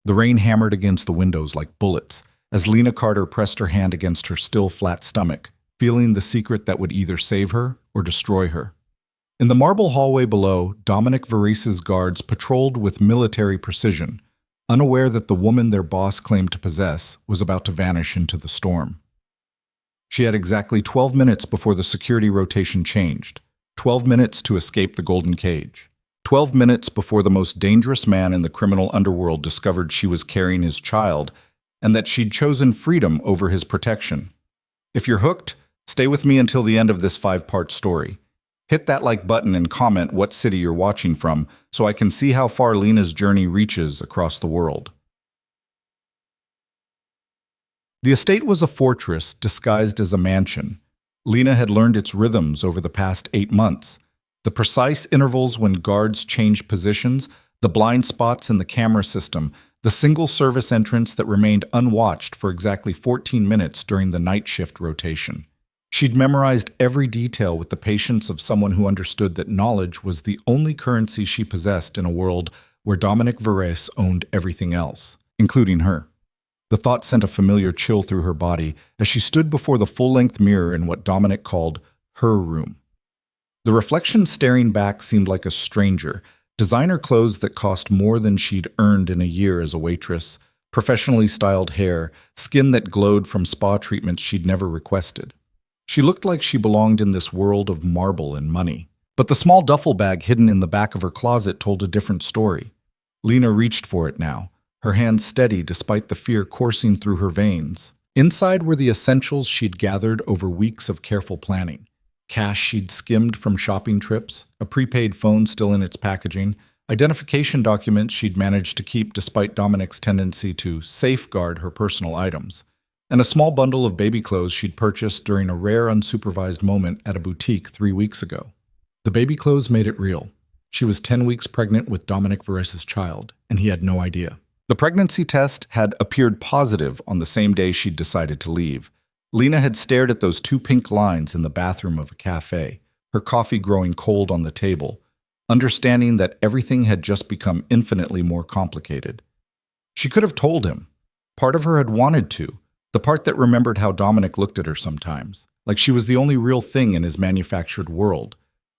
The rain hammered against the windows like bullets as Lena Carter pressed her hand against her still flat stomach, feeling the secret that would either save her or destroy her. In the marble hallway below, Dominic Verice's guards patrolled with military precision, unaware that the woman their boss claimed to possess was about to vanish into the storm. She had exactly 12 minutes before the security rotation changed, 12 minutes to escape the golden cage. 12 minutes before the most dangerous man in the criminal underworld discovered she was carrying his child and that she'd chosen freedom over his protection. If you're hooked, stay with me until the end of this 5-part story. Hit that like button and comment what city you're watching from so I can see how far Lena's journey reaches across the world. The estate was a fortress disguised as a mansion. Lena had learned its rhythms over the past 8 months. The precise intervals when guards changed positions, the blind spots in the camera system, the single service entrance that remained unwatched for exactly 14 minutes during the night shift rotation. She'd memorized every detail with the patience of someone who understood that knowledge was the only currency she possessed in a world where Dominic Verice owned everything else, including her. The thought sent a familiar chill through her body as she stood before the full-length mirror in what Dominic called her room. The reflection staring back seemed like a stranger, designer clothes that cost more than she'd earned in a year as a waitress, professionally styled hair, skin that glowed from spa treatments she'd never requested. She looked like she belonged in this world of marble and money. But the small duffel bag hidden in the back of her closet told a different story. Lena reached for it now, her hand steady despite the fear coursing through her veins. Inside were the essentials she'd gathered over weeks of careful planning. Cash she'd skimmed from shopping trips, a prepaid phone still in its packaging, identification documents she'd managed to keep despite Dominic's tendency to safeguard her personal items, and a small bundle of baby clothes she'd purchased during a rare unsupervised moment at a boutique 3 weeks ago. The baby clothes made it real. She was 10 weeks pregnant with Dominic Verice's child, and he had no idea. The pregnancy test had appeared positive on the same day she'd decided to leave. Lena had stared at those 2 pink lines in the bathroom of a cafe, her coffee growing cold on the table, understanding that everything had just become infinitely more complicated. She could have told him. Part of her had wanted to, the part that remembered how Dominic looked at her sometimes, like she was the only real thing in his manufactured world.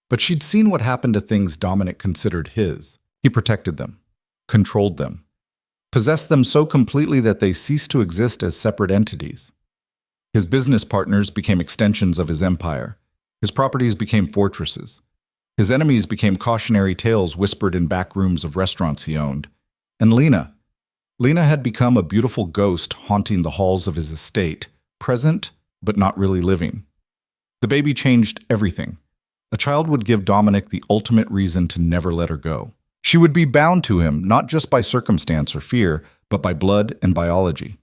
But she'd seen what happened to things Dominic considered his. He protected them, controlled them, possessed them so completely that they ceased to exist as separate entities. His business partners became extensions of his empire. His properties became fortresses. His enemies became cautionary tales whispered in back rooms of restaurants he owned. And Lena had become a beautiful ghost haunting the halls of his estate, present but not really living. The baby changed everything. A child would give Dominic the ultimate reason to never let her go. She would be bound to him not just by circumstance or fear, but by blood and biology.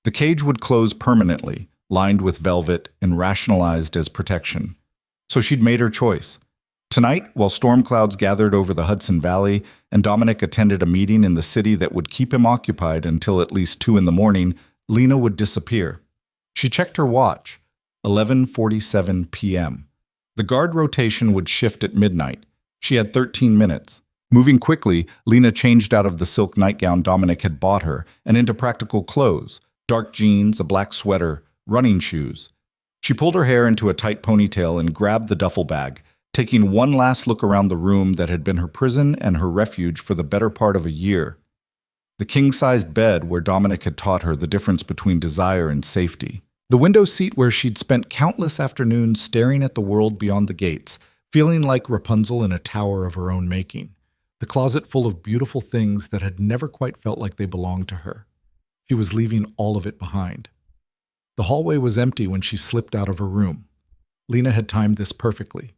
The cage would close permanently, lined with velvet and rationalized as protection. So she'd made her choice. Tonight, while storm clouds gathered over the Hudson Valley and Dominic attended a meeting in the city that would keep him occupied until at least 2 in the morning, Lena would disappear. She checked her watch, 11:47 p.m. The guard rotation would shift at midnight. She had 13 minutes. Moving quickly, Lena changed out of the silk nightgown Dominic had bought her and into practical clothes, dark jeans, a black sweater, running shoes. She pulled her hair into a tight ponytail and grabbed the duffel bag, taking one last look around the room that had been her prison and her refuge for the better part of a year. The king-sized bed where Dominic had taught her the difference between desire and safety. The window seat where she'd spent countless afternoons staring at the world beyond the gates, feeling like Rapunzel in a tower of her own making. The closet full of beautiful things that had never quite felt like they belonged to her. She was leaving all of it behind. The hallway was empty when she slipped out of her room. Lena had timed this perfectly.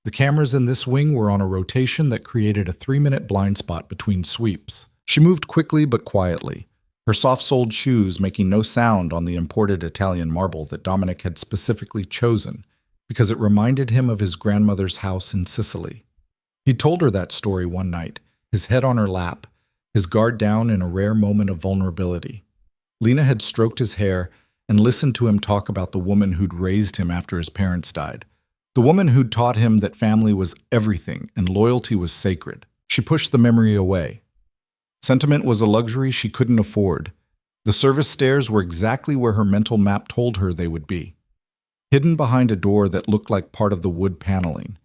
The cameras in this wing were on a rotation that created a 3-minute blind spot between sweeps. She moved quickly but quietly, her soft-soled shoes making no sound on the imported Italian marble that Dominic had specifically chosen because it reminded him of his grandmother's house in Sicily. He told her that story one night, his head on her lap, his guard down in a rare moment of vulnerability. Lena had stroked his hair and listened to him talk about the woman who'd raised him after his parents died. The woman who'd taught him that family was everything and loyalty was sacred. She pushed the memory away. Sentiment was a luxury she couldn't afford. The service stairs were exactly where her mental map told her they would be, hidden behind a door that looked like part of the wood paneling.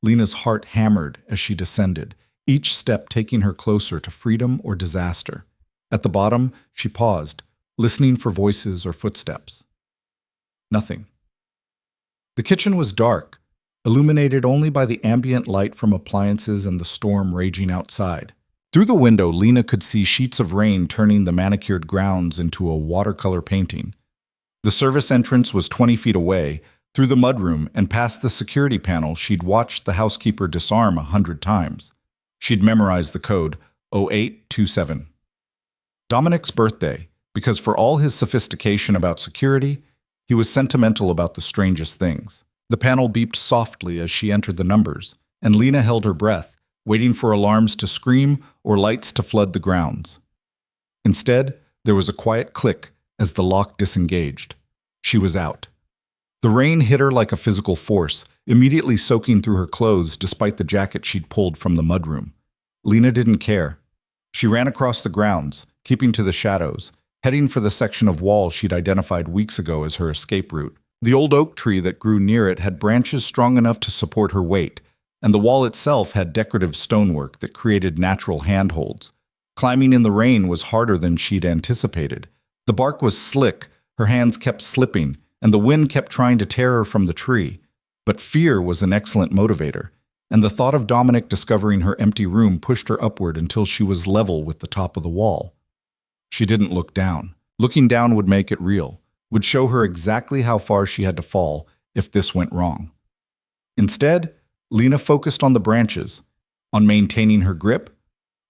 Lena's heart hammered as she descended, each step taking her closer to freedom or disaster. At the bottom, she paused, listening for voices or footsteps. Nothing. The kitchen was dark, illuminated only by the ambient light from appliances and the storm raging outside. Through the window, Lena could see sheets of rain turning the manicured grounds into a watercolor painting. The service entrance was 20 feet away. Through the mudroom and past the security panel, she'd watched the housekeeper disarm 100 times. She'd memorized the code, 0827. Dominic's birthday, because for all his sophistication about security, he was sentimental about the strangest things. The panel beeped softly as she entered the numbers, and Lena held her breath, waiting for alarms to scream or lights to flood the grounds. Instead, there was a quiet click as the lock disengaged. She was out. The rain hit her like a physical force, immediately soaking through her clothes despite the jacket she'd pulled from the mudroom. Lena didn't care. She ran across the grounds, keeping to the shadows, heading for the section of wall she'd identified weeks ago as her escape route. The old oak tree that grew near it had branches strong enough to support her weight, and the wall itself had decorative stonework that created natural handholds. Climbing in the rain was harder than she'd anticipated. The bark was slick, her hands kept slipping, and the wind kept trying to tear her from the tree. But fear was an excellent motivator, and the thought of Dominic discovering her empty room pushed her upward until she was level with the top of the wall. She didn't look down. Looking down would make it real, would show her exactly how far she had to fall if this went wrong. Instead, Lena focused on the branches, on maintaining her grip,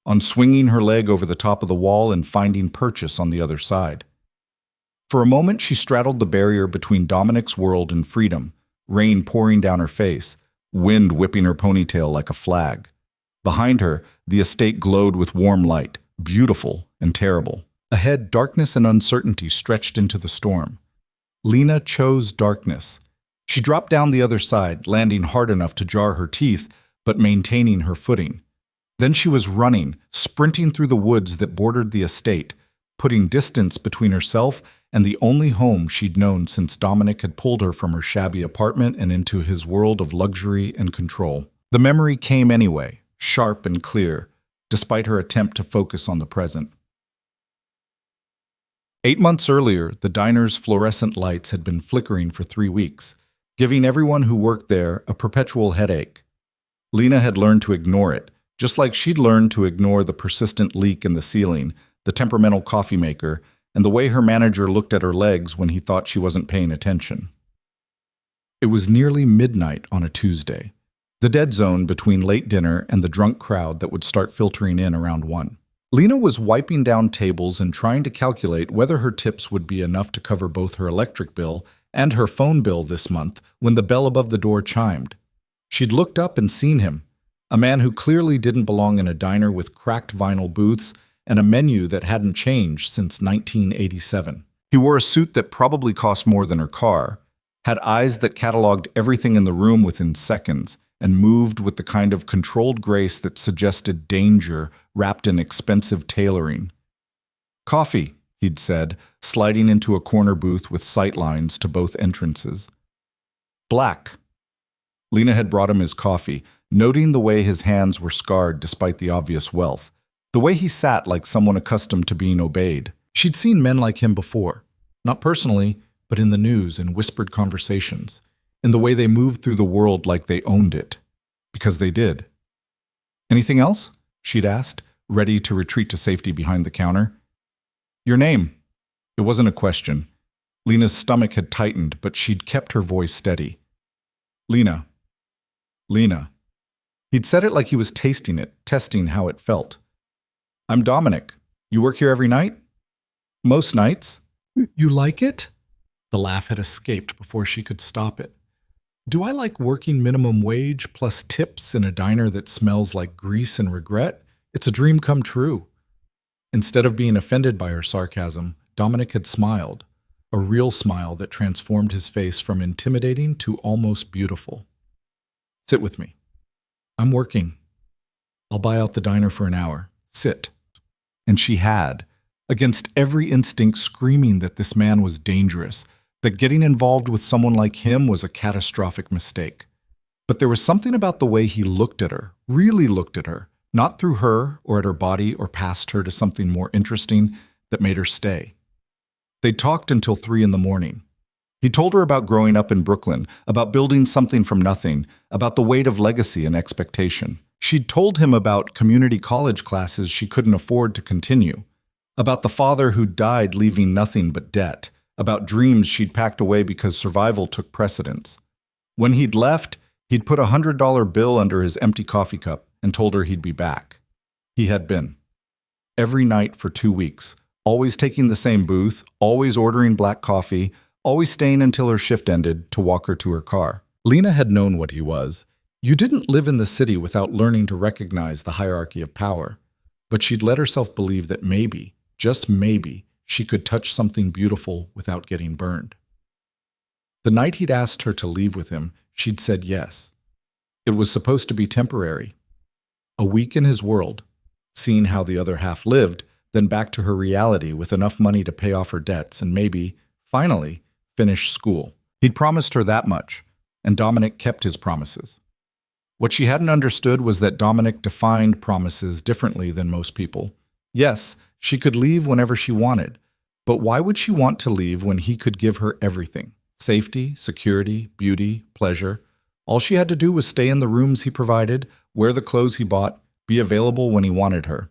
on swinging her leg over the top of the wall and finding purchase on the other side. For a moment, she straddled the barrier between Dominic's world and freedom, rain pouring down her face, wind whipping her ponytail like a flag. Behind her, the estate glowed with warm light, beautiful and terrible. Ahead, darkness and uncertainty stretched into the storm. Lena chose darkness. She dropped down the other side, landing hard enough to jar her teeth, but maintaining her footing. Then she was running, sprinting through the woods that bordered the estate, putting distance between herself and the only home she'd known since Dominic had pulled her from her shabby apartment and into his world of luxury and control. The memory came anyway, sharp and clear, despite her attempt to focus on the present. 8 months earlier, the diner's fluorescent lights had been flickering for 3 weeks, giving everyone who worked there a perpetual headache. Lena had learned to ignore it, just like she'd learned to ignore the persistent leak in the ceiling, the temperamental coffee maker, and the way her manager looked at her legs when he thought she wasn't paying attention. It was nearly midnight on a Tuesday, the dead zone between late dinner and the drunk crowd that would start filtering in around 1. Lena was wiping down tables and trying to calculate whether her tips would be enough to cover both her electric bill and her phone bill this month when the bell above the door chimed. She'd looked up and seen him, a man who clearly didn't belong in a diner with cracked vinyl booths and a menu that hadn't changed since 1987. He wore a suit that probably cost more than her car, had eyes that cataloged everything in the room within seconds, and moved with the kind of controlled grace that suggested danger wrapped in expensive tailoring. "Coffee," he'd said, sliding into a corner booth with sightlines to both entrances. "Black." Lena had brought him his coffee, noting the way his hands were scarred despite the obvious wealth, the way he sat like someone accustomed to being obeyed. She'd seen men like him before, not personally, but in the news and whispered conversations, in the way they moved through the world like they owned it, because they did. "Anything else?" she'd asked, ready to retreat to safety behind the counter. "Your name." It wasn't a question. Lena's stomach had tightened, but she'd kept her voice steady. "Lena." "Lena." He'd said it like he was tasting it, testing how it felt. "I'm Dominic. You work here every night?" "Most nights." "You like it?" The laugh had escaped before she could stop it. "Do I like working minimum wage plus tips in a diner that smells like grease and regret? It's a dream come true." Instead of being offended by her sarcasm, Dominic had smiled, a real smile that transformed his face from intimidating to almost beautiful. "Sit with me. I'm working. I'll buy out the diner for an hour. Sit." And she had, against every instinct screaming that this man was dangerous, that getting involved with someone like him was a catastrophic mistake. But there was something about the way he looked at her, really looked at her, not through her or at her body or past her to something more interesting that made her stay. They talked until 3 in the morning. He told her about growing up in Brooklyn, about building something from nothing, about the weight of legacy and expectation. She'd told him about community college classes she couldn't afford to continue, about the father who died leaving nothing but debt, about dreams she'd packed away because survival took precedence. When he'd left, he'd put a $100 bill under his empty coffee cup and told her he'd be back. He had been. Every night for 2 weeks, always taking the same booth, always ordering black coffee, always staying until her shift ended to walk her to her car. Lena had known what he was. You didn't live in the city without learning to recognize the hierarchy of power. But she'd let herself believe that maybe, just maybe, she could touch something beautiful without getting burned. The night he'd asked her to leave with him, she'd said yes. It was supposed to be temporary. A week in his world, seeing how the other half lived, then back to her reality with enough money to pay off her debts and maybe, finally, finish school. He'd promised her that much, and Dominic kept his promises. What she hadn't understood was that Dominic defined promises differently than most people. Yes, she could leave whenever she wanted, but why would she want to leave when he could give her everything? Safety, security, beauty, pleasure. All she had to do was stay in the rooms he provided, wear the clothes he bought, be available when he wanted her.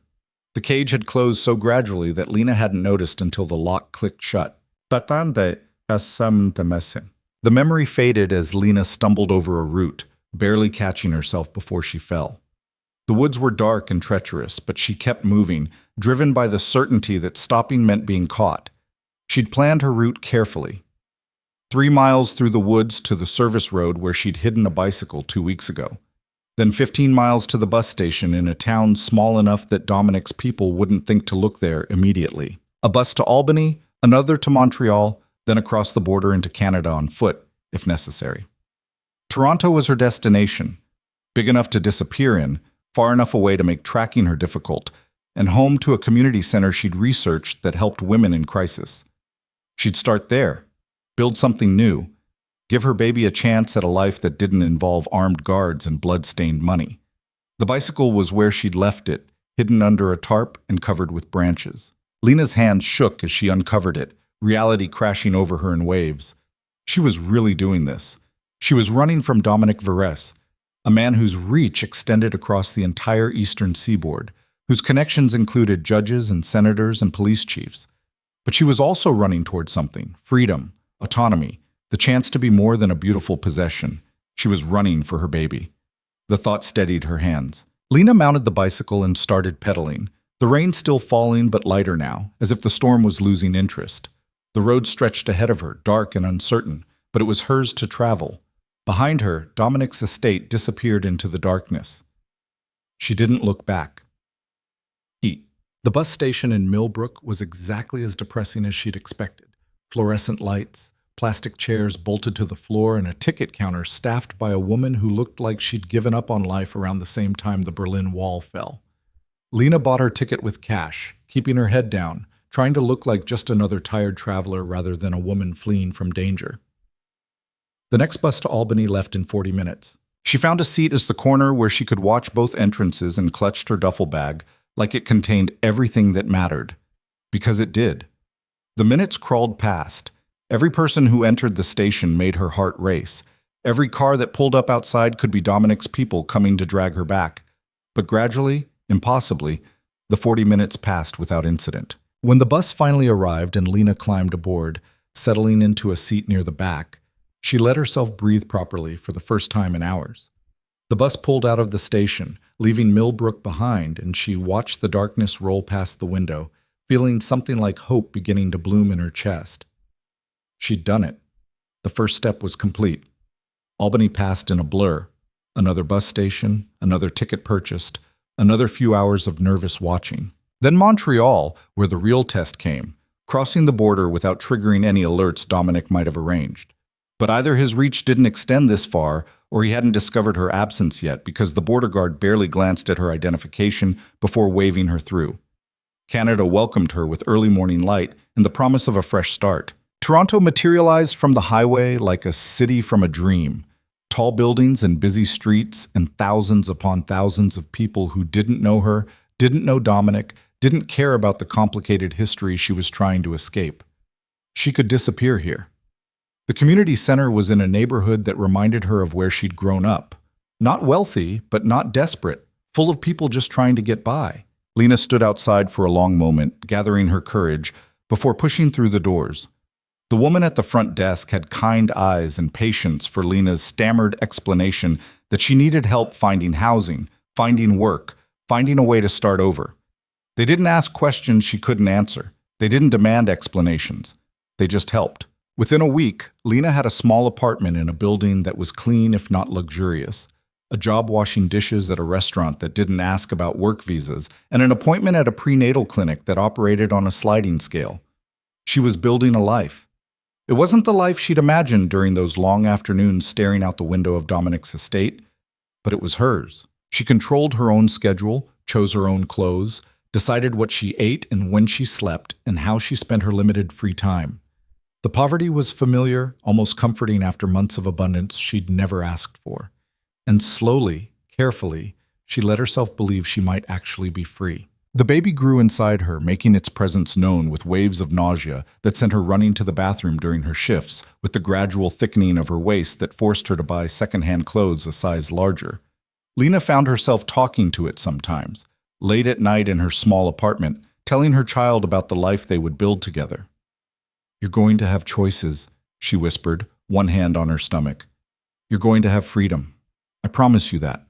The cage had closed so gradually that Lena hadn't noticed until the lock clicked shut. The memory faded as Lena stumbled over a root, barely catching herself before she fell. The woods were dark and treacherous, but she kept moving, driven by the certainty that stopping meant being caught. She'd planned her route carefully. 3 miles through the woods to the service road where she'd hidden a bicycle 2 weeks ago. Then 15 miles to the bus station in a town small enough that Dominic's people wouldn't think to look there immediately. A bus to Albany, another to Montreal, then across the border into Canada on foot, if necessary. Toronto was her destination, big enough to disappear in, far enough away to make tracking her difficult, and home to a community center she'd researched that helped women in crisis. She'd start there, build something new, give her baby a chance at a life that didn't involve armed guards and blood-stained money. The bicycle was where she'd left it, hidden under a tarp and covered with branches. Lena's hand shook as she uncovered it, reality crashing over her in waves. She was really doing this. She was running from Dominic Verres, a man whose reach extended across the entire eastern seaboard, whose connections included judges and senators and police chiefs. But she was also running toward something: freedom, autonomy, the chance to be more than a beautiful possession. She was running for her baby. The thought steadied her hands. Lena mounted the bicycle and started pedaling, the rain still falling but lighter now, as if the storm was losing interest. The road stretched ahead of her, dark and uncertain, but it was hers to travel. Behind her, Dominic's estate disappeared into the darkness. She didn't look back. Heat. The bus station in Millbrook was exactly as depressing as she'd expected. Fluorescent lights, plastic chairs bolted to the floor, and a ticket counter staffed by a woman who looked like she'd given up on life around the same time the Berlin Wall fell. Lena bought her ticket with cash, keeping her head down, trying to look like just another tired traveler rather than a woman fleeing from danger. The next bus to Albany left in 40 minutes. She found a seat as the corner where she could watch both entrances and clutched her duffel bag like it contained everything that mattered. Because it did. The minutes crawled past. Every person who entered the station made her heart race. Every car that pulled up outside could be Dominic's people coming to drag her back. But gradually, impossibly, the 40 minutes passed without incident. When the bus finally arrived and Lena climbed aboard, settling into a seat near the back, she let herself breathe properly for the first time in hours. The bus pulled out of the station, leaving Millbrook behind, and she watched the darkness roll past the window, feeling something like hope beginning to bloom in her chest. She'd done it. The first step was complete. Albany passed in a blur. Another bus station, another ticket purchased, another few hours of nervous watching. Then Montreal, where the real test came, crossing the border without triggering any alerts Dominic might have arranged. But either his reach didn't extend this far, or he hadn't discovered her absence yet because the border guard barely glanced at her identification before waving her through. Canada welcomed her with early morning light and the promise of a fresh start. Toronto materialized from the highway like a city from a dream. Tall buildings and busy streets and thousands upon thousands of people who didn't know her, didn't know Dominic, didn't care about the complicated history she was trying to escape. She could disappear here. The community center was in a neighborhood that reminded her of where she'd grown up. Not wealthy, but not desperate, full of people just trying to get by. Lena stood outside for a long moment, gathering her courage, before pushing through the doors. The woman at the front desk had kind eyes and patience for Lena's stammered explanation that she needed help finding housing, finding work, finding a way to start over. They didn't ask questions she couldn't answer. They didn't demand explanations. They just helped. Within a week, Lena had a small apartment in a building that was clean if not luxurious, a job washing dishes at a restaurant that didn't ask about work visas, and an appointment at a prenatal clinic that operated on a sliding scale. She was building a life. It wasn't the life she'd imagined during those long afternoons staring out the window of Dominic's estate, but it was hers. She controlled her own schedule, chose her own clothes, decided what she ate and when she slept, and how she spent her limited free time. The poverty was familiar, almost comforting after months of abundance she'd never asked for. And slowly, carefully, she let herself believe she might actually be free. The baby grew inside her, making its presence known with waves of nausea that sent her running to the bathroom during her shifts, with the gradual thickening of her waist that forced her to buy secondhand clothes a size larger. Lena found herself talking to it sometimes, late at night in her small apartment, telling her child about the life they would build together. "You're going to have choices," she whispered, one hand on her stomach. "You're going to have freedom. I promise you that."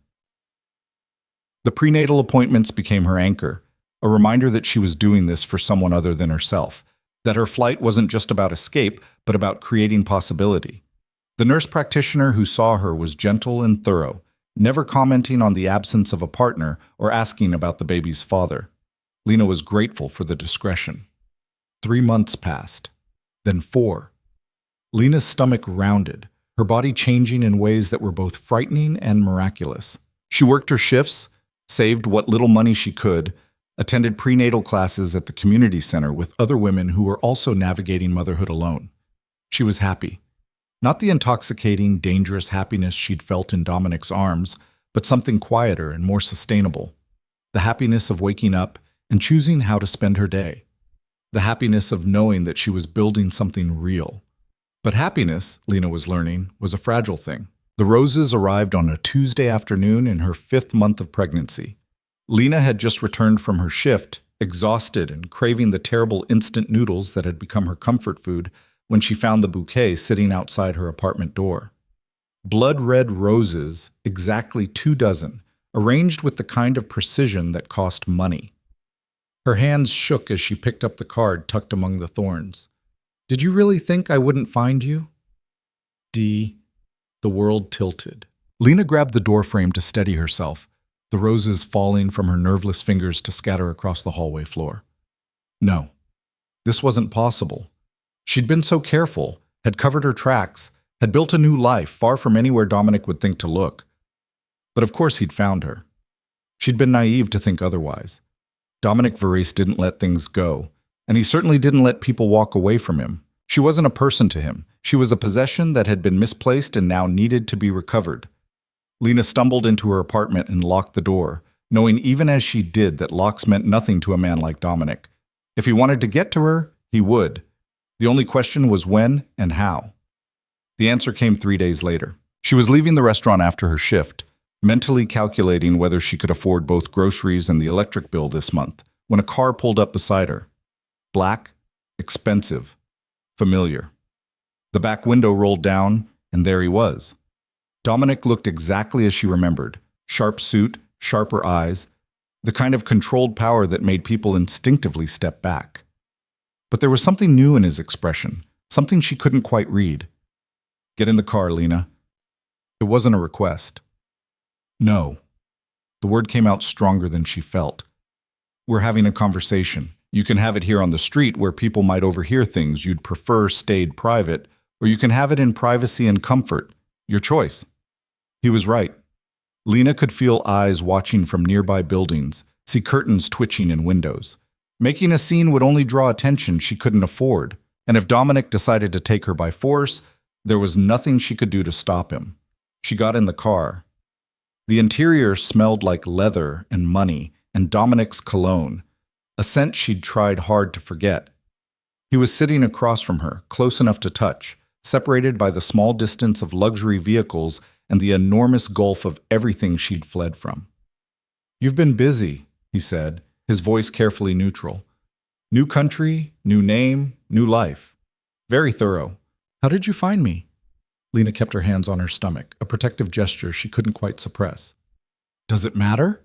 The prenatal appointments became her anchor, a reminder that she was doing this for someone other than herself, that her flight wasn't just about escape, but about creating possibility. The nurse practitioner who saw her was gentle and thorough, never commenting on the absence of a partner or asking about the baby's father. Lena was grateful for the discretion. 3 months passed. Then 4. Lena's stomach rounded, her body changing in ways that were both frightening and miraculous. She worked her shifts, saved what little money she could, attended prenatal classes at the community center with other women who were also navigating motherhood alone. She was happy. Not the intoxicating, dangerous happiness she'd felt in Dominic's arms, but something quieter and more sustainable. The happiness of waking up and choosing how to spend her day. The happiness of knowing that she was building something real. But happiness, Lena was learning, was a fragile thing. The roses arrived on a Tuesday afternoon in her 5th month of pregnancy. Lena had just returned from her shift, exhausted and craving the terrible instant noodles that had become her comfort food, when she found the bouquet sitting outside her apartment door. Blood-red roses, exactly 2 dozen, arranged with the kind of precision that cost money. Her hands shook as she picked up the card tucked among the thorns. "Did you really think I wouldn't find you?" D. The world tilted. Lena grabbed the doorframe to steady herself, the roses falling from her nerveless fingers to scatter across the hallway floor. No, this wasn't possible. She'd been so careful, had covered her tracks, had built a new life far from anywhere Dominic would think to look. But of course he'd found her. She'd been naive to think otherwise. Dominic Verrees didn't let things go, and he certainly didn't let people walk away from him. She wasn't a person to him. She was a possession that had been misplaced and now needed to be recovered. Lena stumbled into her apartment and locked the door, knowing even as she did that locks meant nothing to a man like Dominic. If he wanted to get to her, he would. The only question was when and how. The answer came 3 days later. She was leaving the restaurant after her shift, mentally calculating whether she could afford both groceries and the electric bill this month, when a car pulled up beside her. Black, expensive, familiar. The back window rolled down, and there he was. Dominic looked exactly as she remembered. Sharp suit, sharper eyes, the kind of controlled power that made people instinctively step back. But there was something new in his expression, something she couldn't quite read. "Get in the car, Lena." It wasn't a request. No. The word came out stronger than she felt. "We're having a conversation. You can have it here on the street where people might overhear things you'd prefer stayed private, or you can have it in privacy and comfort. Your choice." He was right. Lena could feel eyes watching from nearby buildings, see curtains twitching in windows. Making a scene would only draw attention she couldn't afford, and if Dominic decided to take her by force, there was nothing she could do to stop him. She got in the car. The interior smelled like leather and money and Dominic's cologne, a scent she'd tried hard to forget. He was sitting across from her, close enough to touch, separated by the small distance of luxury vehicles and the enormous gulf of everything she'd fled from. "You've been busy," he said, his voice carefully neutral. "New country, new name, new life. Very thorough. How did you find me?" Lena kept her hands on her stomach, a protective gesture she couldn't quite suppress. "Does it matter?"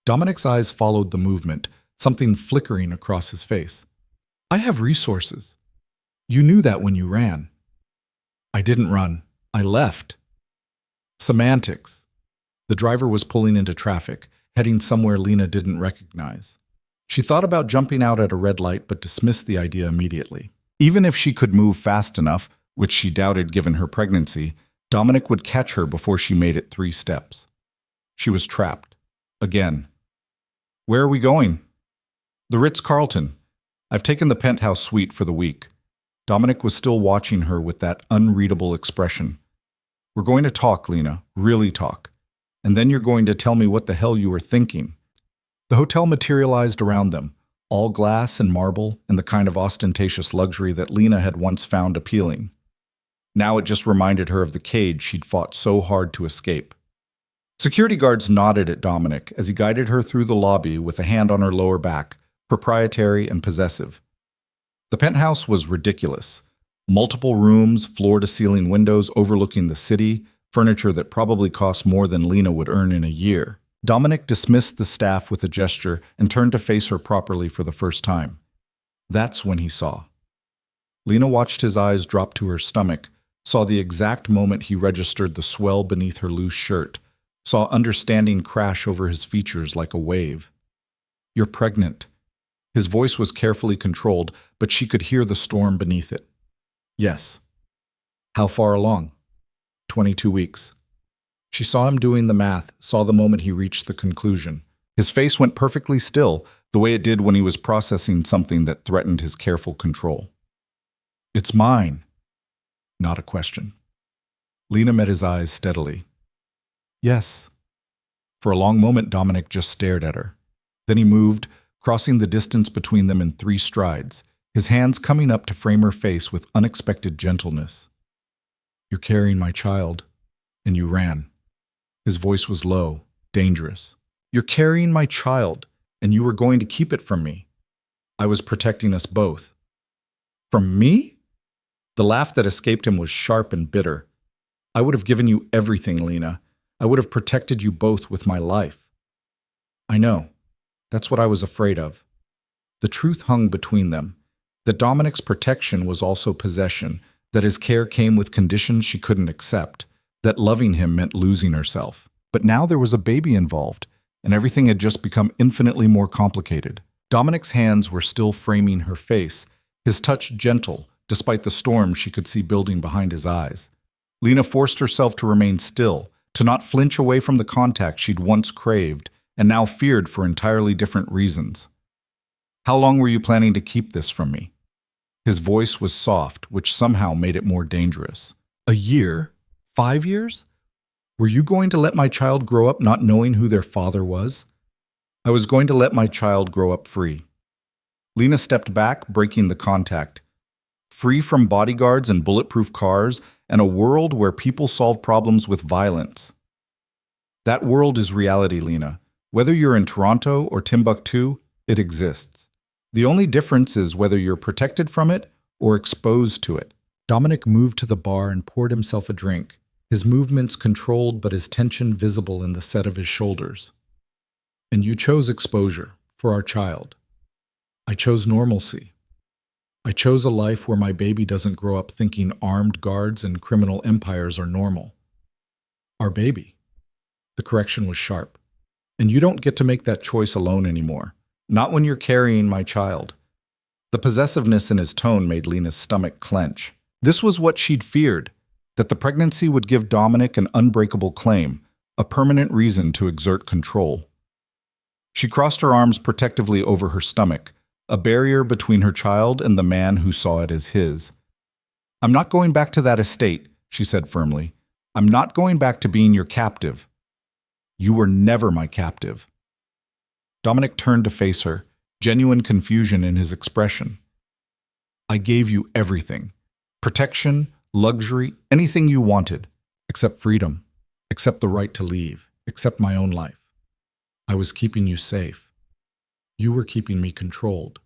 Dominic's eyes followed the movement, something flickering across his face. "I have resources. You knew that when you ran." "I didn't run. I left." Semantics. The driver was pulling into traffic, heading somewhere Lena didn't recognize. She thought about jumping out at a red light but dismissed the idea immediately. Even if she could move fast enough, which she doubted given her pregnancy, Dominic would catch her before she made it 3 steps. She was trapped. Again. "Where are we going?" "The Ritz-Carlton. I've taken the penthouse suite for the week." Dominic was still watching her with that unreadable expression. "We're going to talk, Lena, really talk. And then you're going to tell me what the hell you were thinking." The hotel materialized around them, all glass and marble and the kind of ostentatious luxury that Lena had once found appealing. Now it just reminded her of the cage she'd fought so hard to escape. Security guards nodded at Dominic as he guided her through the lobby with a hand on her lower back, proprietary and possessive. The penthouse was ridiculous. Multiple rooms, floor-to-ceiling windows overlooking the city, furniture that probably cost more than Lena would earn in a year. Dominic dismissed the staff with a gesture and turned to face her properly for the first time. That's when he saw. Lena watched his eyes drop to her stomach, saw the exact moment he registered the swell beneath her loose shirt, saw understanding crash over his features like a wave. "You're pregnant." His voice was carefully controlled, but she could hear the storm beneath it. "Yes." "How far along?" 22 weeks. She saw him doing the math, saw the moment he reached the conclusion. His face went perfectly still, the way it did when he was processing something that threatened his careful control. "It's mine." Not a question. Lena met his eyes steadily. "Yes." For a long moment, Dominic just stared at her. Then he moved, crossing the distance between them in 3 strides, his hands coming up to frame her face with unexpected gentleness. "You're carrying my child, and you ran." His voice was low, dangerous. "You're carrying my child, and you were going to keep it from me. I was protecting us both." "From me?" The laugh that escaped him was sharp and bitter. "I would have given you everything, Lena. I would have protected you both with my life." "I know. That's what I was afraid of." The truth hung between them, that Dominic's protection was also possession, that his care came with conditions she couldn't accept, that loving him meant losing herself. But now there was a baby involved, and everything had just become infinitely more complicated. Dominic's hands were still framing her face, his touch gentle, despite the storm she could see building behind his eyes. Lena forced herself to remain still, to not flinch away from the contact she'd once craved, and now feared for entirely different reasons. "How long were you planning to keep this from me?" His voice was soft, which somehow made it more dangerous. "A year? 5 years? Were you going to let my child grow up not knowing who their father was?" "I was going to let my child grow up free." Lena stepped back, breaking the contact. Free from bodyguards and bulletproof cars, and a world where people solve problems with violence. That world is reality, Lena. Whether you're in Toronto or Timbuktu, it exists. The only difference is whether you're protected from it or exposed to it. Dominic moved to the bar and poured himself a drink, his movements controlled but his tension visible in the set of his shoulders. "And you chose exposure for our child. I chose normalcy. I chose a life where my baby doesn't grow up thinking armed guards and criminal empires are normal. Our baby." The correction was sharp. "And you don't get to make that choice alone anymore. Not when you're carrying my child." The possessiveness in his tone made Lena's stomach clench. This was what she'd feared, that the pregnancy would give Dominic an unbreakable claim, a permanent reason to exert control. She crossed her arms protectively over her stomach, a barrier between her child and the man who saw it as his. "I'm not going back to that estate," she said firmly. "I'm not going back to being your captive. You were never my captive." Dominic turned to face her, genuine confusion in his expression. "I gave you everything. Protection, luxury, anything you wanted, except freedom, except the right to leave, except my own life. I was keeping you safe. You were keeping me controlled."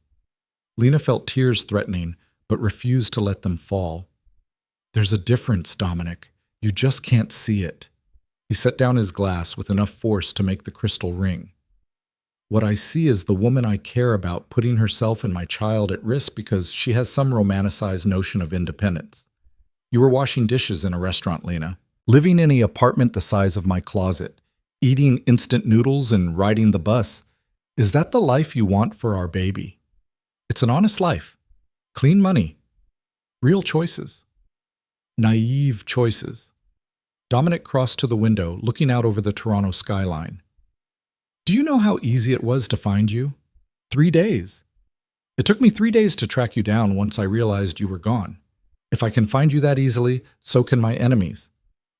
Lena felt tears threatening, but refused to let them fall. "There's a difference, Dominic. You just can't see it." He set down his glass with enough force to make the crystal ring. "What I see is the woman I care about putting herself and my child at risk because she has some romanticized notion of independence. You were washing dishes in a restaurant, Lena, living in an apartment the size of my closet, eating instant noodles and riding the bus. Is that the life you want for our baby? It's an honest life. Clean money. Real choices. Naive choices." Dominic crossed to the window, looking out over the Toronto skyline. "Do you know how easy it was to find you? 3 days. It took me 3 days to track you down once I realized you were gone. If I can find you that easily, so can my enemies."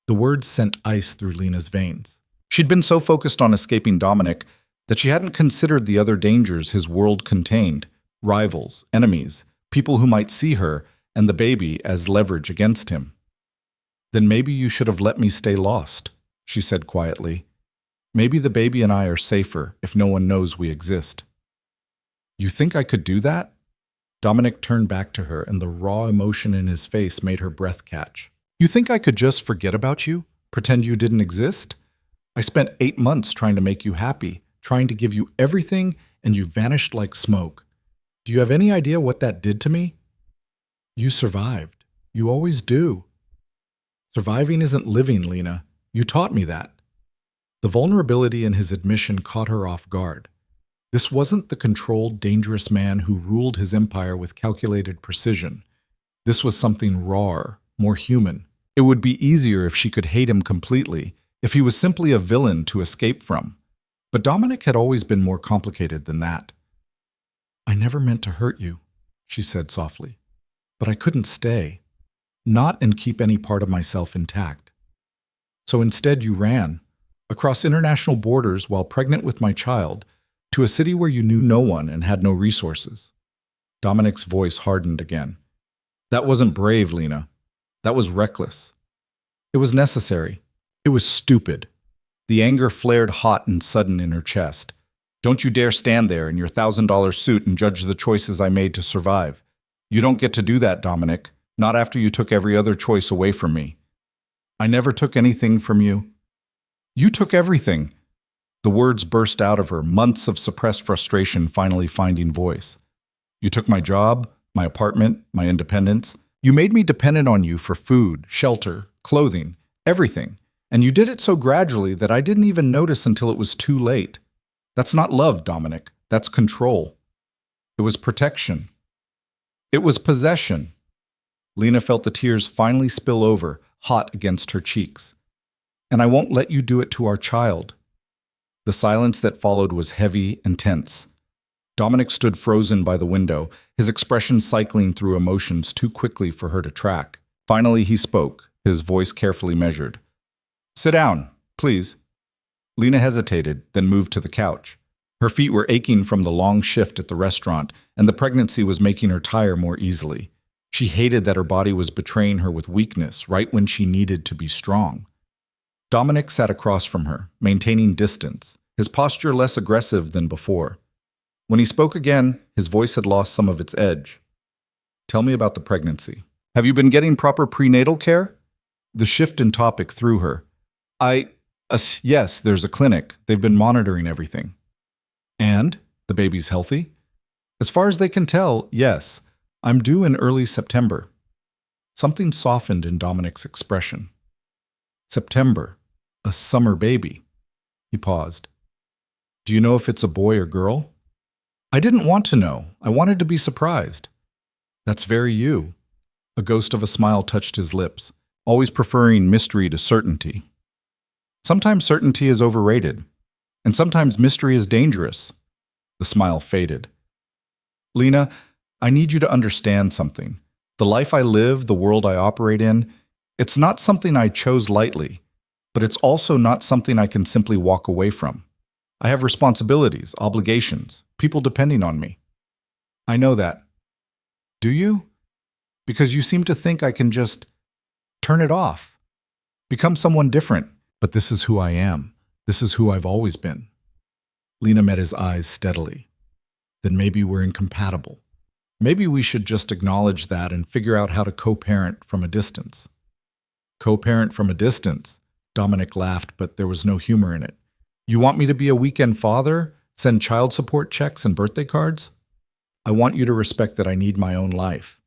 The words sent ice through Lena's veins. She'd been so focused on escaping Dominic that she hadn't considered the other dangers his world contained: rivals, enemies, people who might see her and the baby as leverage against him. "Then maybe you should have let me stay lost," she said quietly. "Maybe the baby and I are safer if no one knows we exist." "You think I could do that?" Dominic turned back to her, and the raw emotion in his face made her breath catch. "You think I could just forget about you? Pretend you didn't exist? I spent 8 months trying to make you happy, trying to give you everything, and you vanished like smoke. Do you have any idea what that did to me? You survived. You always do. Surviving isn't living, Lena. You taught me that." The vulnerability in his admission caught her off guard. This wasn't the controlled, dangerous man who ruled his empire with calculated precision. This was something rawer, more human. It would be easier if she could hate him completely, if he was simply a villain to escape from. But Dominic had always been more complicated than that. "I never meant to hurt you," she said softly. "But I couldn't stay. Not and keep any part of myself intact. So instead you ran, across international borders while pregnant with my child, to a city where you knew no one and had no resources." Dominic's voice hardened again. "That wasn't brave, Lena. That was reckless. It was necessary. It was stupid." The anger flared hot and sudden in her chest. "Don't you dare stand there in your $1,000 suit and judge the choices I made to survive. You don't get to do that, Dominic, not after you took every other choice away from me." "I never took anything from you." "You took everything." The words burst out of her, months of suppressed frustration finally finding voice. "You took my job, my apartment, my independence. You made me dependent on you for food, shelter, clothing, everything. And you did it so gradually that I didn't even notice until it was too late. That's not love, Dominic. That's control. It was protection. It was possession." Lena felt the tears finally spill over, hot against her cheeks. "And I won't let you do it to our child." The silence that followed was heavy and tense. Dominic stood frozen by the window, his expression cycling through emotions too quickly for her to track. Finally he spoke, his voice carefully measured. "Sit down, please." Lena hesitated, then moved to the couch. Her feet were aching from the long shift at the restaurant, and the pregnancy was making her tire more easily. She hated that her body was betraying her with weakness right when she needed to be strong. Dominic sat across from her, maintaining distance, his posture less aggressive than before. When he spoke again, his voice had lost some of its edge. "Tell me about the pregnancy. Have you been getting proper prenatal care?" The shift in topic threw her. Yes, there's a clinic. They've been monitoring everything." "And? The baby's healthy?" "As far as they can tell, yes. I'm due in early September." Something softened in Dominic's expression. "September. A summer baby." He paused. "Do you know if it's a boy or girl?" "I didn't want to know. I wanted to be surprised." "That's very you." A ghost of a smile touched his lips, always preferring mystery to certainty. "Sometimes certainty is overrated, and sometimes mystery is dangerous." The smile faded. Lena, I need you to understand something. The life I live, the world I operate in, it's not something I chose lightly, but it's also not something I can simply walk away from. I have responsibilities, obligations, people depending on me. I know that. Do you? Because you seem to think I can just turn it off, become someone different. But this is who I am. This is who I've always been. Lena met his eyes steadily. Then maybe we're incompatible. Maybe we should just acknowledge that and figure out how to co-parent from a distance. Co-parent from a distance? Dominic laughed, but there was no humor in it. You want me to be a weekend father? Send child support checks and birthday cards? I want you to respect that I need my own life.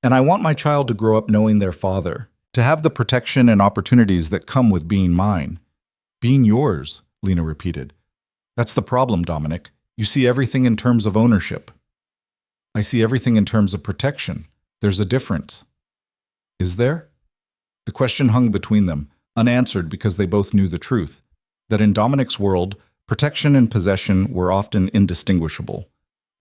And I want my child to grow up knowing their father, to have the protection and opportunities that come with being mine. Being yours, Lena repeated. That's the problem, Dominic. You see everything in terms of ownership. I see everything in terms of protection. There's a difference. Is there? The question hung between them, unanswered because they both knew the truth, that in Dominic's world, protection and possession were often indistinguishable.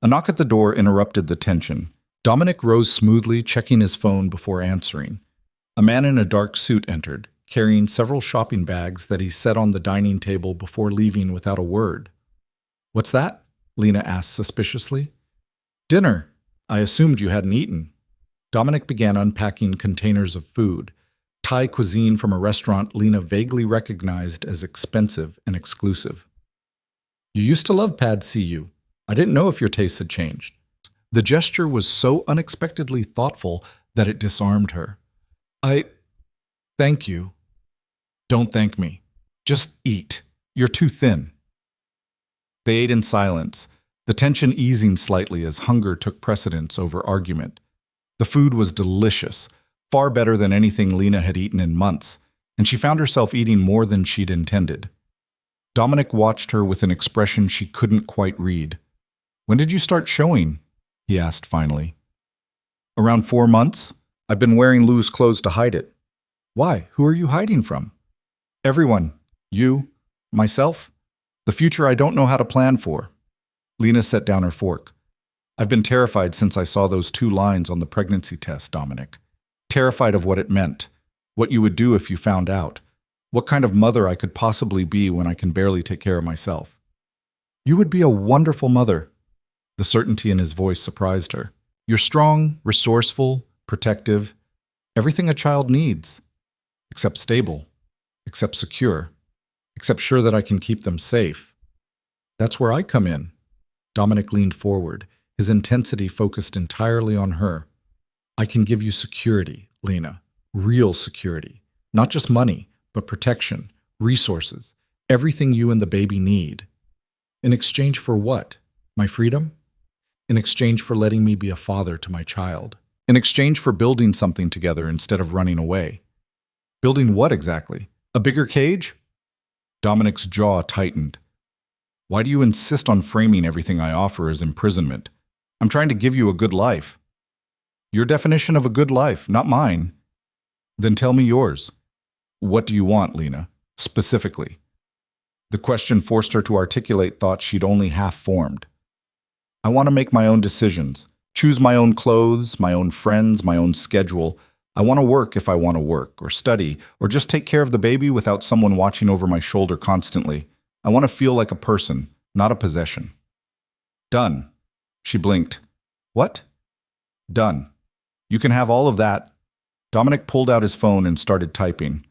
A knock at the door interrupted the tension. Dominic rose smoothly, checking his phone before answering. A man in a dark suit entered, carrying several shopping bags that he set on the dining table before leaving without a word. What's that? Lena asked suspiciously. Dinner. I assumed you hadn't eaten. Dominic began unpacking containers of food, Thai cuisine from a restaurant Lena vaguely recognized as expensive and exclusive. You used to love Pad See You. I didn't know if your tastes had changed. The gesture was so unexpectedly thoughtful that it disarmed her. Thank you. Don't thank me. Just eat. You're too thin. They ate in silence, the tension easing slightly as hunger took precedence over argument. The food was delicious, far better than anything Lena had eaten in months, and she found herself eating more than she'd intended. Dominic watched her with an expression she couldn't quite read. When did you start showing? He asked finally. Around 4 months. I've been wearing loose clothes to hide it. Why? Who are you hiding from? Everyone. You. Myself. The future I don't know how to plan for. Lena set down her fork. I've been terrified since I saw those 2 lines on the pregnancy test, Dominic. Terrified of what it meant, what you would do if you found out, what kind of mother I could possibly be when I can barely take care of myself. You would be a wonderful mother. The certainty in his voice surprised her. You're strong, resourceful, protective, everything a child needs, except stable, except secure, except sure that I can keep them safe. That's where I come in. Dominic leaned forward, his intensity focused entirely on her. I can give you security, Lena, real security, not just money, but protection, resources, everything you and the baby need. In exchange for what? My freedom? In exchange for letting me be a father to my child. In exchange for building something together instead of running away. Building what exactly? A bigger cage? Dominic's jaw tightened. Why do you insist on framing everything I offer as imprisonment? I'm trying to give you a good life. Your definition of a good life, not mine. Then tell me yours. What do you want, Lena? Specifically. The question forced her to articulate thoughts she'd only half formed. I want to make my own decisions, choose my own clothes, my own friends, my own schedule. I want to work if I want to work, or study, or just take care of the baby without someone watching over my shoulder constantly. I want to feel like a person, not a possession. Done. She blinked. What? Done. You can have all of that. Dominic pulled out his phone and started typing.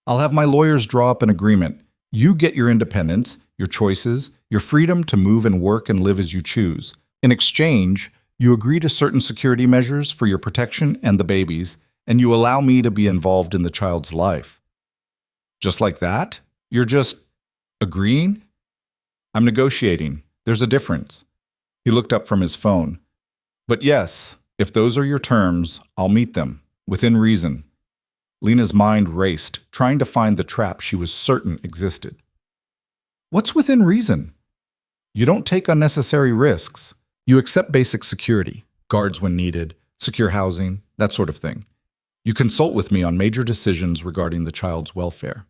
I'll have my lawyers draw up an agreement. You get your independence, your choices, your freedom to move and work and live as you choose. In exchange, you agree to certain security measures for your protection and the baby's, and you allow me to be involved in the child's life. Just like that? You're just agreeing? I'm negotiating. There's a difference. He looked up from his phone. But yes, if those are your terms, I'll meet them, within reason. Lena's mind raced, trying to find the trap she was certain existed. What's within reason? You don't take unnecessary risks. You accept basic security, guards when needed, secure housing, that sort of thing. You consult with me on major decisions regarding the child's welfare.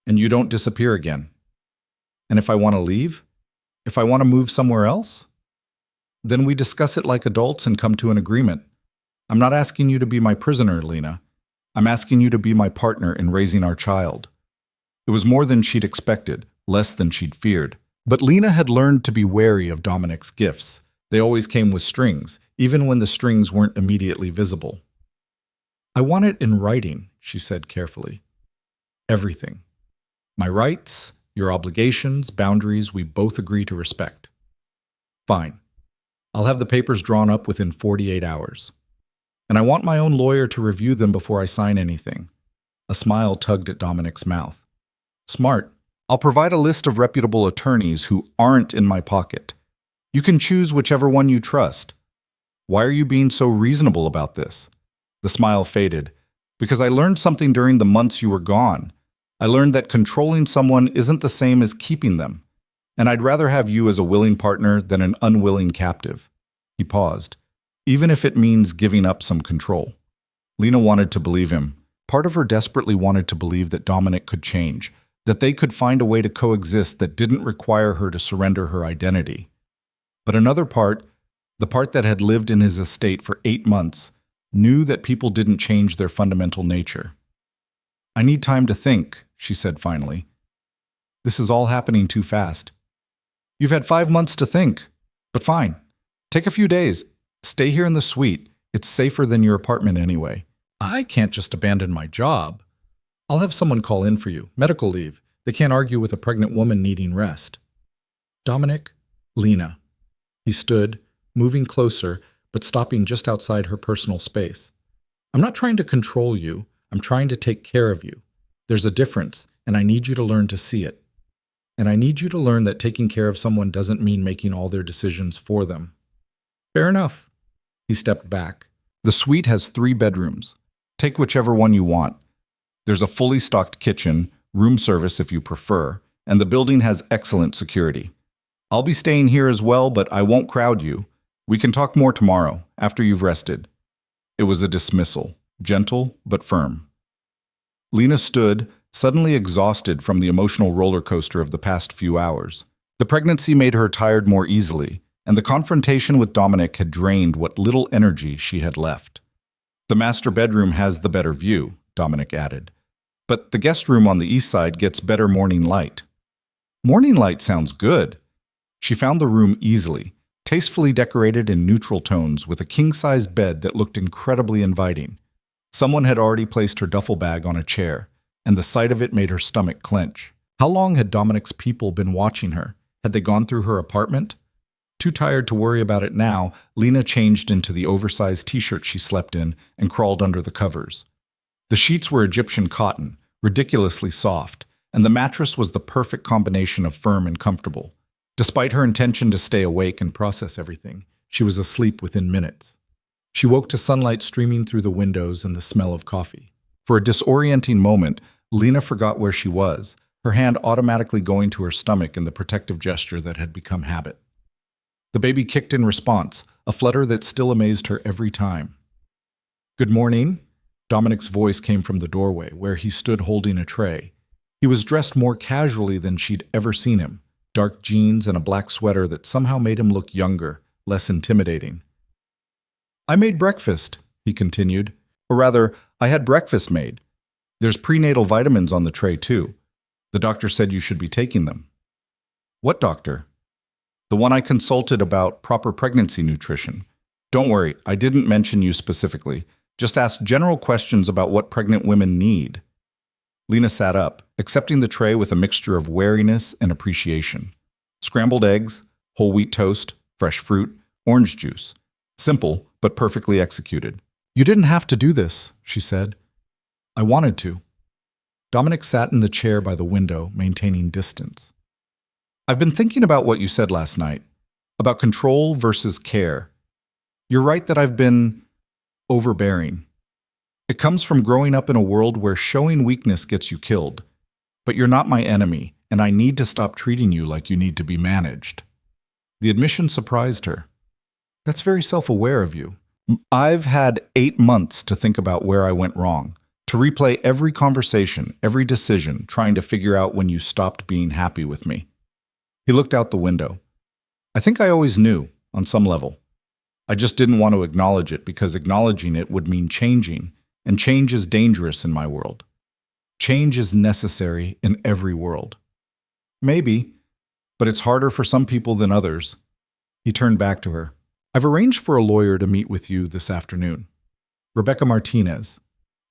And you don't disappear again. And if I want to leave? If I want to move somewhere else? Then we discuss it like adults and come to an agreement. I'm not asking you to be my prisoner, Lena. I'm asking you to be my partner in raising our child. It was more than she'd expected, less than she'd feared. But Lena had learned to be wary of Dominic's gifts. They always came with strings, even when the strings weren't immediately visible. I want it in writing, she said carefully. Everything. My rights, your obligations, boundaries we both agree to respect. Fine. I'll have the papers drawn up within 48 hours. And I want my own lawyer to review them before I sign anything. A smile tugged at Dominic's mouth. Smart. I'll provide a list of reputable attorneys who aren't in my pocket. You can choose whichever one you trust. Why are you being so reasonable about this? The smile faded. Because I learned something during the months you were gone. I learned that controlling someone isn't the same as keeping them. And I'd rather have you as a willing partner than an unwilling captive. He paused. Even if it means giving up some control. Lena wanted to believe him. Part of her desperately wanted to believe that Dominic could change, that they could find a way to coexist that didn't require her to surrender her identity. But another part, the part that had lived in his estate for 8 months, knew that people didn't change their fundamental nature. I need time to think, she said finally. This is all happening too fast. You've had 5 months to think, but fine. Take a few days. Stay here in the suite. It's safer than your apartment anyway. I can't just abandon my job. I'll have someone call in for you. Medical leave. They can't argue with a pregnant woman needing rest. Dominic, Lena. He stood, moving closer, but stopping just outside her personal space. I'm not trying to control you. I'm trying to take care of you. There's a difference, and I need you to learn to see it. And I need you to learn that taking care of someone doesn't mean making all their decisions for them. Fair enough. He stepped back. The suite has 3 bedrooms. Take whichever one you want. There's a fully stocked kitchen, room service if you prefer, and the building has excellent security. I'll be staying here as well, but I won't crowd you. We can talk more tomorrow, after you've rested. It was a dismissal, gentle but firm. Lena stood, suddenly exhausted from the emotional roller coaster of the past few hours. The pregnancy made her tired more easily, and the confrontation with Dominic had drained what little energy she had left. The master bedroom has the better view, Dominic added. But the guest room on the east side gets better morning light. Morning light sounds good. She found the room easily, tastefully decorated in neutral tones with a king-sized bed that looked incredibly inviting. Someone had already placed her duffel bag on a chair, and the sight of it made her stomach clench. How long had Dominic's people been watching her? Had they gone through her apartment? Too tired to worry about it now, Lena changed into the oversized t-shirt she slept in and crawled under the covers. The sheets were Egyptian cotton, ridiculously soft, and the mattress was the perfect combination of firm and comfortable. Despite her intention to stay awake and process everything, she was asleep within minutes. She woke to sunlight streaming through the windows and the smell of coffee. For a disorienting moment, Lena forgot where she was, her hand automatically going to her stomach in the protective gesture that had become habit. The baby kicked in response, a flutter that still amazed her every time. Good morning. Dominic's voice came from the doorway, where he stood holding a tray. He was dressed more casually than she'd ever seen him, dark jeans and a black sweater that somehow made him look younger, less intimidating. I made breakfast, he continued. Or rather, I had breakfast made. There's prenatal vitamins on the tray, too. The doctor said you should be taking them. What doctor? The one I consulted about proper pregnancy nutrition. Don't worry, I didn't mention you specifically. Just asked general questions about what pregnant women need. Lena sat up, accepting the tray with a mixture of wariness and appreciation. Scrambled eggs, whole wheat toast, fresh fruit, orange juice. Simple, but perfectly executed. You didn't have to do this, she said. I wanted to. Dominic sat in the chair by the window, maintaining distance. I've been thinking about what you said last night, about control versus care. You're right that I've been overbearing. It comes from growing up in a world where showing weakness gets you killed. But you're not my enemy, and I need to stop treating you like you need to be managed. The admission surprised her. That's very self-aware of you. I've had 8 months to think about where I went wrong, to replay every conversation, every decision, trying to figure out when you stopped being happy with me. He looked out the window. I think I always knew. on some level. I just didn't want to acknowledge it because acknowledging it would mean changing, and change is dangerous in my world. Change is necessary in every world. Maybe, but it's harder for some people than others. He turned back to her. I've arranged for a lawyer to meet with you this afternoon. Rebecca Martinez.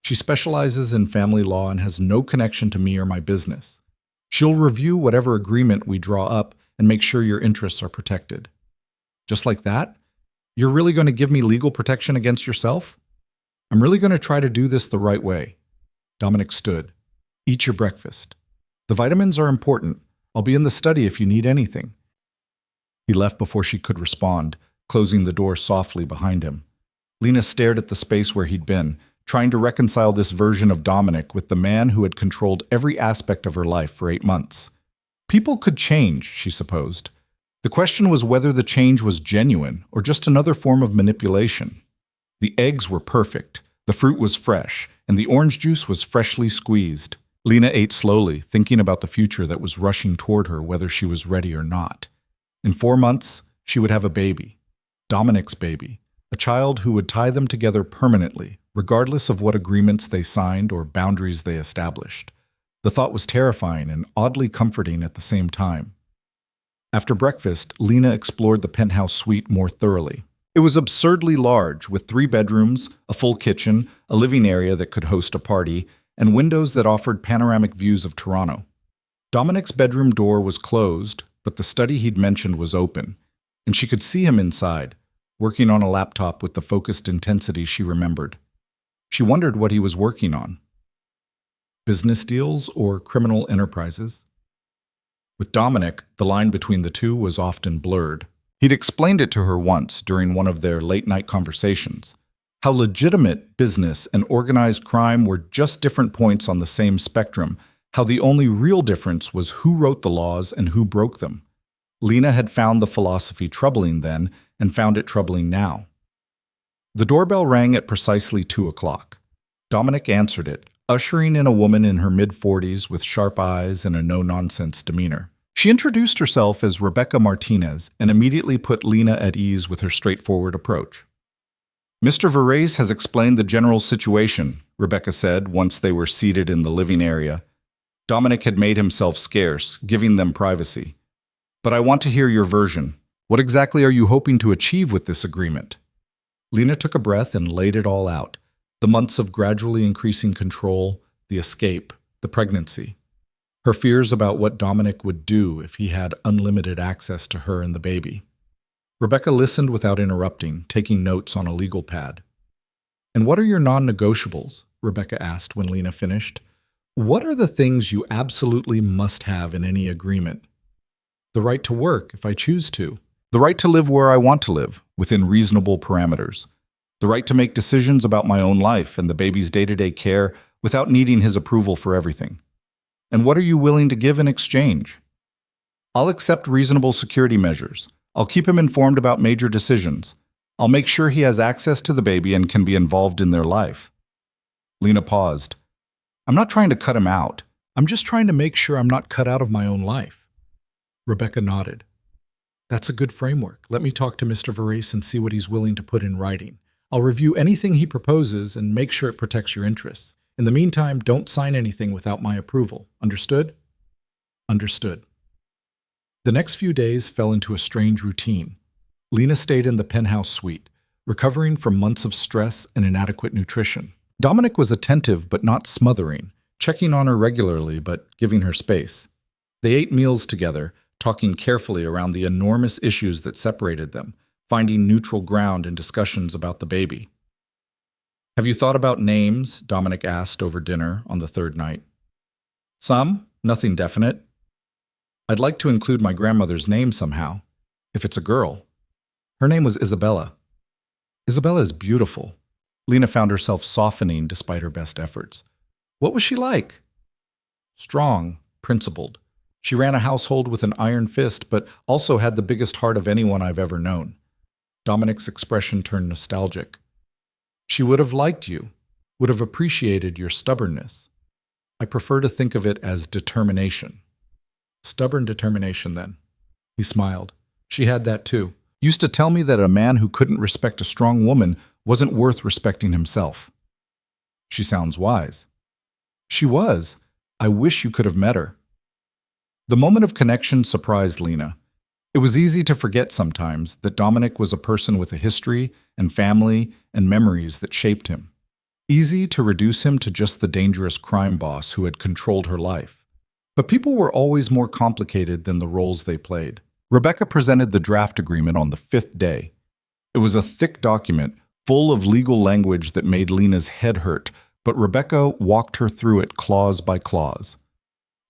She specializes in family law and has no connection to me or my business. She'll review whatever agreement we draw up and make sure your interests are protected. Just like that? You're really going to give me legal protection against yourself? I'm really going to try to do this the right way. Dominic stood. Eat your breakfast. The vitamins are important. I'll be in the study if you need anything. He left before she could respond, closing the door softly behind him. Lena stared at the space where he'd been, trying to reconcile this version of Dominic with the man who had controlled every aspect of her life for 8 months. People could change, she supposed. The question was whether the change was genuine or just another form of manipulation. The eggs were perfect, the fruit was fresh, and the orange juice was freshly squeezed. Lena ate slowly, thinking about the future that was rushing toward her whether she was ready or not. In 4 months, she would have a baby. Dominic's baby. A child who would tie them together permanently, regardless of what agreements they signed or boundaries they established. The thought was terrifying and oddly comforting at the same time. After breakfast, Lena explored the penthouse suite more thoroughly. It was absurdly large, with 3 bedrooms, a full kitchen, a living area that could host a party, and windows that offered panoramic views of Toronto. Dominic's bedroom door was closed, but the study he'd mentioned was open, and she could see him inside, working on a laptop with the focused intensity she remembered. She wondered what he was working on. Business deals or criminal enterprises? With Dominic, the line between the two was often blurred. He'd explained it to her once during one of their late-night conversations, how legitimate business and organized crime were just different points on the same spectrum, how the only real difference was who wrote the laws and who broke them. Lena had found the philosophy troubling then and found it troubling now. The doorbell rang at precisely 2 o'clock. Dominic answered it, ushering in a woman in her mid-40s with sharp eyes and a no-nonsense demeanor. She introduced herself as Rebecca Martinez and immediately put Lena at ease with her straightforward approach. Mr. Verrez has explained the general situation, Rebecca said once they were seated in the living area. Dominic had made himself scarce, giving them privacy. But I want to hear your version. What exactly are you hoping to achieve with this agreement? Lena took a breath and laid it all out. The months of gradually increasing control, the escape, the pregnancy. Her fears about what Dominic would do if he had unlimited access to her and the baby. Rebecca listened without interrupting, taking notes on a legal pad. And what are your non-negotiables? Rebecca asked when Lena finished. What are the things you absolutely must have in any agreement? The right to work, if I choose to. The right to live where I want to live, within reasonable parameters. The right to make decisions about my own life and the baby's day-to-day care without needing his approval for everything. And what are you willing to give in exchange? I'll accept reasonable security measures. I'll keep him informed about major decisions. I'll make sure he has access to the baby and can be involved in their life. Lena paused. I'm not trying to cut him out. I'm just trying to make sure I'm not cut out of my own life. Rebecca nodded. That's a good framework. Let me talk to Mr. Verrez and see what he's willing to put in writing. I'll review anything he proposes and make sure it protects your interests. In the meantime, don't sign anything without my approval. Understood? Understood. The next few days fell into a strange routine. Lena stayed in the penthouse suite, recovering from months of stress and inadequate nutrition. Dominic was attentive but not smothering, checking on her regularly but giving her space. They ate meals together, talking carefully around the enormous issues that separated them, finding neutral ground in discussions about the baby. Have you thought about names? Dominic asked over dinner on the 3rd night. Some, nothing definite. I'd like to include my grandmother's name somehow, if it's a girl. Her name was Isabella. Isabella is beautiful. Lena found herself softening despite her best efforts. What was she like? Strong, principled. She ran a household with an iron fist, but also had the biggest heart of anyone I've ever known. Dominic's expression turned nostalgic. She would have liked you, would have appreciated your stubbornness. I prefer to think of it as determination. Stubborn determination, then. He smiled. She had that too. used to tell me that a man who couldn't respect a strong woman wasn't worth respecting himself. She sounds wise. She was. I wish you could have met her. The moment of connection surprised Lena. It was easy to forget sometimes that Dominic was a person with a history and family and memories that shaped him. Easy to reduce him to just the dangerous crime boss who had controlled her life. But people were always more complicated than the roles they played. Rebecca presented the draft agreement on the 5th day. It was a thick document, full of legal language that made Lena's head hurt, but Rebecca walked her through it clause by clause.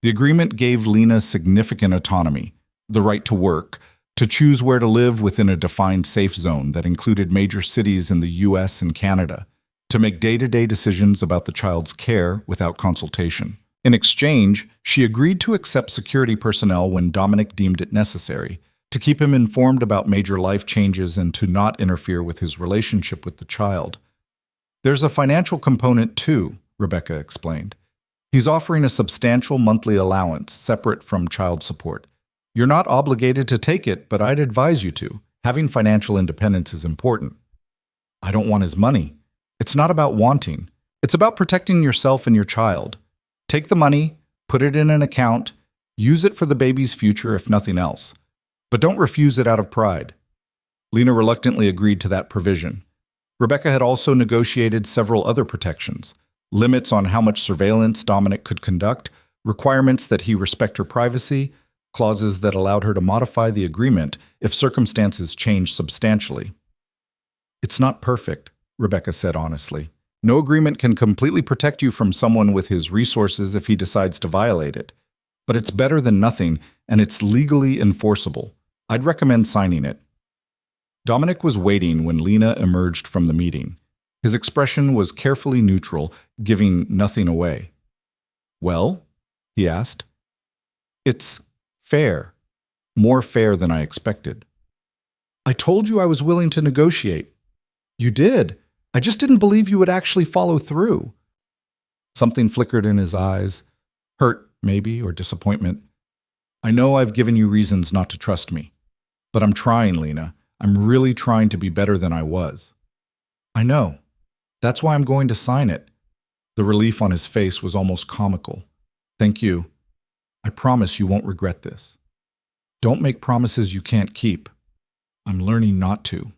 The agreement gave Lena significant autonomy, the right to work, to choose where to live within a defined safe zone that included major cities in the US and Canada, to make day-to-day decisions about the child's care without consultation. In exchange, she agreed to accept security personnel when Dominic deemed it necessary, to keep him informed about major life changes and to not interfere with his relationship with the child. There's a financial component too, Rebecca explained. He's offering a substantial monthly allowance separate from child support. You're not obligated to take it, but I'd advise you to. Having financial independence is important. I don't want his money. It's not about wanting. It's about protecting yourself and your child. Take the money, put it in an account, use it for the baby's future if nothing else. But don't refuse it out of pride. Lena reluctantly agreed to that provision. Rebecca had also negotiated several other protections, limits on how much surveillance Dominic could conduct, requirements that he respect her privacy, clauses that allowed her to modify the agreement if circumstances changed substantially. It's not perfect, Rebecca said honestly. No agreement can completely protect you from someone with his resources if he decides to violate it. But it's better than nothing, and it's legally enforceable. I'd recommend signing it. Dominic was waiting when Lena emerged from the meeting. His expression was carefully neutral, giving nothing away. Well? He asked. It's fair. More fair than I expected. I told you I was willing to negotiate. You did. I just didn't believe you would actually follow through. Something flickered in his eyes. Hurt, maybe, or disappointment. I know I've given you reasons not to trust me. But I'm trying, Lena. I'm really trying to be better than I was. I know. That's why I'm going to sign it. The relief on his face was almost comical. Thank you. I promise you won't regret this. Don't make promises you can't keep. I'm learning not to.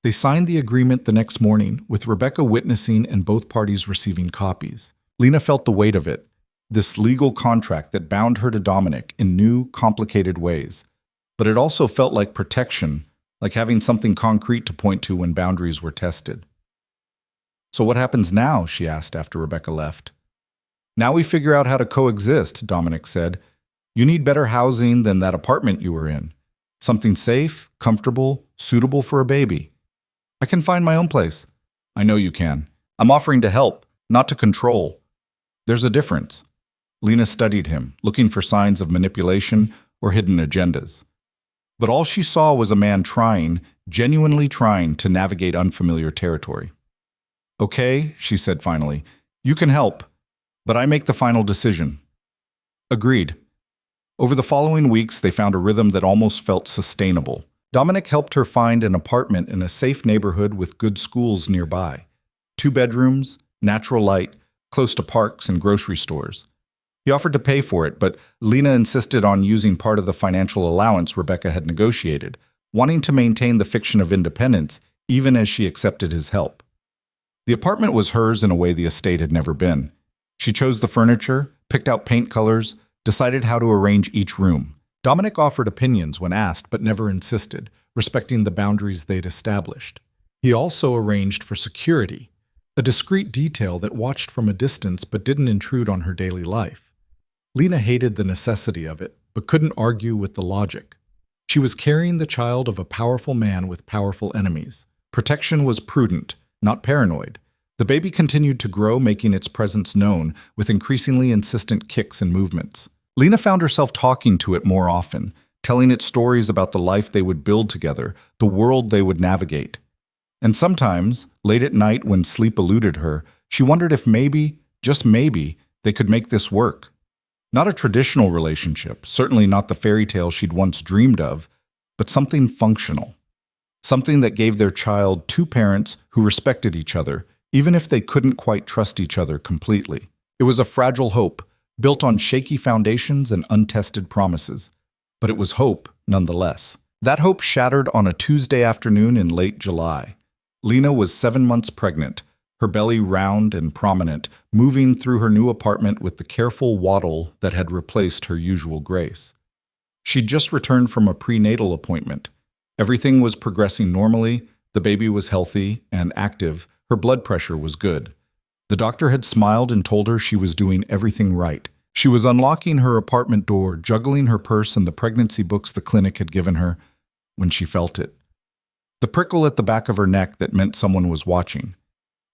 They signed the agreement the next morning, with Rebecca witnessing and both parties receiving copies. Lena felt the weight of it, this legal contract that bound her to Dominic in new, complicated ways. But it also felt like protection, like having something concrete to point to when boundaries were tested. So what happens now? She asked after Rebecca left. Now we figure out how to coexist, Dominic said. You need better housing than that apartment you were in. Something safe, comfortable, suitable for a baby. I can find my own place. I know you can. I'm offering to help, not to control. There's a difference. Lena studied him, looking for signs of manipulation or hidden agendas. But all she saw was a man trying, genuinely trying to navigate unfamiliar territory. Okay, she said finally, you can help, but I make the final decision. Agreed. Over the following weeks, they found a rhythm that almost felt sustainable. Dominic helped her find an apartment in a safe neighborhood with good schools nearby. 2 bedrooms, natural light, close to parks and grocery stores. He offered to pay for it, but Lena insisted on using part of the financial allowance Rebecca had negotiated, wanting to maintain the fiction of independence even as she accepted his help. The apartment was hers in a way the estate had never been. She chose the furniture, picked out paint colors, decided how to arrange each room. Dominic offered opinions when asked but never insisted, respecting the boundaries they'd established. He also arranged for security, a discreet detail that watched from a distance but didn't intrude on her daily life. Lena hated the necessity of it, but couldn't argue with the logic. She was carrying the child of a powerful man with powerful enemies. Protection was prudent, not paranoid. The baby continued to grow, making its presence known, with increasingly insistent kicks and movements. Lena found herself talking to it more often, telling it stories about the life they would build together, the world they would navigate. And sometimes, late at night when sleep eluded her, she wondered if maybe, just maybe, they could make this work. Not a traditional relationship, certainly not the fairy tale she'd once dreamed of, but something functional. Something that gave their child two parents who respected each other, even if they couldn't quite trust each other completely. It was a fragile hope, built on shaky foundations and untested promises. But it was hope, nonetheless. That hope shattered on a Tuesday afternoon in late July. Lena was 7 months pregnant, her belly round and prominent, moving through her new apartment with the careful waddle that had replaced her usual grace. She'd just returned from a prenatal appointment. Everything was progressing normally, the baby was healthy and active, her blood pressure was good. The doctor had smiled and told her she was doing everything right. She was unlocking her apartment door, juggling her purse and the pregnancy books the clinic had given her, when she felt it. The prickle at the back of her neck that meant someone was watching.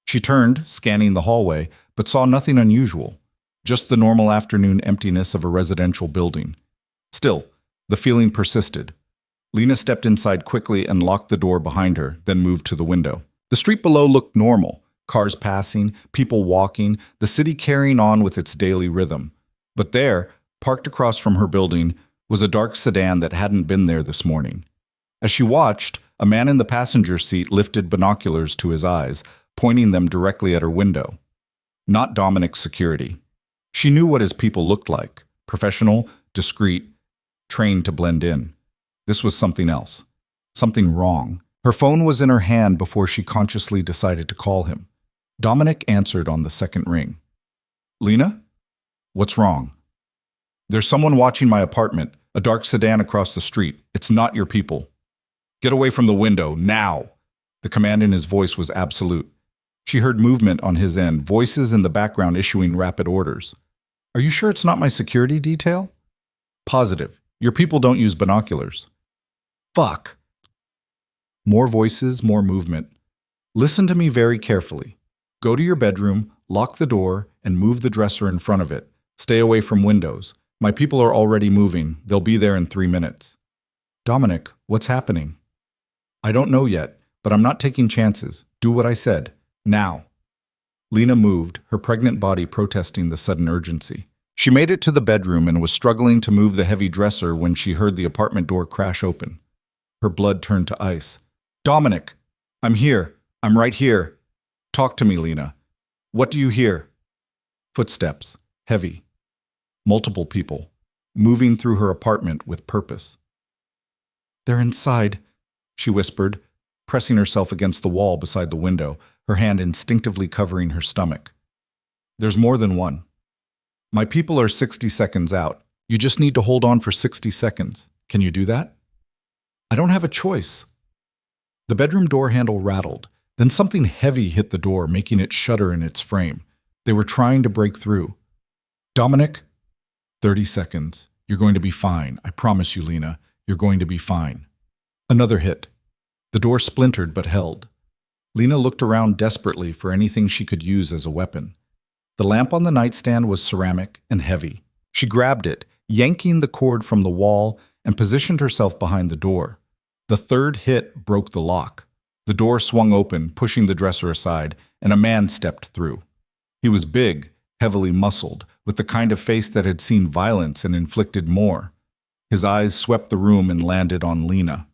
She turned, scanning the hallway, but saw nothing unusual, just the normal afternoon emptiness of a residential building. Still, the feeling persisted. Lena stepped inside quickly and locked the door behind her, then moved to the window. The street below looked normal, cars passing, people walking, the city carrying on with its daily rhythm. But there, parked across from her building, was a dark sedan that hadn't been there this morning. As she watched, a man in the passenger seat lifted binoculars to his eyes, pointing them directly at her window. Not Dominic's security. She knew what his people looked like: professional, discreet, trained to blend in. This was something else. Something wrong. Her phone was in her hand before she consciously decided to call him. Dominic answered on the second ring. "Lena? What's wrong?" "There's someone watching my apartment, a dark sedan across the street. It's not your people." "Get away from the window, now!" The command in his voice was absolute. She heard movement on his end, voices in the background issuing rapid orders. "Are you sure it's not my security detail?" "Positive. Your people don't use binoculars." "Fuck." More voices, more movement. "Listen to me very carefully. Go to your bedroom, lock the door, and move the dresser in front of it. Stay away from windows. My people are already moving. They'll be there in 3 minutes." "Dominic, what's happening?" "I don't know yet, but I'm not taking chances. Do what I said. Now." Lena moved, her pregnant body protesting the sudden urgency. She made it to the bedroom and was struggling to move the heavy dresser when she heard the apartment door crash open. Her blood turned to ice. "Dominic! I'm here. I'm right here. Talk to me, Lena. What do you hear?" Footsteps, heavy. Multiple people, moving through her apartment with purpose. "They're inside," she whispered, pressing herself against the wall beside the window, her hand instinctively covering her stomach. "There's more than one. My people are 60 seconds out. You just need to hold on for 60 seconds. Can you do that?" "I don't have a choice." The bedroom door handle rattled. Then something heavy hit the door, making it shudder in its frame. They were trying to break through. "Dominic?" 30 seconds. "You're going to be fine. I promise you, Lena. You're going to be fine." Another hit. The door splintered but held. Lena looked around desperately for anything she could use as a weapon. The lamp on the nightstand was ceramic and heavy. She grabbed it, yanking the cord from the wall, and positioned herself behind the door. The third hit broke the lock. The door swung open, pushing the dresser aside, and a man stepped through. He was big, heavily muscled, with the kind of face that had seen violence and inflicted more. His eyes swept the room and landed on Lena.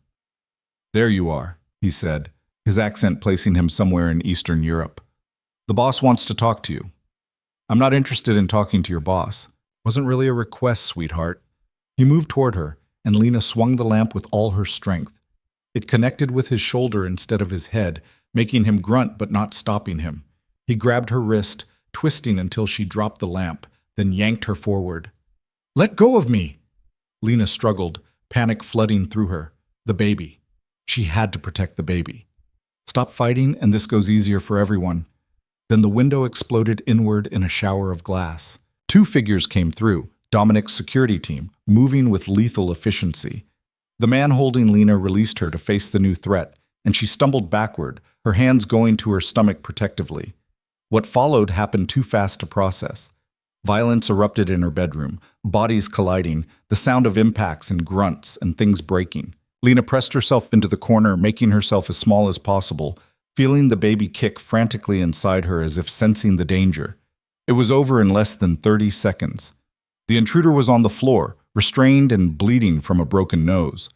"There you are," he said, his accent placing him somewhere in Eastern Europe. "The boss wants to talk to you." "I'm not interested in talking to your boss. Wasn't really a request, sweetheart." He moved toward her, and Lena swung the lamp with all her strength. It connected with his shoulder instead of his head, making him grunt but not stopping him. He grabbed her wrist, twisting until she dropped the lamp, then yanked her forward. "Let go of me!" Lena struggled, panic flooding through her. The baby. She had to protect the baby. "Stop fighting, and this goes easier for everyone." Then the window exploded inward in a shower of glass. 2 figures came through, Dominic's security team, moving with lethal efficiency. The man holding Lena released her to face the new threat, and she stumbled backward, her hands going to her stomach protectively. What followed happened too fast to process. Violence erupted in her bedroom, bodies colliding, the sound of impacts and grunts and things breaking. Lena pressed herself into the corner, making herself as small as possible, feeling the baby kick frantically inside her as if sensing the danger. It was over in less than 30 seconds. The intruder was on the floor, restrained and bleeding from a broken nose.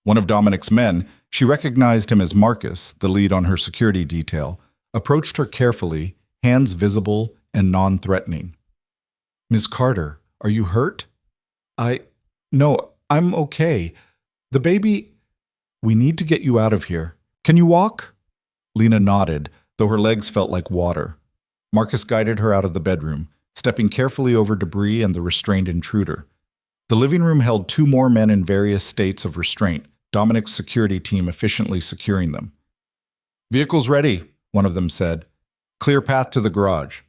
One of Dominic's men, she recognized him as Marcus, the lead on her security detail, approached her carefully, hands visible and non-threatening. "Ms. Carter, are you hurt?" No, I'm okay. The baby... We need to get you out of here. Can you walk?" Lena nodded, though her legs felt like water. Marcus guided her out of the bedroom, stepping carefully over debris and the restrained intruder. The living room held 2 more men in various states of restraint, Dominic's security team efficiently securing them. "Vehicles ready," one of them said. "Clear path to the garage."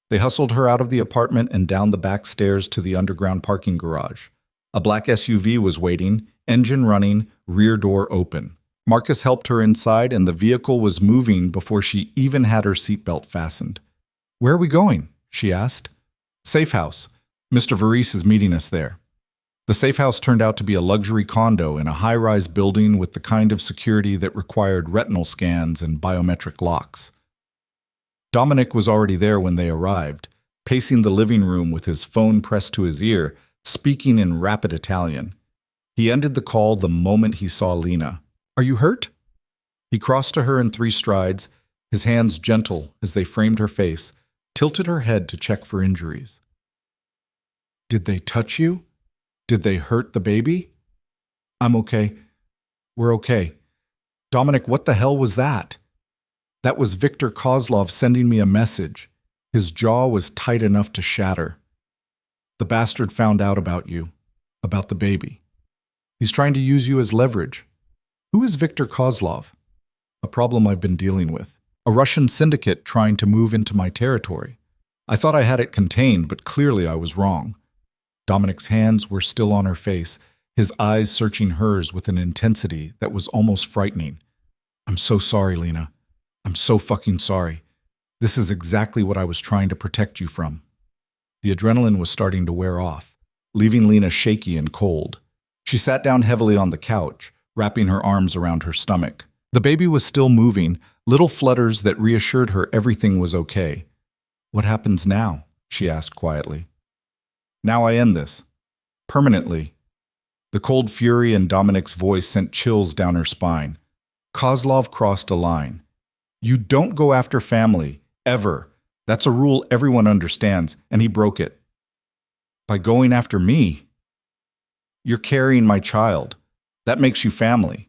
They hustled her out of the apartment and down the back stairs to the underground parking garage. A black SUV was waiting, engine running, rear door open. Marcus helped her inside and the vehicle was moving before she even had her seatbelt fastened. "Where are we going?" she asked. "Safe house. Mr. Varese is meeting us there." The safe house turned out to be a luxury condo in a high-rise building with the kind of security that required retinal scans and biometric locks. Dominic was already there when they arrived, pacing the living room with his phone pressed to his ear, speaking in rapid Italian. He ended the call the moment he saw Lena. "Are you hurt?" He crossed to her in 3 strides, his hands gentle as they framed her face, tilted her head to check for injuries. "Did they touch you? Did they hurt the baby?" "I'm okay. We're okay." "Dominic, what the hell was that?" "That was Victor Kozlov sending me a message." His jaw was tight enough to shatter. "The bastard found out about you, about the baby. He's trying to use you as leverage." "Who is Victor Kozlov?" "A problem I've been dealing with. A Russian syndicate trying to move into my territory. I thought I had it contained, but clearly I was wrong." Dominic's hands were still on her face, his eyes searching hers with an intensity that was almost frightening. "I'm so sorry, Lena. I'm so fucking sorry. This is exactly what I was trying to protect you from." The adrenaline was starting to wear off, leaving Lena shaky and cold. She sat down heavily on the couch, wrapping her arms around her stomach. The baby was still moving, little flutters that reassured her everything was okay. "What happens now?" she asked quietly. "Now I end this. Permanently." The cold fury in Dominic's voice sent chills down her spine. Kozlov crossed a line. "You don't go after family, ever. That's a rule everyone understands, and he broke it." "By going after me?" "You're carrying my child. That makes you family."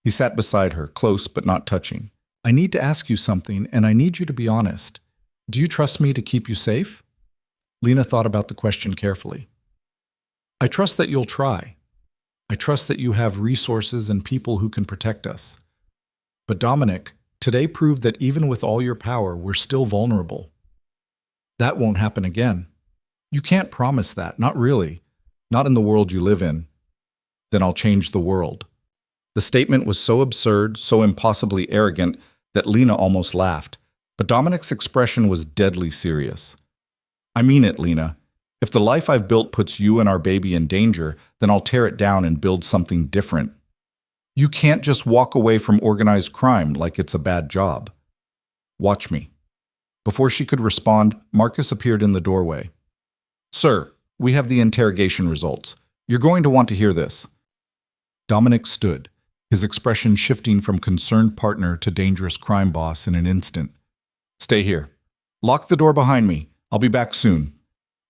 He sat beside her, close but not touching. "I need to ask you something, and I need you to be honest. Do you trust me to keep you safe?" Lena thought about the question carefully. "I trust that you'll try. I trust that you have resources and people who can protect us. But Dominic, today proved that even with all your power, we're still vulnerable. That won't happen again. You can't promise that, not really. Not in the world you live in. Then I'll change the world." The statement was so absurd, so impossibly arrogant, that Lena almost laughed. But Dominic's expression was deadly serious. "I mean it, Lena. If the life I've built puts you and our baby in danger, then I'll tear it down and build something different. You can't just walk away from organized crime like it's a bad job. Watch me." Before she could respond, Marcus appeared in the doorway. "Sir, we have the interrogation results. You're going to want to hear this." Dominic stood, his expression shifting from concerned partner to dangerous crime boss in an instant. "Stay here. Lock the door behind me. I'll be back soon."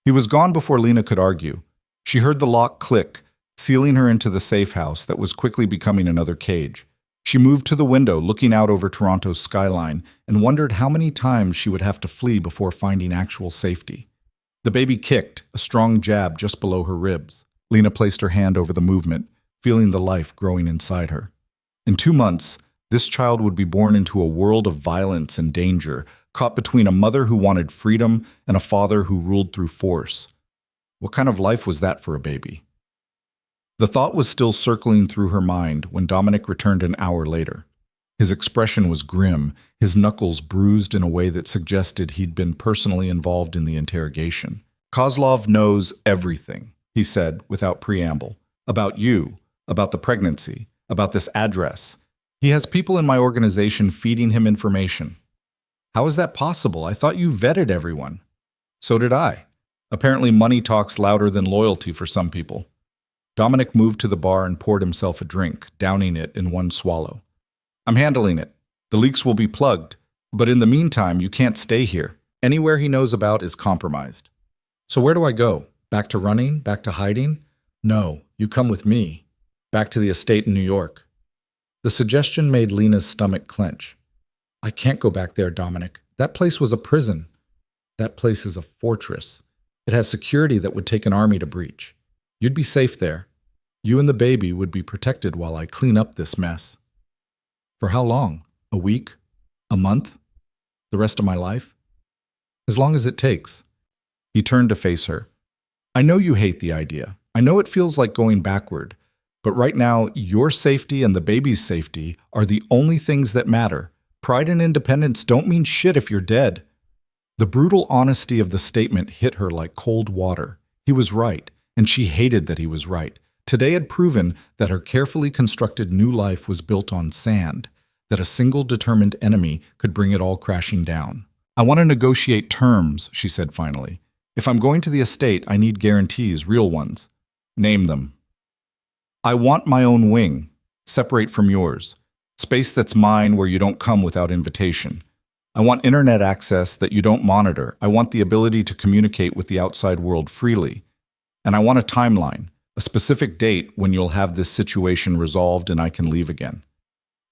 He was gone before Lena could argue. She heard the lock click, sealing her into the safe house that was quickly becoming another cage. She moved to the window, looking out over Toronto's skyline, and wondered how many times she would have to flee before finding actual safety. The baby kicked, a strong jab just below her ribs. Lena placed her hand over the movement, feeling the life growing inside her. In 2 months, this child would be born into a world of violence and danger, caught between a mother who wanted freedom and a father who ruled through force. What kind of life was that for a baby? The thought was still circling through her mind when Dominic returned an hour later. His expression was grim, his knuckles bruised in a way that suggested he'd been personally involved in the interrogation. "Kozlov knows everything," he said without preamble. "About you, about the pregnancy, about this address. He has people in my organization feeding him information." "How is that possible? I thought you vetted everyone." "So did I. Apparently money talks louder than loyalty for some people." Dominic moved to the bar and poured himself a drink, downing it in one swallow. I'm handling it. The leaks will be plugged. But in the meantime, you can't stay here. Anywhere he knows about is compromised. So where do I go? Back to running? Back to hiding? No, you come with me. Back to the estate in New York. The suggestion made Lena's stomach clench. I can't go back there, Dominic. That place was a prison. That place is a fortress. It has security that would take an army to breach. You'd be safe there. You and the baby would be protected while I clean up this mess. For how long? A week? A month? The rest of my life? As long as it takes. He turned to face her. I know you hate the idea. I know it feels like going backward. But right now, your safety and the baby's safety are the only things that matter. Pride and independence don't mean shit if you're dead. The brutal honesty of the statement hit her like cold water. He was right, and she hated that he was right. Today had proven that her carefully constructed new life was built on sand, that a single determined enemy could bring it all crashing down. I want to negotiate terms, she said finally. If I'm going to the estate, I need guarantees, real ones. Name them. I want my own wing, separate from yours. Space that's mine where you don't come without invitation. I want internet access that you don't monitor. I want the ability to communicate with the outside world freely. And I want a timeline, a specific date when you'll have this situation resolved and I can leave again.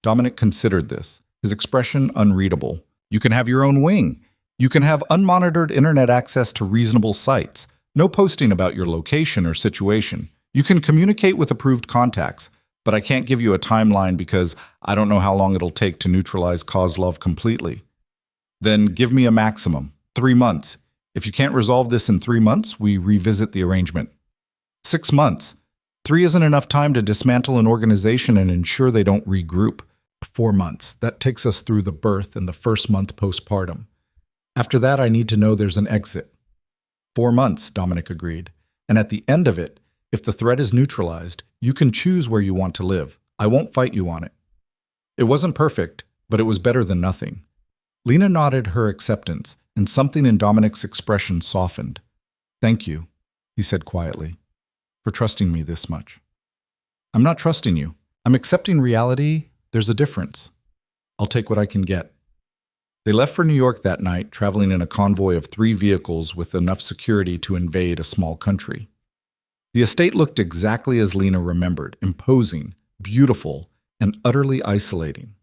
Dominic considered this, his expression unreadable. You can have your own wing. You can have unmonitored internet access to reasonable sites. No posting about your location or situation. You can communicate with approved contacts, but I can't give you a timeline because I don't know how long it'll take to neutralize Kozlov completely. Then give me a maximum, 3 months. If you can't resolve this in 3 months, we revisit the arrangement. 6 months. 3 isn't enough time to dismantle an organization and ensure they don't regroup. 4 months. That takes us through the birth and the first month postpartum. After that, I need to know there's an exit. 4 months, Dominic agreed. And at the end of it, if the threat is neutralized, you can choose where you want to live. I won't fight you on it. It wasn't perfect, but it was better than nothing. Lena nodded her acceptance, and something in Dominic's expression softened. Thank you, he said quietly, for trusting me this much. I'm not trusting you. I'm accepting reality. There's a difference. I'll take what I can get. They left for New York that night, traveling in a convoy of 3 vehicles with enough security to invade a small country. The estate looked exactly as Lena remembered, imposing, beautiful, and utterly isolating.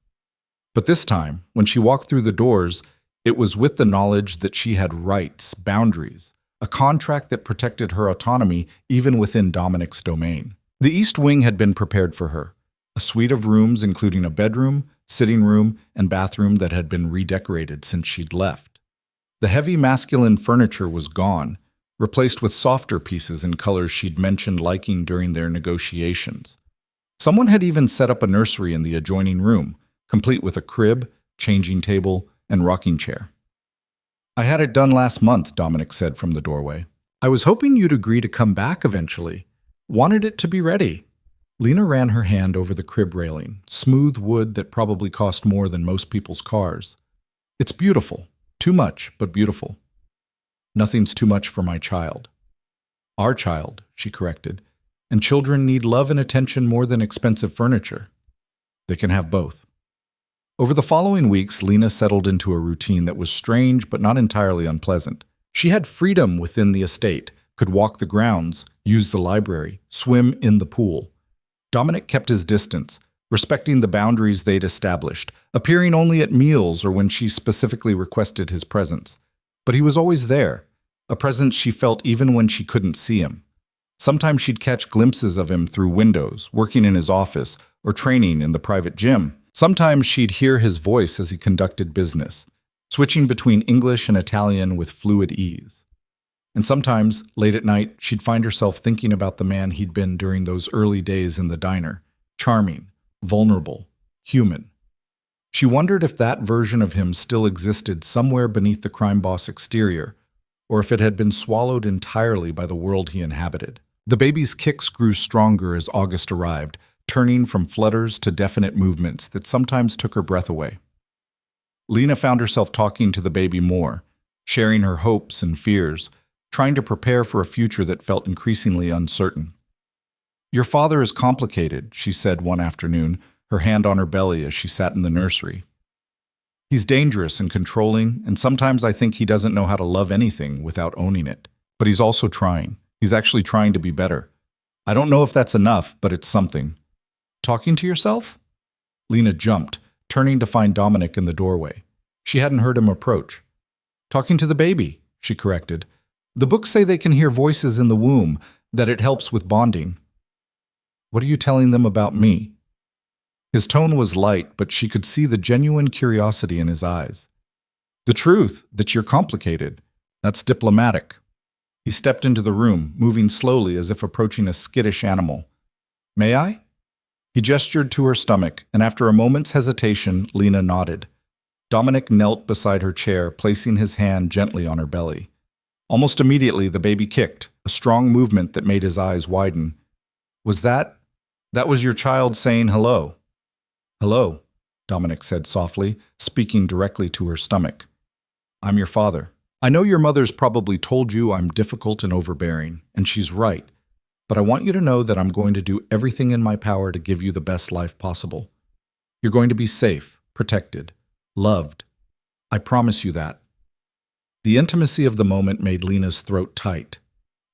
But this time, when she walked through the doors, it was with the knowledge that she had rights, boundaries, a contract that protected her autonomy even within Dominic's domain. The East Wing had been prepared for her, a suite of rooms including a bedroom, sitting room, and bathroom that had been redecorated since she'd left. The heavy masculine furniture was gone, replaced with softer pieces in colors she'd mentioned liking during their negotiations. Someone had even set up a nursery in the adjoining room, complete with a crib, changing table, and rocking chair. I had it done last month, Dominic said from the doorway. I was hoping you'd agree to come back eventually. Wanted it to be ready. Lena ran her hand over the crib railing, smooth wood that probably cost more than most people's cars. It's beautiful. Too much, but beautiful. Nothing's too much for my child. Our child, she corrected. And children need love and attention more than expensive furniture. They can have both. Over the following weeks, Lena settled into a routine that was strange but not entirely unpleasant. She had freedom within the estate, could walk the grounds, use the library, swim in the pool. Dominic kept his distance, respecting the boundaries they'd established, appearing only at meals or when she specifically requested his presence. But he was always there, a presence she felt even when she couldn't see him. Sometimes she'd catch glimpses of him through windows, working in his office, or training in the private gym. Sometimes she'd hear his voice as he conducted business, switching between English and Italian with fluid ease. And sometimes, late at night, she'd find herself thinking about the man he'd been during those early days in the diner. Charming, vulnerable, human. She wondered if that version of him still existed somewhere beneath the crime boss exterior, or if it had been swallowed entirely by the world he inhabited. The baby's kicks grew stronger as August arrived, turning from flutters to definite movements that sometimes took her breath away. Lena found herself talking to the baby more, sharing her hopes and fears, trying to prepare for a future that felt increasingly uncertain. Your father is complicated, she said one afternoon, her hand on her belly as she sat in the nursery. He's dangerous and controlling, and sometimes I think he doesn't know how to love anything without owning it. But he's also trying. He's actually trying to be better. I don't know if that's enough, but it's something. Talking to yourself? Lena jumped, turning to find Dominic in the doorway. She hadn't heard him approach. Talking to the baby, she corrected. The books say they can hear voices in the womb, that it helps with bonding. What are you telling them about me? His tone was light, but she could see the genuine curiosity in his eyes. The truth, that you're complicated. That's diplomatic. He stepped into the room, moving slowly as if approaching a skittish animal. May I? He gestured to her stomach, and after a moment's hesitation, Lena nodded. Dominic knelt beside her chair, placing his hand gently on her belly. Almost immediately, the baby kicked, a strong movement that made his eyes widen. Was that was your child saying hello? Hello, Dominic said softly, speaking directly to her stomach. I'm your father. I know your mother's probably told you I'm difficult and overbearing, and she's right. But I want you to know that I'm going to do everything in my power to give you the best life possible. You're going to be safe, protected, loved. I promise you that. The intimacy of the moment made Lena's throat tight.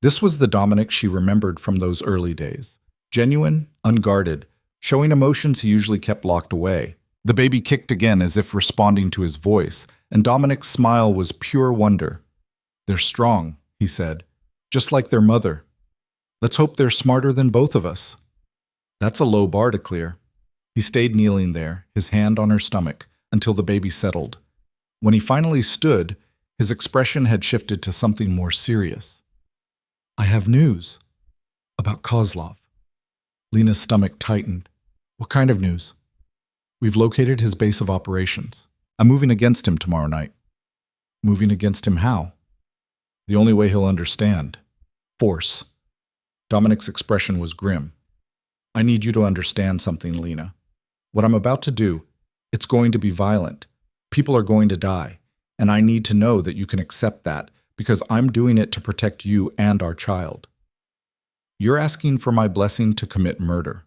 This was the Dominic she remembered from those early days. Genuine, unguarded, showing emotions he usually kept locked away. The baby kicked again as if responding to his voice, and Dominic's smile was pure wonder. They're strong, he said, just like their mother. Let's hope they're smarter than both of us. That's a low bar to clear. He stayed kneeling there, his hand on her stomach, until the baby settled. When he finally stood, his expression had shifted to something more serious. I have news. About Kozlov. Lena's stomach tightened. What kind of news? We've located his base of operations. I'm moving against him tomorrow night. Moving against him how? The only way he'll understand. Force. Dominic's expression was grim. I need you to understand something, Lena. What I'm about to do, it's going to be violent. People are going to die. And I need to know that you can accept that, because I'm doing it to protect you and our child. You're asking for my blessing to commit murder.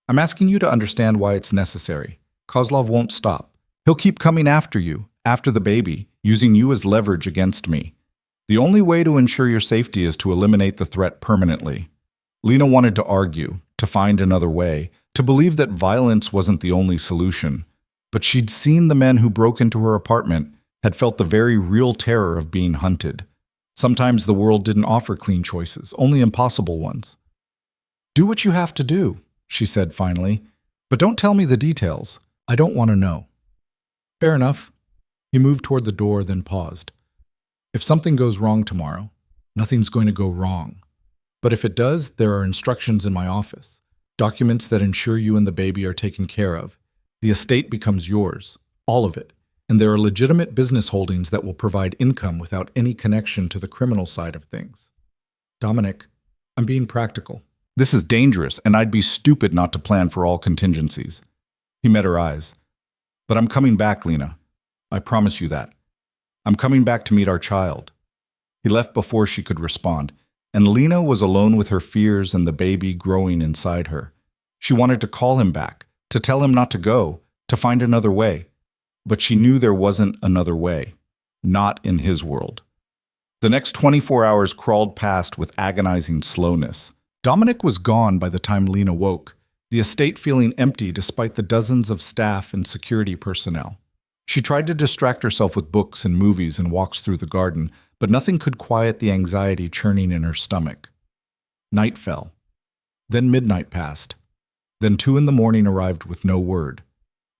I'm asking you to understand why it's necessary. Kozlov won't stop. He'll keep coming after you, after the baby, using you as leverage against me. The only way to ensure your safety is to eliminate the threat permanently. Lena wanted to argue, to find another way, to believe that violence wasn't the only solution. But she'd seen the men who broke into her apartment, had felt the very real terror of being hunted. Sometimes the world didn't offer clean choices, only impossible ones. Do what you have to do, she said finally, but don't tell me the details. I don't want to know. Fair enough. He moved toward the door, then paused. If something goes wrong tomorrow, nothing's going to go wrong. But if it does, there are instructions in my office, documents that ensure you and the baby are taken care of. The estate becomes yours, all of it, and there are legitimate business holdings that will provide income without any connection to the criminal side of things. Dominic, I'm being practical. This is dangerous, and I'd be stupid not to plan for all contingencies. He met her eyes. But I'm coming back, Lena. I promise you that. I'm coming back to meet our child. He left before she could respond, and Lena was alone with her fears and the baby growing inside her. She wanted to call him back, to tell him not to go, to find another way. But she knew there wasn't another way. Not in his world. The next 24 hours crawled past with agonizing slowness. Dominic was gone by the time Lena woke, the estate feeling empty despite the dozens of staff and security personnel. She tried to distract herself with books and movies and walks through the garden, but nothing could quiet the anxiety churning in her stomach. Night fell. Then midnight passed. Then 2 a.m. arrived with no word.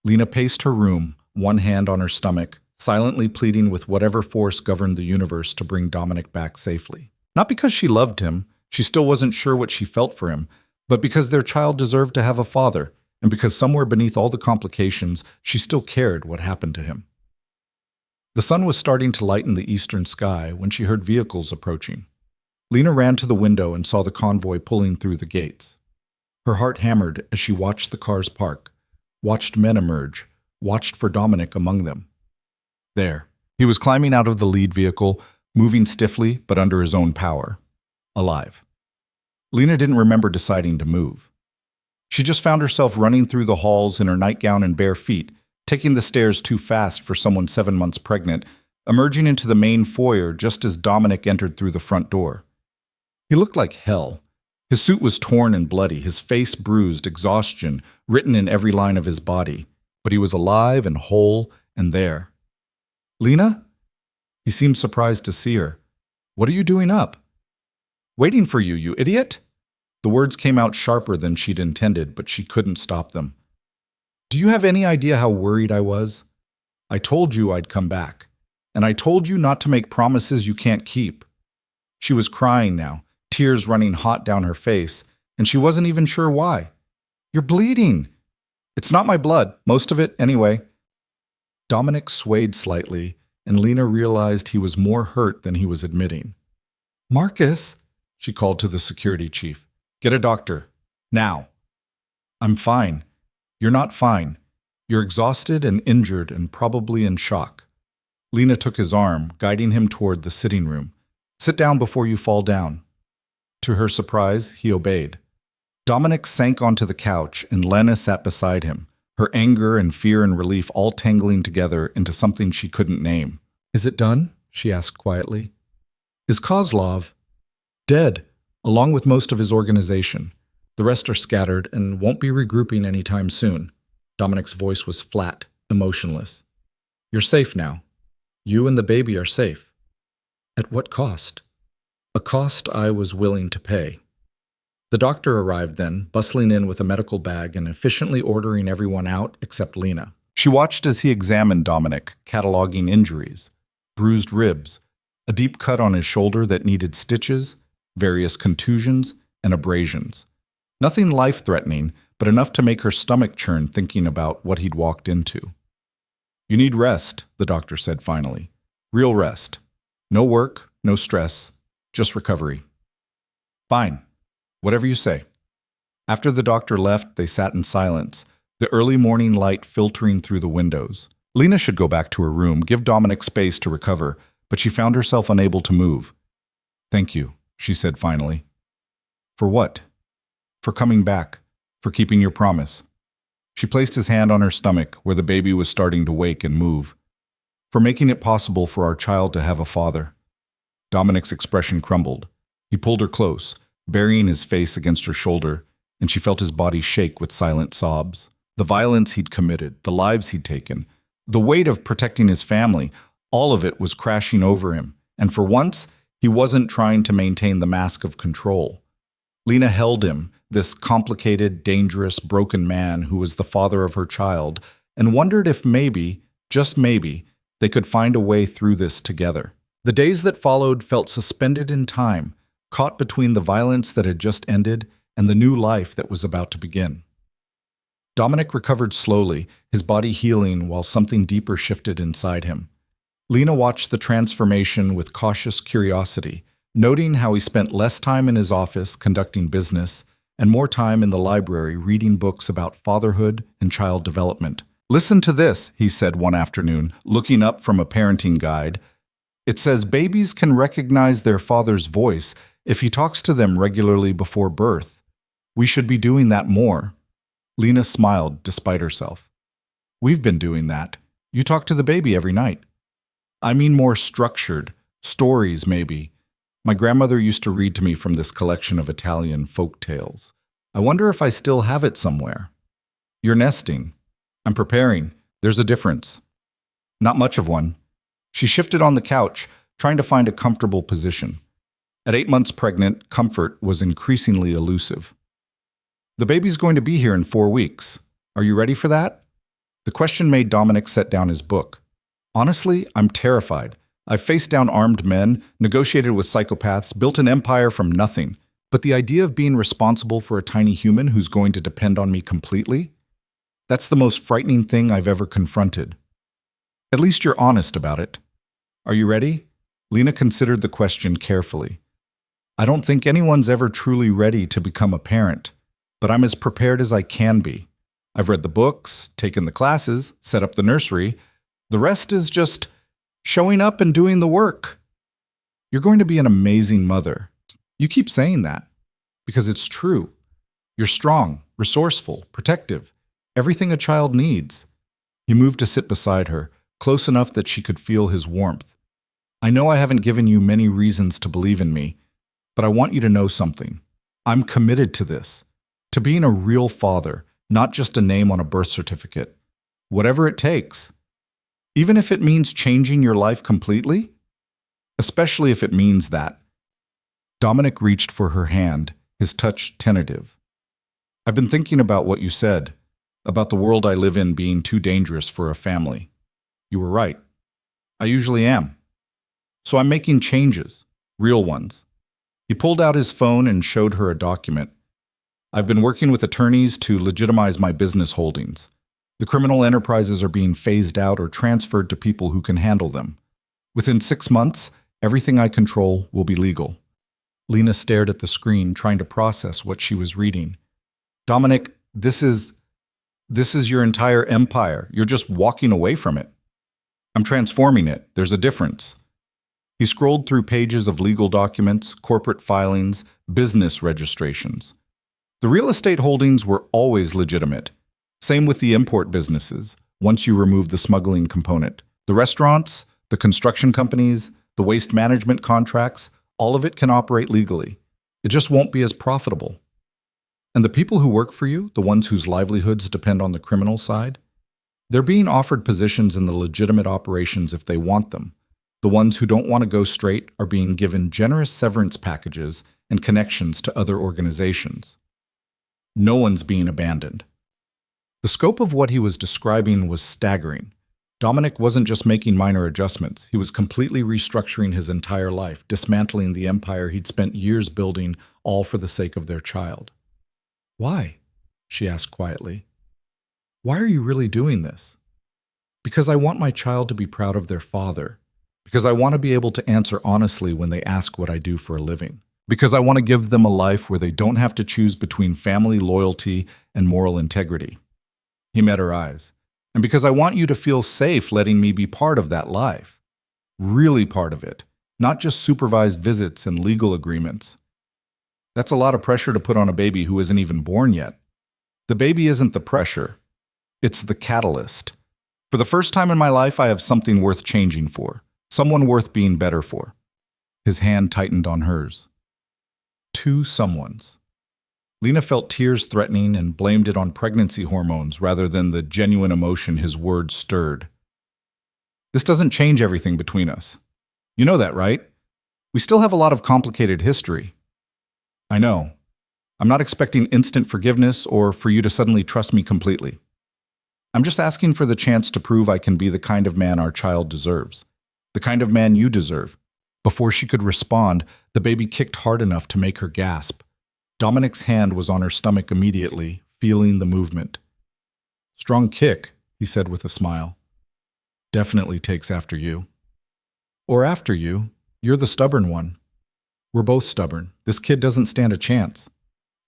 Lena paced her room, one hand on her stomach, silently pleading with whatever force governed the universe to bring Dominic back safely. Not because she loved him, she still wasn't sure what she felt for him, but because their child deserved to have a father, and because somewhere beneath all the complications, she still cared what happened to him. The sun was starting to lighten the eastern sky when she heard vehicles approaching. Lena ran to the window and saw the convoy pulling through the gates. Her heart hammered as she watched the cars park, watched men emerge, watched for Dominic among them. There, he was climbing out of the lead vehicle, moving stiffly but under his own power. Alive. Lena didn't remember deciding to move. She just found herself running through the halls in her nightgown and bare feet, taking the stairs too fast for someone 7 months pregnant, emerging into the main foyer just as Dominic entered through the front door. He looked like hell. His suit was torn and bloody, his face bruised, exhaustion written in every line of his body. But he was alive and whole and there. "Lena?" He seemed surprised to see her. "What are you doing up?" "Waiting for you, you idiot!" The words came out sharper than she'd intended, but she couldn't stop them. "Do you have any idea how worried I was? I told you I'd come back, and I told you not to make promises you can't keep." She was crying now, tears running hot down her face, and she wasn't even sure why. "You're bleeding." "It's not my blood, most of it, anyway." Dominic swayed slightly, and Lena realized he was more hurt than he was admitting. "Marcus," she called to the security chief. "Get a doctor. Now." "I'm fine." "You're not fine. You're exhausted and injured and probably in shock." Lena took his arm, guiding him toward the sitting room. "Sit down before you fall down." To her surprise, he obeyed. Dominic sank onto the couch, and Lena sat beside him, her anger and fear and relief all tangling together into something she couldn't name. "Is it done?" she asked quietly. "Is Kozlov?" "Dead, along with most of his organization. The rest are scattered and won't be regrouping anytime soon." Dominic's voice was flat, emotionless. "You're safe now. You and the baby are safe." "At what cost?" "A cost I was willing to pay." The doctor arrived then, bustling in with a medical bag and efficiently ordering everyone out except Lena. She watched as he examined Dominic, cataloging injuries: bruised ribs, a deep cut on his shoulder that needed stitches, various contusions, and abrasions. Nothing life-threatening, but enough to make her stomach churn thinking about what he'd walked into. "You need rest," the doctor said finally. "Real rest. No work, no stress, just recovery." "Fine. Whatever you say." After the doctor left, they sat in silence, the early morning light filtering through the windows. Lena should go back to her room, give Dominic space to recover, but she found herself unable to move. "Thank you," she said finally. "For what?" "For coming back, for keeping your promise." She placed his hand on her stomach, where the baby was starting to wake and move. "For making it possible for our child to have a father." Dominic's expression crumbled. He pulled her close, burying his face against her shoulder, and she felt his body shake with silent sobs. The violence he'd committed, the lives he'd taken, the weight of protecting his family, all of it was crashing over him, and for once, he wasn't trying to maintain the mask of control. Lena held him, this complicated, dangerous, broken man who was the father of her child, and wondered if maybe, just maybe, they could find a way through this together. The days that followed felt suspended in time, caught between the violence that had just ended and the new life that was about to begin. Dominic recovered slowly, his body healing while something deeper shifted inside him. Lena watched the transformation with cautious curiosity, noting how he spent less time in his office conducting business and more time in the library reading books about fatherhood and child development. "Listen to this," he said one afternoon, looking up from a parenting guide. "It says babies can recognize their father's voice if he talks to them regularly before birth. We should be doing that more." Lena smiled despite herself. "We've been doing that. You talk to the baby every night." "I mean more structured. Stories, maybe. My grandmother used to read to me from this collection of Italian folk tales. I wonder if I still have it somewhere." "You're nesting." "I'm preparing. There's a difference." "Not much of one." She shifted on the couch, trying to find a comfortable position. At 8 months pregnant, comfort was increasingly elusive. "The baby's going to be here in 4 weeks. Are you ready for that?" The question made Dominic set down his book. "Honestly, I'm terrified. I've faced down armed men, negotiated with psychopaths, built an empire from nothing. But the idea of being responsible for a tiny human who's going to depend on me completely? That's the most frightening thing I've ever confronted." "At least you're honest about it." "Are you ready?" Lena considered the question carefully. "I don't think anyone's ever truly ready to become a parent, but I'm as prepared as I can be. I've read the books, taken the classes, set up the nursery. The rest is just showing up and doing the work." "You're going to be an amazing mother." "You keep saying that." Because it's true. You're strong, resourceful, protective, everything a child needs. He moved to sit beside her, close enough that she could feel his warmth. I know I haven't given you many reasons to believe in me, but I want you to know something. I'm committed to this, to being a real father, not just a name on a birth certificate. Whatever it takes. Even if it means changing your life completely? Especially if it means that. Dominic reached for her hand, his touch tentative. I've been thinking about what you said, about the world I live in being too dangerous for a family. You were right. I usually am. So I'm making changes, real ones. He pulled out his phone and showed her a document. I've been working with attorneys to legitimize my business holdings. The criminal enterprises are being phased out or transferred to people who can handle them. Within 6 months, everything I control will be legal. Lena stared at the screen, trying to process what she was reading. Dominic, this is your entire empire. You're just walking away from it. I'm transforming it. There's a difference. He scrolled through pages of legal documents, corporate filings, business registrations. The real estate holdings were always legitimate. Same with the import businesses, once you remove the smuggling component. The restaurants, the construction companies, the waste management contracts, all of it can operate legally. It just won't be as profitable. And the people who work for you, the ones whose livelihoods depend on the criminal side, they're being offered positions in the legitimate operations if they want them. The ones who don't want to go straight are being given generous severance packages and connections to other organizations. No one's being abandoned. The scope of what he was describing was staggering. Dominic wasn't just making minor adjustments. He was completely restructuring his entire life, dismantling the empire he'd spent years building, all for the sake of their child. Why? She asked quietly. Why are you really doing this? Because I want my child to be proud of their father. Because I want to be able to answer honestly when they ask what I do for a living. Because I want to give them a life where they don't have to choose between family loyalty and moral integrity. He met her eyes. And because I want you to feel safe letting me be part of that life. Really part of it. Not just supervised visits and legal agreements. That's a lot of pressure to put on a baby who isn't even born yet. The baby isn't the pressure. It's the catalyst. For the first time in my life, I have something worth changing for. Someone worth being better for. His hand tightened on hers. 2 someones. Lena felt tears threatening and blamed it on pregnancy hormones rather than the genuine emotion his words stirred. This doesn't change everything between us. You know that, right? We still have a lot of complicated history. I know. I'm not expecting instant forgiveness or for you to suddenly trust me completely. I'm just asking for the chance to prove I can be the kind of man our child deserves. The kind of man you deserve. Before she could respond, the baby kicked hard enough to make her gasp. Dominic's hand was on her stomach immediately, feeling the movement. Strong kick, he said with a smile. Definitely takes after you. Or after you. You're the stubborn one. We're both stubborn. This kid doesn't stand a chance.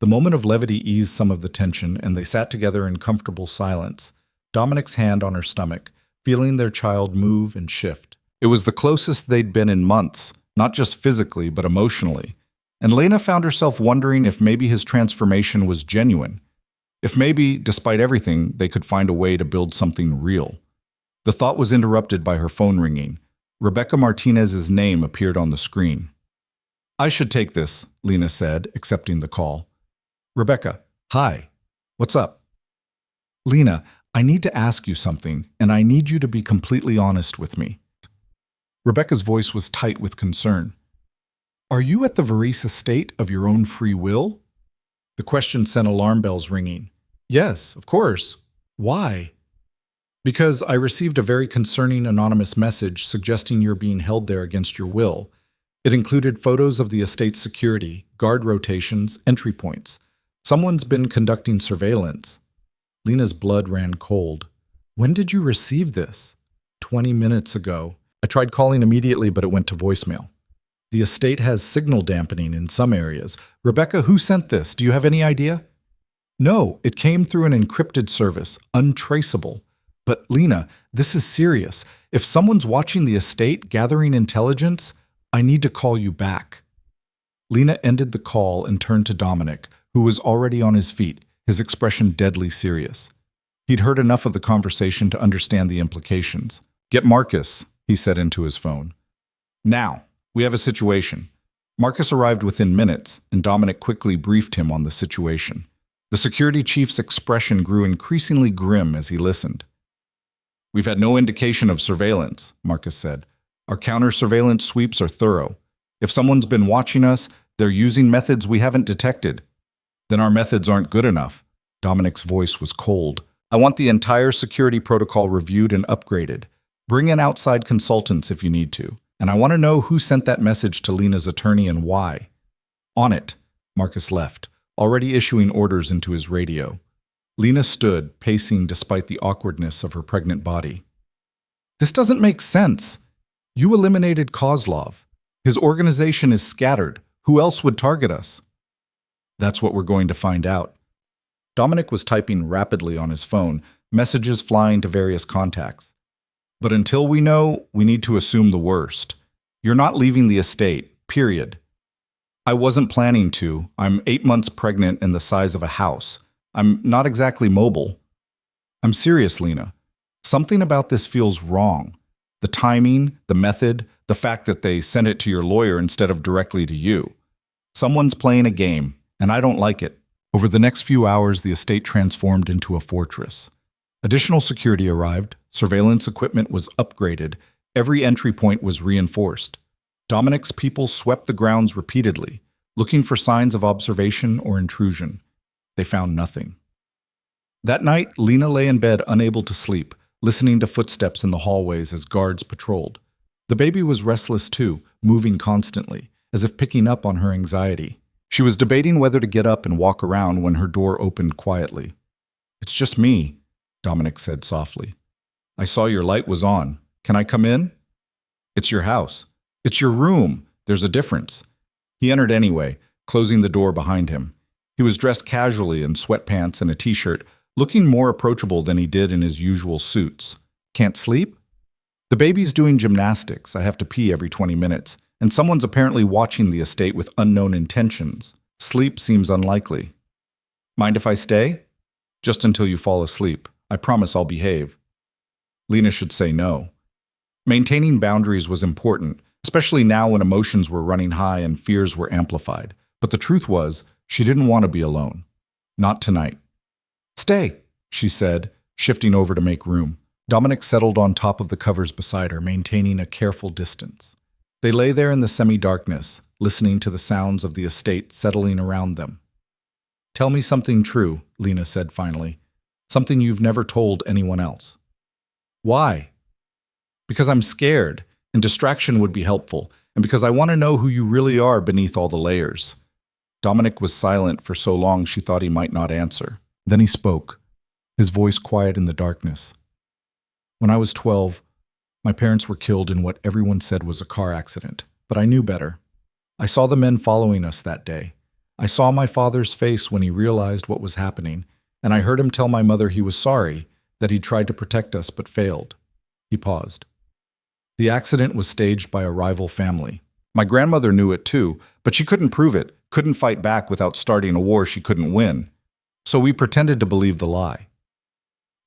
The moment of levity eased some of the tension, and they sat together in comfortable silence, Dominic's hand on her stomach, feeling their child move and shift. It was the closest they'd been in months, not just physically, but emotionally. And Lena found herself wondering if maybe his transformation was genuine. If maybe, despite everything, they could find a way to build something real. The thought was interrupted by her phone ringing. Rebecca Martinez's name appeared on the screen. I should take this, Lena said, accepting the call. Rebecca, hi. What's up? Lena, I need to ask you something, and I need you to be completely honest with me. Rebecca's voice was tight with concern. Are you at the Varese estate of your own free will? The question sent alarm bells ringing. Yes, of course. Why? Because I received a very concerning anonymous message suggesting you're being held there against your will. It included photos of the estate's security, guard rotations, entry points. Someone's been conducting surveillance. Lena's blood ran cold. When did you receive this? 20 minutes ago. I tried calling immediately, but it went to voicemail. The estate has signal dampening in some areas. Rebecca, who sent this? Do you have any idea? No, it came through an encrypted service, untraceable. But Lena, this is serious. If someone's watching the estate, gathering intelligence, I need to call you back. Lena ended the call and turned to Dominic, who was already on his feet, his expression deadly serious. He'd heard enough of the conversation to understand the implications. "Get Marcus," he said into his phone. "Now, we have a situation." Marcus arrived within minutes, and Dominic quickly briefed him on the situation. The security chief's expression grew increasingly grim as he listened. "We've had no indication of surveillance," Marcus said. "Our counter-surveillance sweeps are thorough. If someone's been watching us, they're using methods we haven't detected." "Then our methods aren't good enough." Dominic's voice was cold. "I want the entire security protocol reviewed and upgraded. Bring in outside consultants if you need to. And I want to know who sent that message to Lena's attorney and why." "On it." Marcus left, already issuing orders into his radio. Lena stood, pacing despite the awkwardness of her pregnant body. "This doesn't make sense. You eliminated Kozlov. His organization is scattered. Who else would target us?" "That's what we're going to find out." Dominic was typing rapidly on his phone, messages flying to various contacts. "But until we know, we need to assume the worst. You're not leaving the estate, period." "I wasn't planning to. I'm 8 months pregnant and the size of a house. I'm not exactly mobile." "I'm serious, Lena. Something about this feels wrong. The timing, the method, the fact that they sent it to your lawyer instead of directly to you. Someone's playing a game, and I don't like it." Over the next few hours, the estate transformed into a fortress. Additional security arrived, surveillance equipment was upgraded, every entry point was reinforced. Dominic's people swept the grounds repeatedly, looking for signs of observation or intrusion. They found nothing. That night, Lena lay in bed unable to sleep, listening to footsteps in the hallways as guards patrolled. The baby was restless too, moving constantly, as if picking up on her anxiety. She was debating whether to get up and walk around when her door opened quietly. "It's just me," Dominic said softly. "I saw your light was on. Can I come in?" "It's your house. It's your room. There's a difference." He entered anyway, closing the door behind him. He was dressed casually in sweatpants and a t-shirt, looking more approachable than he did in his usual suits. "Can't sleep?" "The baby's doing gymnastics. I have to pee every 20 minutes. And someone's apparently watching the estate with unknown intentions. Sleep seems unlikely." "Mind if I stay?" "Just until you fall asleep. I promise I'll behave." Lena should say no. Maintaining boundaries was important, especially now when emotions were running high and fears were amplified. But the truth was, she didn't want to be alone. Not tonight. "Stay," she said, shifting over to make room. Dominic settled on top of the covers beside her, maintaining a careful distance. They lay there in the semi-darkness, listening to the sounds of the estate settling around them. "Tell me something true," Lena said finally. "Something you've never told anyone else." "Why?" "Because I'm scared, and distraction would be helpful, and because I want to know who you really are beneath all the layers." Dominic was silent for so long she thought he might not answer. Then he spoke, his voice quiet in the darkness. "When I was 12, my parents were killed in what everyone said was a car accident, but I knew better. I saw the men following us that day. I saw my father's face when he realized what was happening, and I heard him tell my mother he was sorry, that he'd tried to protect us but failed." He paused. "The accident was staged by a rival family. My grandmother knew it too, but she couldn't prove it, couldn't fight back without starting a war she couldn't win. So we pretended to believe the lie."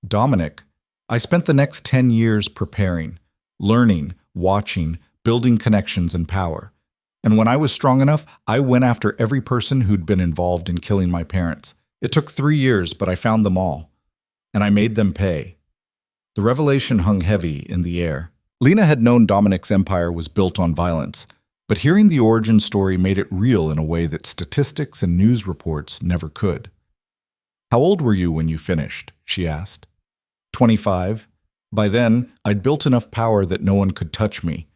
"Dominic, I spent the next 10 years preparing, learning, watching, building connections and power. And when I was strong enough, I went after every person who'd been involved in killing my parents. It took 3 years, but I found them all. And I made them pay." The revelation hung heavy in the air. Lena had known Dominic's empire was built on violence, but hearing the origin story made it real in a way that statistics and news reports never could. "How old were you when you finished?" she asked. 25. By then, I'd built enough power that no one could touch me.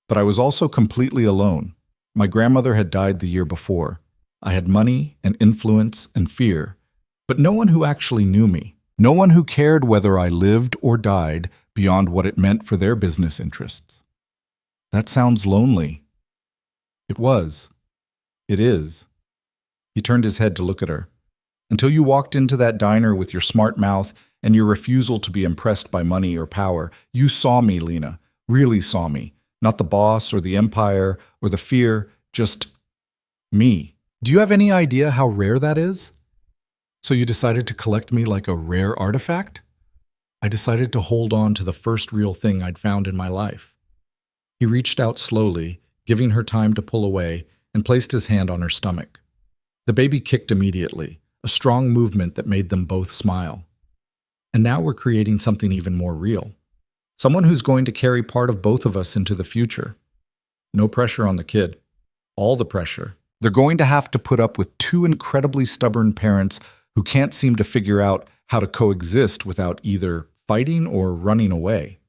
But I was also completely alone. My grandmother had died the year before. I had money and influence and fear, but no one who actually knew me. No one who cared whether I lived or died beyond what it meant for their business interests. That sounds lonely. It was. It is. He turned his head to look at her. Until you walked into that diner with your smart mouth and your refusal to be impressed by money or power, you saw me, Lena, really saw me. Not the boss or the empire or the fear, just Me. Do you have any idea how rare that is? So you decided to collect me like a rare artifact? I decided to hold on to the first real thing I'd found in my life. He reached out slowly, giving her time to pull away, and placed his hand on her stomach. The baby kicked immediately, a strong movement that made them both smile. And now we're creating something even more real. Someone who's going to carry part of both of us into the future. No pressure on the kid. All the pressure. They're going to have to put up with two incredibly stubborn parents who can't seem to figure out how to coexist without either fighting or running away.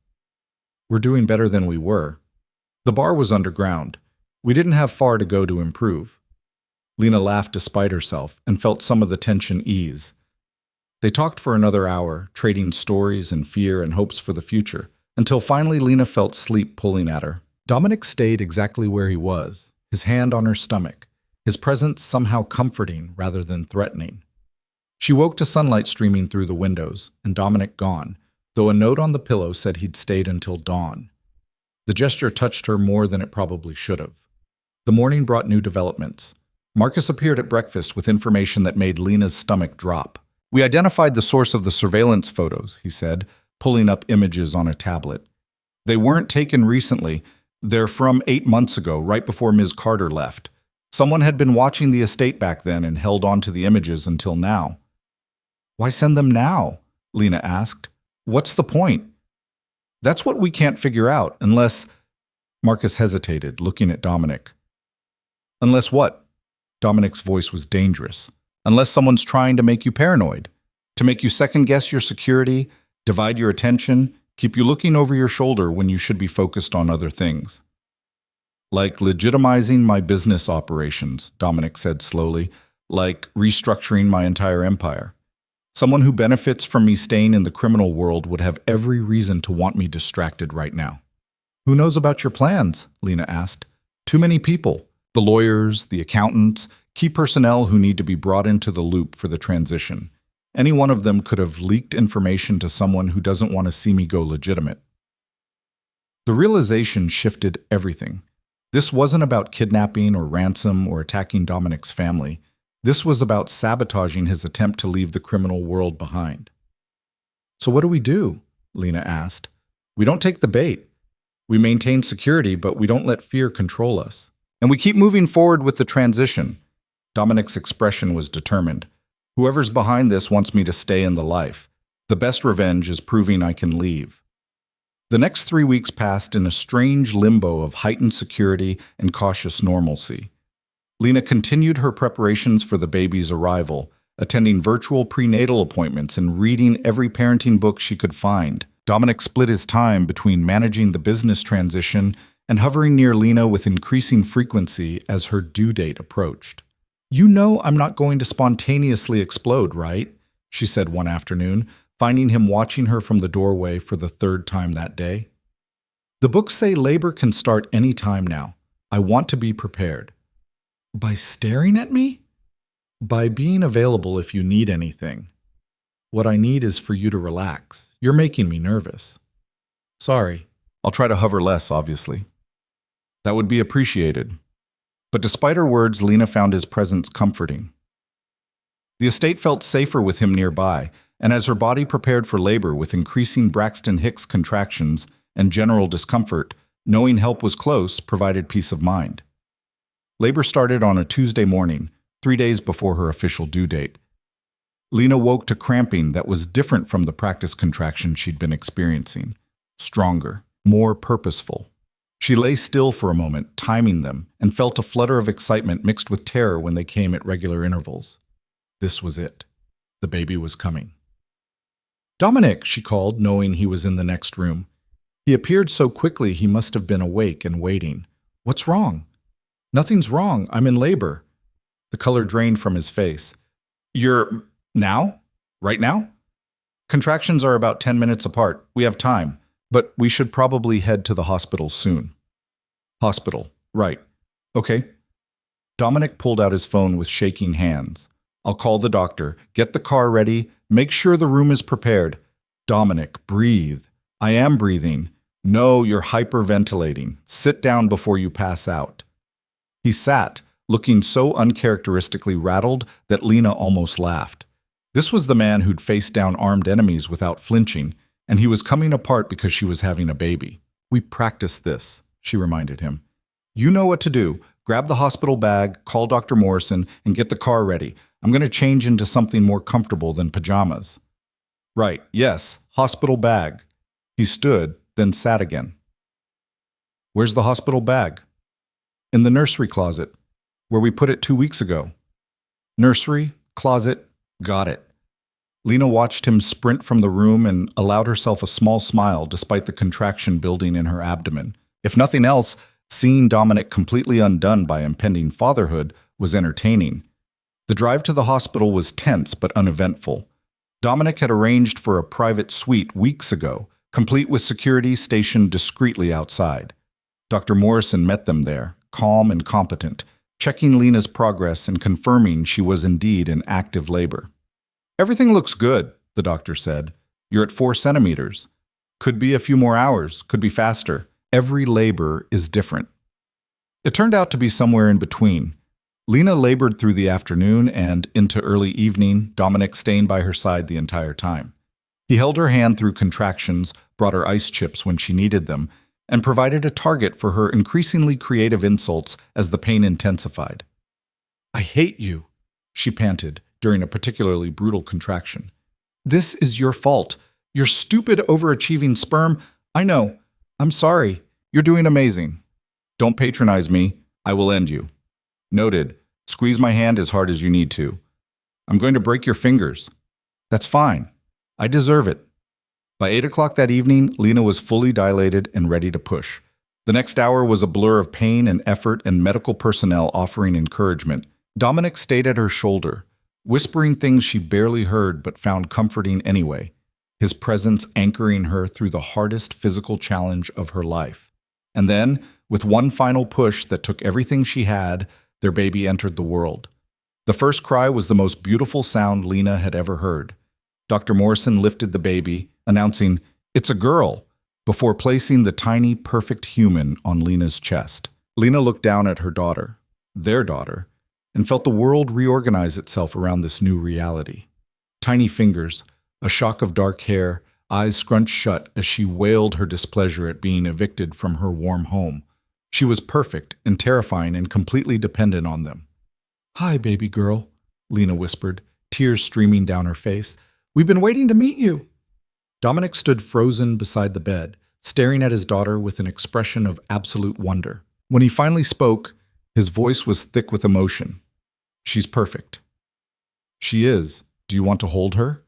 We're doing better than we were. The bar was underground. We didn't have far to go to improve. Lena laughed despite herself and felt some of the tension ease. They talked for another hour, trading stories and fear and hopes for the future, until finally Lena felt sleep pulling at her. Dominic stayed exactly where he was, his hand on her stomach, his presence somehow comforting rather than threatening. She woke to sunlight streaming through the windows, and Dominic gone, though a note on the pillow said he'd stayed until dawn. The gesture touched her more than it probably should have. The morning brought new developments. Marcus appeared at breakfast with information that made Lena's stomach drop. We identified the source of the surveillance photos, he said, pulling up images on a tablet. They weren't taken recently. They're from 8 months ago, right before Ms. Carter left. Someone had been watching the estate back then and held on to the images until now. Why send them now? Lena asked. What's the point? That's what we can't figure out, unless… Marcus hesitated, looking at Dominic. Unless what? Dominic's voice was dangerous. Unless someone's trying to make you paranoid, to make you second-guess your security, divide your attention, keep you looking over your shoulder when you should be focused on other things. Like legitimizing my business operations, Dominic said slowly, like restructuring my entire empire. Someone who benefits from me staying in the criminal world would have every reason to want me distracted right now. Who knows about your plans? Lena asked. Too many people. The lawyers, the accountants, key personnel who need to be brought into the loop for the transition. Any one of them could have leaked information to someone who doesn't want to see me go legitimate. The realization shifted everything. This wasn't about kidnapping or ransom or attacking Dominic's family. This was about sabotaging his attempt to leave the criminal world behind. So what do we do? Lena asked. We don't take the bait. We maintain security, but we don't let fear control us. And we keep moving forward with the transition. Dominic's expression was determined. Whoever's behind this wants me to stay in the life. The best revenge is proving I can leave. The next 3 weeks passed in a strange limbo of heightened security and cautious normalcy. Lena continued her preparations for the baby's arrival, attending virtual prenatal appointments and reading every parenting book she could find. Dominic split his time between managing the business transition and hovering near Lena with increasing frequency as her due date approached. You know I'm not going to spontaneously explode, right? She said one afternoon, finding him watching her from the doorway for the 3rd time that day. The books say labor can start any time now. I want to be prepared. By staring at me? By being available if you need anything. What I need is for you to relax. You're making me nervous. Sorry. I'll try to hover less, obviously. That would be appreciated. But despite her words, Lena found his presence comforting. The estate felt safer with him nearby, and as her body prepared for labor with increasing Braxton Hicks contractions and general discomfort, knowing help was close provided peace of mind. Labor started on a Tuesday morning, 3 days before her official due date. Lena woke to cramping that was different from the practice contraction she'd been experiencing. Stronger, more purposeful. She lay still for a moment, timing them, and felt a flutter of excitement mixed with terror when they came at regular intervals. This was it. The baby was coming. Dominic, she called, knowing he was in the next room. He appeared so quickly he must have been awake and waiting. What's wrong? Nothing's wrong. I'm in labor. The color drained from his face. You're… now? Right now? Contractions are about 10 minutes apart. We have time. But we should probably head to the hospital soon. Hospital. Right. Okay. Dominic pulled out his phone with shaking hands. I'll call the doctor. Get the car ready. Make sure the room is prepared. Dominic, breathe. I am breathing. No, you're hyperventilating. Sit down before you pass out. He sat, looking so uncharacteristically rattled that Lena almost laughed. This was the man who'd faced down armed enemies without flinching, and he was coming apart because she was having a baby. "We practiced this," she reminded him. "You know what to do. Grab the hospital bag, call Dr. Morrison, and get the car ready. I'm going to change into something more comfortable than pajamas." "Right, yes, hospital bag." He stood, then sat again. "Where's the hospital bag?" "In the nursery closet, where we put it 2 weeks ago." "Nursery, closet, got it." Lena watched him sprint from the room and allowed herself a small smile despite the contraction building in her abdomen. If nothing else, seeing Dominic completely undone by impending fatherhood was entertaining. The drive to the hospital was tense but uneventful. Dominic had arranged for a private suite weeks ago, complete with security stationed discreetly outside. Dr. Morrison met them there, calm and competent, checking Lena's progress and confirming she was indeed in active labor. "Everything looks good," the doctor said. "You're at 4 centimeters. Could be a few more hours, could be faster. Every labor is different." It turned out to be somewhere in between. Lena labored through the afternoon and into early evening, Dominic staying by her side the entire time. He held her hand through contractions, brought her ice chips when she needed them, and provided a target for her increasingly creative insults as the pain intensified. "I hate you," she panted during a particularly brutal contraction. "This is your fault. Your stupid, overachieving sperm. I know. I'm sorry. You're doing amazing. Don't patronize me. I will end you." "Noted. Squeeze my hand as hard as you need to." "I'm going to break your fingers." "That's fine. I deserve it." By 8 o'clock that evening, Lena was fully dilated and ready to push. The next hour was a blur of pain and effort and medical personnel offering encouragement. Dominic stayed at her shoulder, whispering things she barely heard but found comforting anyway, his presence anchoring her through the hardest physical challenge of her life. And then, with one final push that took everything she had, their baby entered the world. The first cry was the most beautiful sound Lena had ever heard. Dr. Morrison lifted the baby, announcing, "It's a girl," before placing the tiny, perfect human on Lena's chest. Lena looked down at her daughter, their daughter, and felt the world reorganize itself around this new reality. Tiny fingers, a shock of dark hair, eyes scrunched shut as she wailed her displeasure at being evicted from her warm home. She was perfect and terrifying and completely dependent on them. "Hi, baby girl," Lena whispered, tears streaming down her face. "We've been waiting to meet you." Dominic stood frozen beside the bed, staring at his daughter with an expression of absolute wonder. When he finally spoke, his voice was thick with emotion. "She's perfect." "She is. Do you want to hold her?"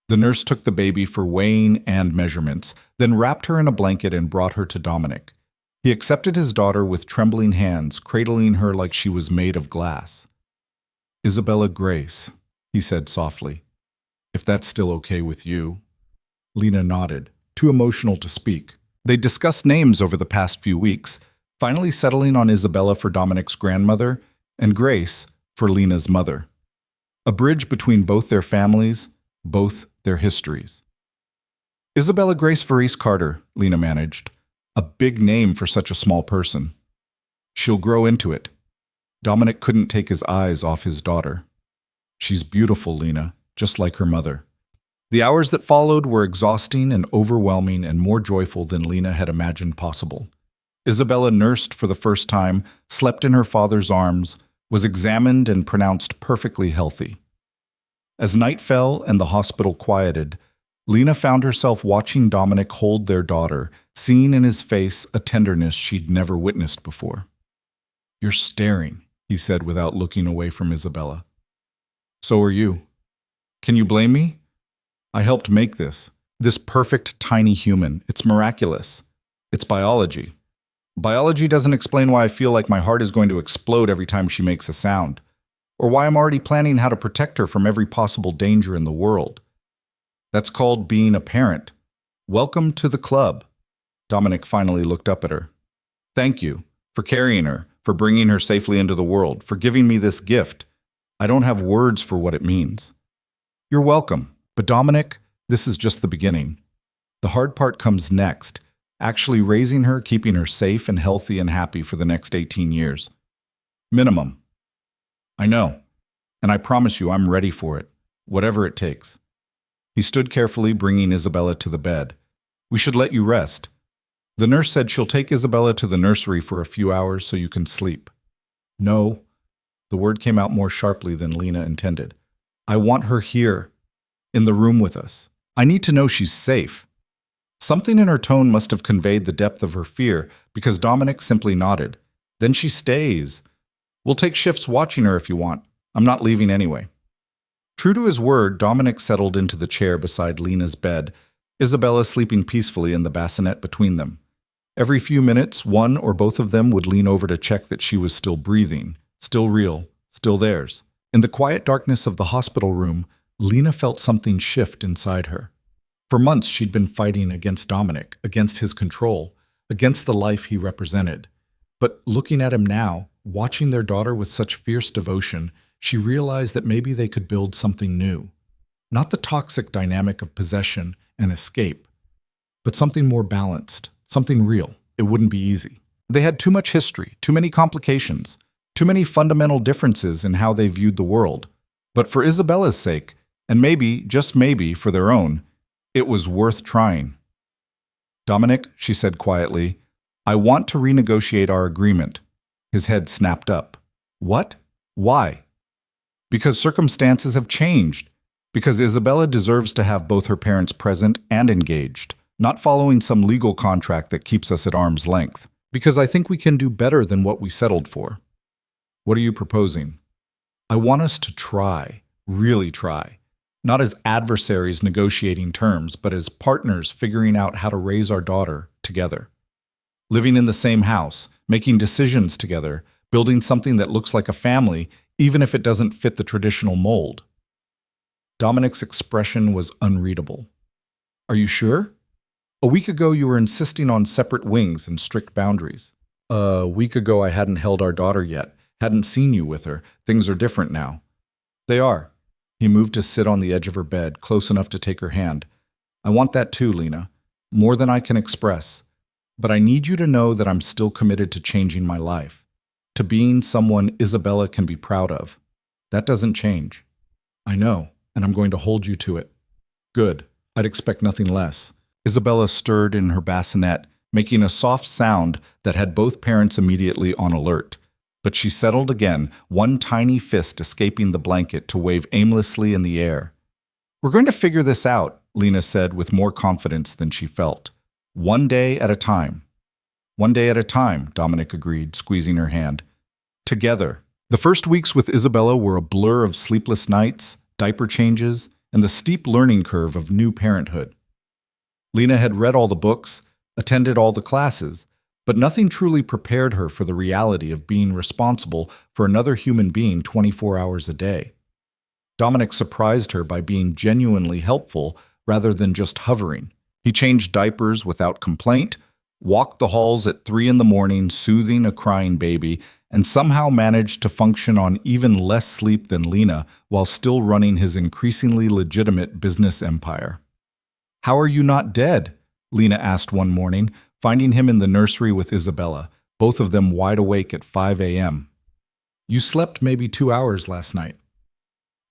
The nurse took the baby for weighing and measurements, then wrapped her in a blanket and brought her to Dominic. He accepted his daughter with trembling hands, cradling her like she was made of glass. "Isabella Grace," he said softly. "If that's still okay with you." Lena nodded, too emotional to speak. They discussed names over the past few weeks, finally settling on Isabella for Dominic's grandmother and Grace for Lena's mother. A bridge between both their families, both their histories. "Isabella Grace Varese Carter," Lena managed. A big name for such a small person. "She'll grow into it." Dominic couldn't take his eyes off his daughter. "She's beautiful, Lena, just like her mother." The hours that followed were exhausting and overwhelming and more joyful than Lena had imagined possible. Isabella nursed for the first time, slept in her father's arms, was examined and pronounced perfectly healthy. As night fell and the hospital quieted, Lena found herself watching Dominic hold their daughter, seeing in his face a tenderness she'd never witnessed before. "You're staring," he said without looking away from Isabella. "So are you. Can you blame me? I helped make this perfect tiny human. It's miraculous. It's biology. Biology doesn't explain why I feel like my heart is going to explode every time she makes a sound, or why I'm already planning how to protect her from every possible danger in the world. That's called being a parent. Welcome to the club." Dominic finally looked up at her. "Thank you for carrying her, for bringing her safely into the world, for giving me this gift. I don't have words for what it means." "You're welcome. But Dominic, this is just the beginning. The hard part comes next, actually raising her, keeping her safe and healthy and happy for the next 18 years. Minimum. I know, and I promise you I'm ready for it, whatever it takes. He stood carefully, bringing Isabella to the bed. We should let you rest. The nurse said she'll take Isabella to the nursery for a few hours so you can sleep. No. The word came out more sharply than Lena intended. I want her here, in the room with us. I need to know she's safe. Something in her tone must have conveyed the depth of her fear, because Dominic simply nodded. Then she stays. We'll take shifts watching her if you want. I'm not leaving anyway. True to his word, Dominic settled into the chair beside Lena's bed, Isabella sleeping peacefully in the bassinet between them. Every few minutes, one or both of them would lean over to check that she was still breathing, still real, still theirs. In the quiet darkness of the hospital room, Lena felt something shift inside her. For months, she'd been fighting against Dominic, against his control, against the life he represented. But looking at him now, watching their daughter with such fierce devotion, she realized that maybe they could build something new. Not the toxic dynamic of possession and escape, but something more balanced, something real. It wouldn't be easy. They had too much history, too many complications, too many fundamental differences in how they viewed the world. But for Isabella's sake, and maybe, just maybe, for their own, it was worth trying. Dominic, she said quietly, I want to renegotiate our agreement. His head snapped up. What? Why? Because circumstances have changed. Because Isabella deserves to have both her parents present and engaged, not following some legal contract that keeps us at arm's length. Because I think we can do better than what we settled for. What are you proposing? I want us to try, really try. Not as adversaries negotiating terms, but as partners figuring out how to raise our daughter together. Living in the same house, making decisions together, building something that looks like a family, even if it doesn't fit the traditional mold. Dominic's expression was unreadable. Are you sure? A week ago you were insisting on separate wings and strict boundaries. A week ago I hadn't held our daughter yet, hadn't seen you with her. Things are different now. They are. He moved to sit on the edge of her bed, close enough to take her hand. I want that too, Lena. More than I can express. But I need you to know that I'm still committed to changing my life. To being someone Isabella can be proud of. That doesn't change. I know, and I'm going to hold you to it. Good. I'd expect nothing less. Isabella stirred in her bassinet, making a soft sound that had both parents immediately on alert. But she settled again, one tiny fist escaping the blanket to wave aimlessly in the air. We're going to figure this out, Lena said with more confidence than she felt. One day at a time. One day at a time, Dominic agreed, squeezing her hand. Together. The first weeks with Isabella were a blur of sleepless nights, diaper changes, and the steep learning curve of new parenthood. Lena had read all the books, attended all the classes, but nothing truly prepared her for the reality of being responsible for another human being 24 hours a day. Dominic surprised her by being genuinely helpful rather than just hovering. He changed diapers without complaint, walked the halls at 3 a.m, soothing a crying baby, and somehow managed to function on even less sleep than Lena while still running his increasingly legitimate business empire. How are you not dead? Lena asked one morning, finding him in the nursery with Isabella, both of them wide awake at 5 a.m. You slept maybe 2 hours last night.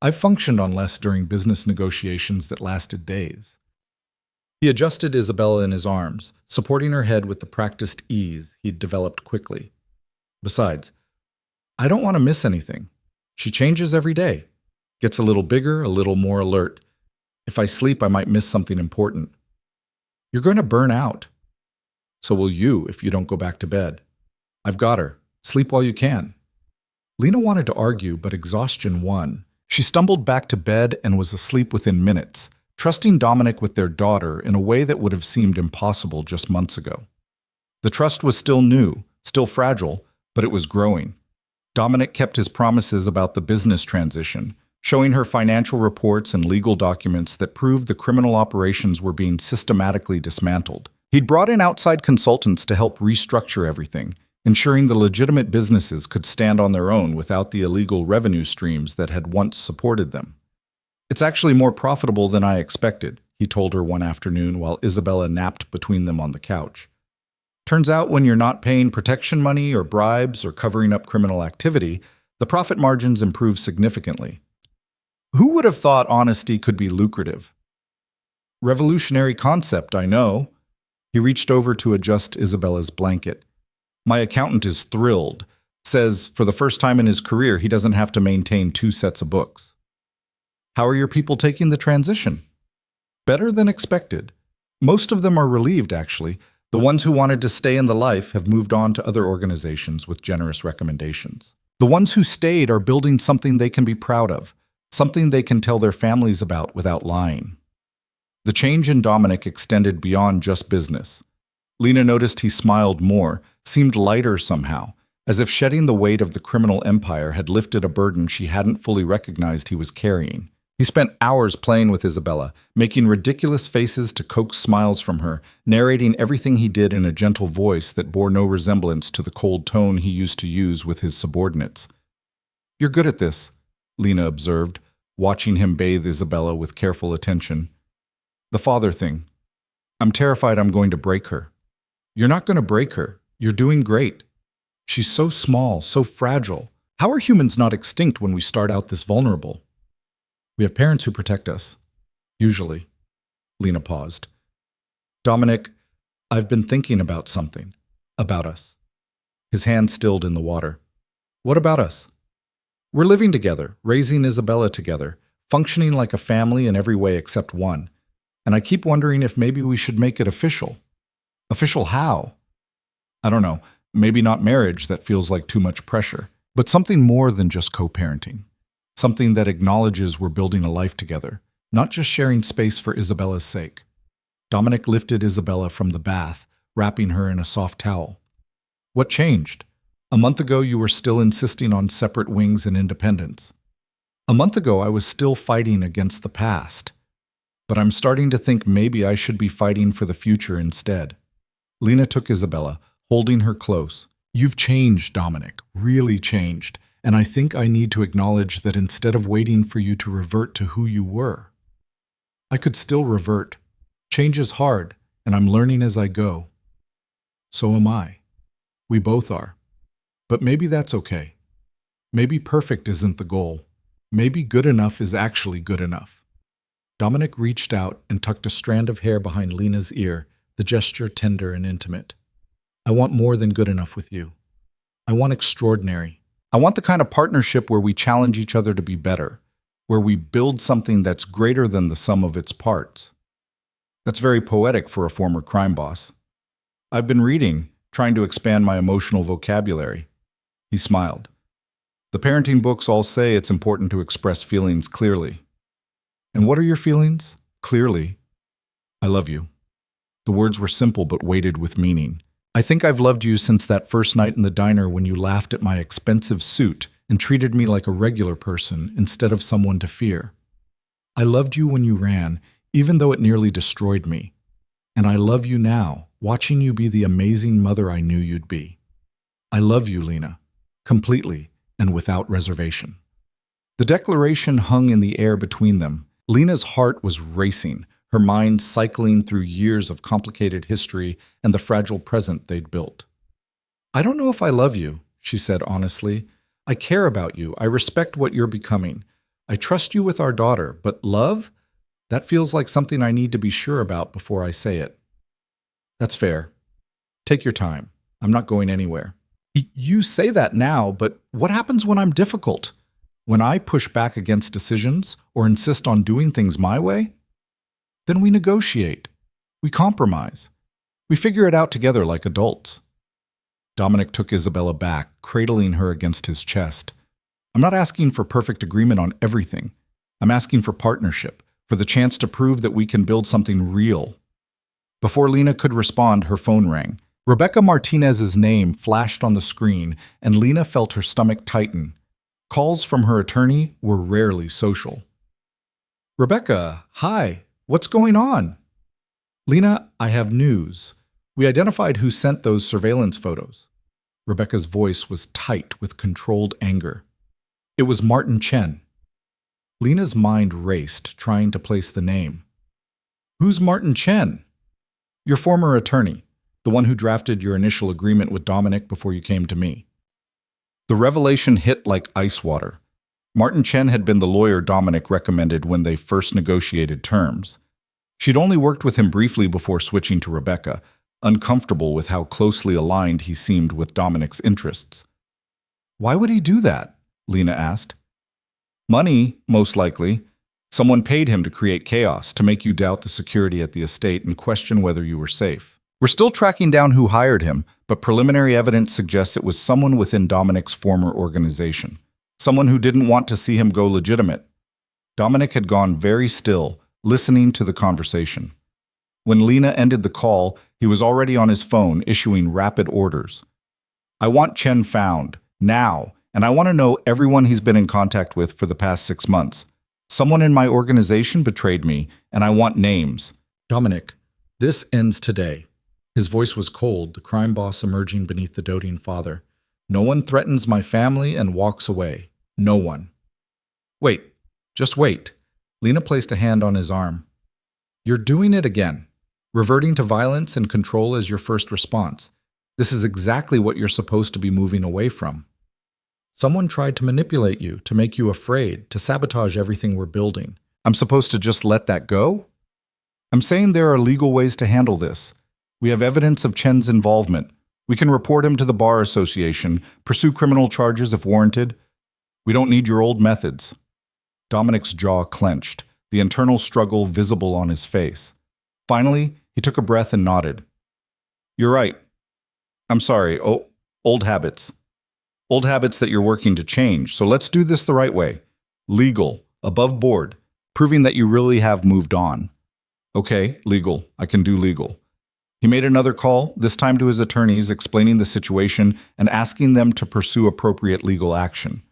I've functioned on less during business negotiations that lasted days. He adjusted Isabella in his arms, supporting her head with the practiced ease he'd developed quickly. Besides, I don't want to miss anything. She changes every day. Gets a little bigger, a little more alert. If I sleep, I might miss something important. You're going to burn out. So will you if you don't go back to bed. I've got her. Sleep while you can. Lena wanted to argue, but exhaustion won. She stumbled back to bed and was asleep within minutes, trusting Dominic with their daughter in a way that would have seemed impossible just months ago. The trust was still new, still fragile, but it was growing. Dominic kept his promises about the business transition, showing her financial reports and legal documents that proved the criminal operations were being systematically dismantled. He'd brought in outside consultants to help restructure everything, ensuring the legitimate businesses could stand on their own without the illegal revenue streams that had once supported them. It's actually more profitable than I expected, he told her one afternoon while Isabella napped between them on the couch. Turns out when you're not paying protection money or bribes or covering up criminal activity, The profit margins improved significantly. Who would have thought honesty could be lucrative? Revolutionary concept, I know. He reached over to adjust Isabella's blanket. My accountant is thrilled. Says for the first time in his career, he doesn't have to maintain 2 sets of books. How are your people taking the transition? Better than expected. Most of them are relieved, actually. The ones who wanted to stay in the life have moved on to other organizations with generous recommendations. The ones who stayed are building something they can be proud of, something they can tell their families about without lying. The change in Dominic extended beyond just business. Lena noticed he smiled more, seemed lighter somehow, as if shedding the weight of the criminal empire had lifted a burden she hadn't fully recognized he was carrying. He spent hours playing with Isabella, making ridiculous faces to coax smiles from her, narrating everything he did in a gentle voice that bore no resemblance to the cold tone he used to use with his subordinates. "You're good at this," Lena observed, watching him bathe Isabella with careful attention. "The father thing. I'm terrified I'm going to break her." "You're not going to break her. You're doing great. She's so small, so fragile. How are humans not extinct when we start out this vulnerable?" "We have parents who protect us. Usually." Lena paused. "Dominic, I've been thinking about something. About us." His hand stilled in the water. "What about us?" "We're living together, raising Isabella together, functioning like a family in every way except one. And I keep wondering if maybe we should make it official." "Official how?" "I don't know. Maybe not marriage, that feels like too much pressure. But something more than just co-parenting. Something that acknowledges we're building a life together, not just sharing space for Isabella's sake." Dominic lifted Isabella from the bath, wrapping her in a soft towel. "What changed? A month ago you were still insisting on separate wings and independence. A month ago I was still fighting against the past. But I'm starting to think maybe I should be fighting for the future instead." Lena took Isabella, holding her close. "You've changed, Dominic, really changed. And I think I need to acknowledge that instead of waiting for you to revert to who you were, I could still revert. Change is hard, and I'm learning as I go. So am I. We both are. But maybe that's okay. Maybe perfect isn't the goal. Maybe good enough is actually good enough." Dominic reached out and tucked a strand of hair behind Lena's ear, the gesture tender and intimate. "I want more than good enough with you. I want extraordinary. I want the kind of partnership where we challenge each other to be better, where we build something that's greater than the sum of its parts." That's very poetic for a former crime boss. "I've been reading, trying to expand my emotional vocabulary." He smiled. "The parenting books all say it's important to express feelings clearly." "And what are your feelings?" "Clearly, I love you." The words were simple but weighted with meaning. "I think I've loved you since that first night in the diner when you laughed at my expensive suit and treated me like a regular person instead of someone to fear. I loved you when you ran, even though it nearly destroyed me. And I love you now, watching you be the amazing mother I knew you'd be. I love you, Lena, completely and without reservation." The declaration hung in the air between them. Lena's heart was racing, her mind cycling through years of complicated history and the fragile present they'd built. "I don't know if I love you," she said honestly. "I care about you. I respect what you're becoming. I trust you with our daughter. But love? That feels like something I need to be sure about before I say it." "That's fair. Take your time. I'm not going anywhere." "You say that now, but what happens when I'm difficult? When I push back against decisions or insist on doing things my way? Then we negotiate. We compromise. We figure it out together like adults." Dominic took Isabella back, cradling her against his chest. "I'm not asking for perfect agreement on everything. I'm asking for partnership, for the chance to prove that we can build something real." Before Lena could respond, her phone rang. Rebecca Martinez's name flashed on the screen, and Lena felt her stomach tighten. Calls from her attorney were rarely social. "Rebecca, hi. What's going on?" "Lena, I have news. We identified who sent those surveillance photos." Rebecca's voice was tight with controlled anger. "It was Martin Chen." Lena's mind raced, trying to place the name. "Who's Martin Chen?" "Your former attorney, the one who drafted your initial agreement with Dominic before you came to me." The revelation hit like ice water. Martin Chen had been the lawyer Dominic recommended when they first negotiated terms. She'd only worked with him briefly before switching to Rebecca, uncomfortable with how closely aligned he seemed with Dominic's interests. Why would he do that? Lena asked. Money, most likely. Someone paid him to create chaos, to make you doubt the security at the estate and question whether you were safe. We're still tracking down who hired him, but preliminary evidence suggests it was someone within Dominic's former organization. Someone who didn't want to see him go legitimate. Dominic had gone very still, listening to the conversation. When Lena ended the call, he was already on his phone, issuing rapid orders. I want Chen found, now, and I want to know everyone he's been in contact with for the past 6 months. Someone in my organization betrayed me, and I want names. Dominic, this ends today. His voice was cold, the crime boss emerging beneath the doting father. No one threatens my family and walks away. No one. Wait, just wait. Lena placed a hand on his arm. You're doing it again. Reverting to violence and control as your first response. This is exactly what you're supposed to be moving away from. Someone tried to manipulate you, to make you afraid, to sabotage everything we're building. I'm supposed to just let that go? I'm saying there are legal ways to handle this. We have evidence of Chen's involvement. We can report him to the Bar Association, pursue criminal charges if warranted. We don't need your old methods. Dominic's jaw clenched, the internal struggle visible on his face. Finally, he took a breath and nodded. You're right. I'm sorry. Oh, old habits. Old habits that you're working to change. So let's do this the right way. Legal, above board, proving that you really have moved on. Okay, legal. I can do legal. He made another call, this time to his attorneys, explaining the situation and asking them to pursue appropriate legal action.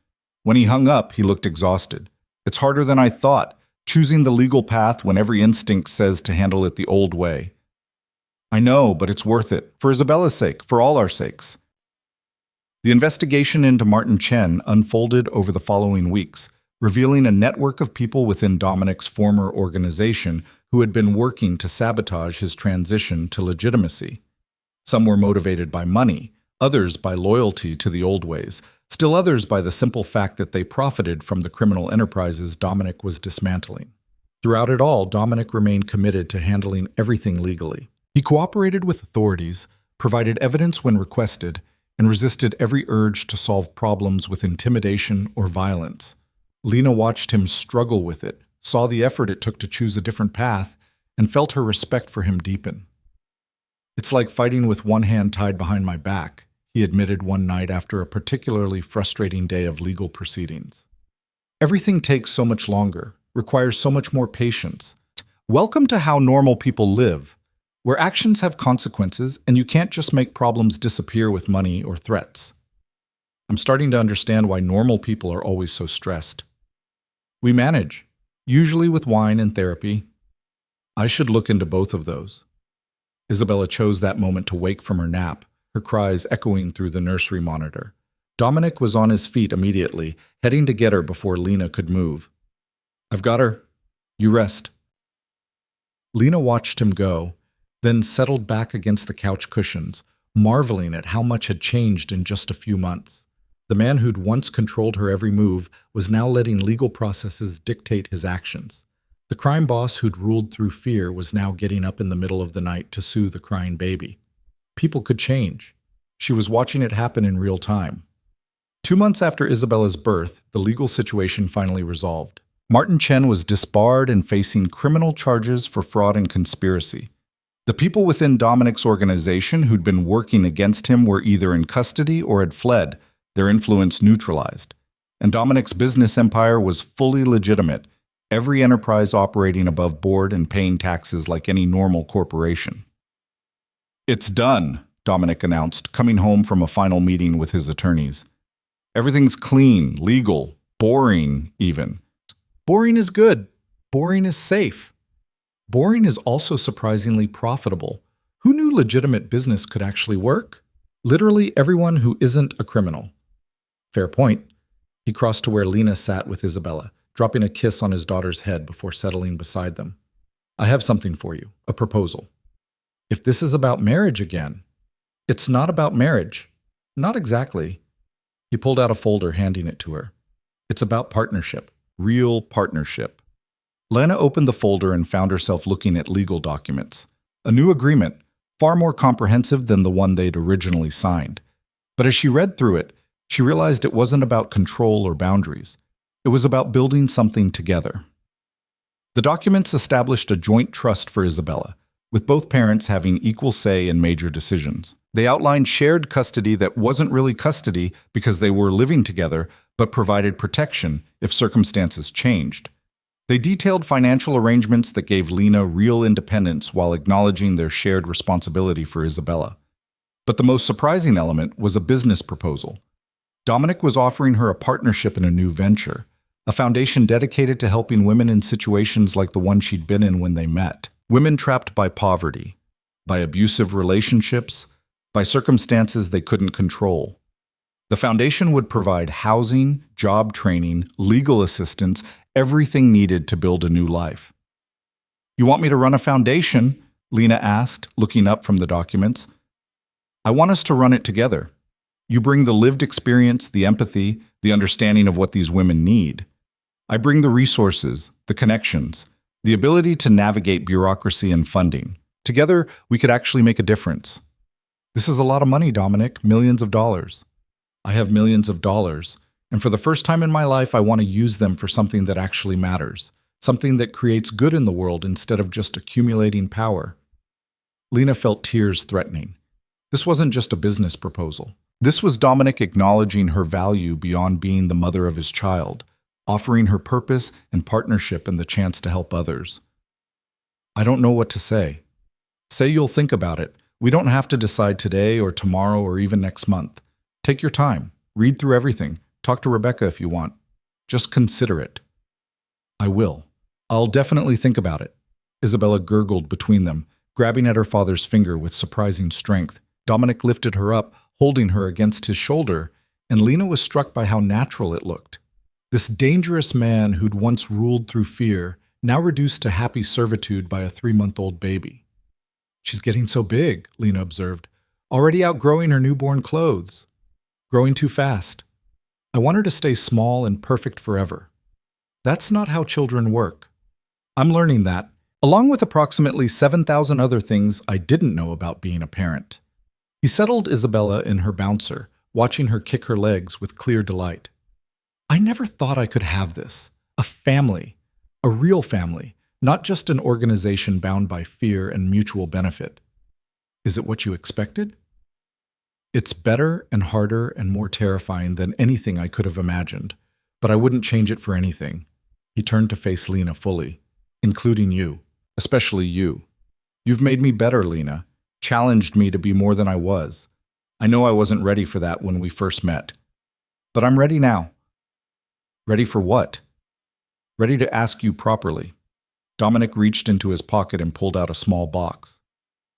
When he hung up, he looked exhausted. It's harder than I thought, choosing the legal path when every instinct says to handle it the old way. I know, but it's worth it, for Isabella's sake, for all our sakes. The investigation into Martin Chen unfolded over the following weeks, revealing a network of people within Dominic's former organization who had been working to sabotage his transition to legitimacy. Some were motivated by money, others by loyalty to the old ways, still others by the simple fact that they profited from the criminal enterprises Dominic was dismantling. Throughout it all, Dominic remained committed to handling everything legally. He cooperated with authorities, provided evidence when requested, and resisted every urge to solve problems with intimidation or violence. Lena watched him struggle with it, saw the effort it took to choose a different path, and felt her respect for him deepen. It's like fighting with one hand tied behind my back, he admitted one night after a particularly frustrating day of legal proceedings. Everything takes so much longer, requires so much more patience. Welcome to how normal people live, where actions have consequences and you can't just make problems disappear with money or threats. I'm starting to understand why normal people are always so stressed. We manage, usually with wine and therapy. I should look into both of those. Isabella chose that moment to wake from her nap, her cries echoing through the nursery monitor. Dominic was on his feet immediately, heading to get her before Lena could move. I've got her. You rest. Lena watched him go, then settled back against the couch cushions, marveling at how much had changed in just a few months. The man who'd once controlled her every move was now letting legal processes dictate his actions. The crime boss who'd ruled through fear was now getting up in the middle of the night to soothe a crying baby. People could change. She was watching it happen in real time. 2 months after Isabella's birth, the legal situation finally resolved. Martin Chen was disbarred and facing criminal charges for fraud and conspiracy. The people within Dominic's organization who'd been working against him were either in custody or had fled, their influence neutralized. And Dominic's business empire was fully legitimate, every enterprise operating above board and paying taxes like any normal corporation. It's done, Dominic announced, coming home from a final meeting with his attorneys. Everything's clean, legal, boring even. Boring is good. Boring is safe. Boring is also surprisingly profitable. Who knew legitimate business could actually work? Literally everyone who isn't a criminal. Fair point. He crossed to where Lena sat with Isabella, dropping a kiss on his daughter's head before settling beside them. I have something for you, a proposal. If this is about marriage again, it's not about marriage. Not exactly. He pulled out a folder, handing it to her. It's about partnership, real partnership. Lena opened the folder and found herself looking at legal documents. A new agreement, far more comprehensive than the one they'd originally signed. But as she read through it, she realized it wasn't about control or boundaries. It was about building something together. The documents established a joint trust for Isabella, with both parents having equal say in major decisions. They outlined shared custody that wasn't really custody because they were living together, but provided protection if circumstances changed. They detailed financial arrangements that gave Lena real independence while acknowledging their shared responsibility for Isabella. But the most surprising element was a business proposal. Dominic was offering her a partnership in a new venture, a foundation dedicated to helping women in situations like the one she'd been in when they met. Women trapped by poverty, by abusive relationships, by circumstances they couldn't control. The foundation would provide housing, job training, legal assistance, everything needed to build a new life. "You want me to run a foundation?" Lena asked, looking up from the documents. "I want us to run it together. You bring the lived experience, the empathy, the understanding of what these women need. I bring the resources, the connections, the ability to navigate bureaucracy and funding. Together, we could actually make a difference." "This is a lot of money, Dominic, millions of dollars." "I have millions of dollars, and for the first time in my life, I want to use them for something that actually matters, something that creates good in the world instead of just accumulating power." Lena felt tears threatening. This wasn't just a business proposal. This was Dominic acknowledging her value beyond being the mother of his child, offering her purpose and partnership and the chance to help others. "I don't know what to say." "Say you'll think about it. We don't have to decide today or tomorrow or even next month. Take your time. Read through everything. Talk to Rebecca if you want. Just consider it." "I will. I'll definitely think about it." Isabella gurgled between them, grabbing at her father's finger with surprising strength. Dominic lifted her up, holding her against his shoulder, and Lena was struck by how natural it looked. This dangerous man who'd once ruled through fear, now reduced to happy servitude by a 3-month-old baby. "She's getting so big," Lena observed, "already outgrowing her newborn clothes. Growing too fast. I want her to stay small and perfect forever." That's not how children work. I'm learning that, along with approximately 7,000 other things I didn't know about being a parent. He settled Isabella in her bouncer, watching her kick her legs with clear delight. "I never thought I could have this. A family. A real family. Not just an organization bound by fear and mutual benefit." "Is it what you expected?" "It's better and harder and more terrifying than anything I could have imagined, but I wouldn't change it for anything." He turned to face Lena fully, "Including you, especially you. You've made me better, Lena, challenged me to be more than I was. I know I wasn't ready for that when we first met, but I'm ready now." "Ready for what?" "Ready to ask you properly." Dominic reached into his pocket and pulled out a small box.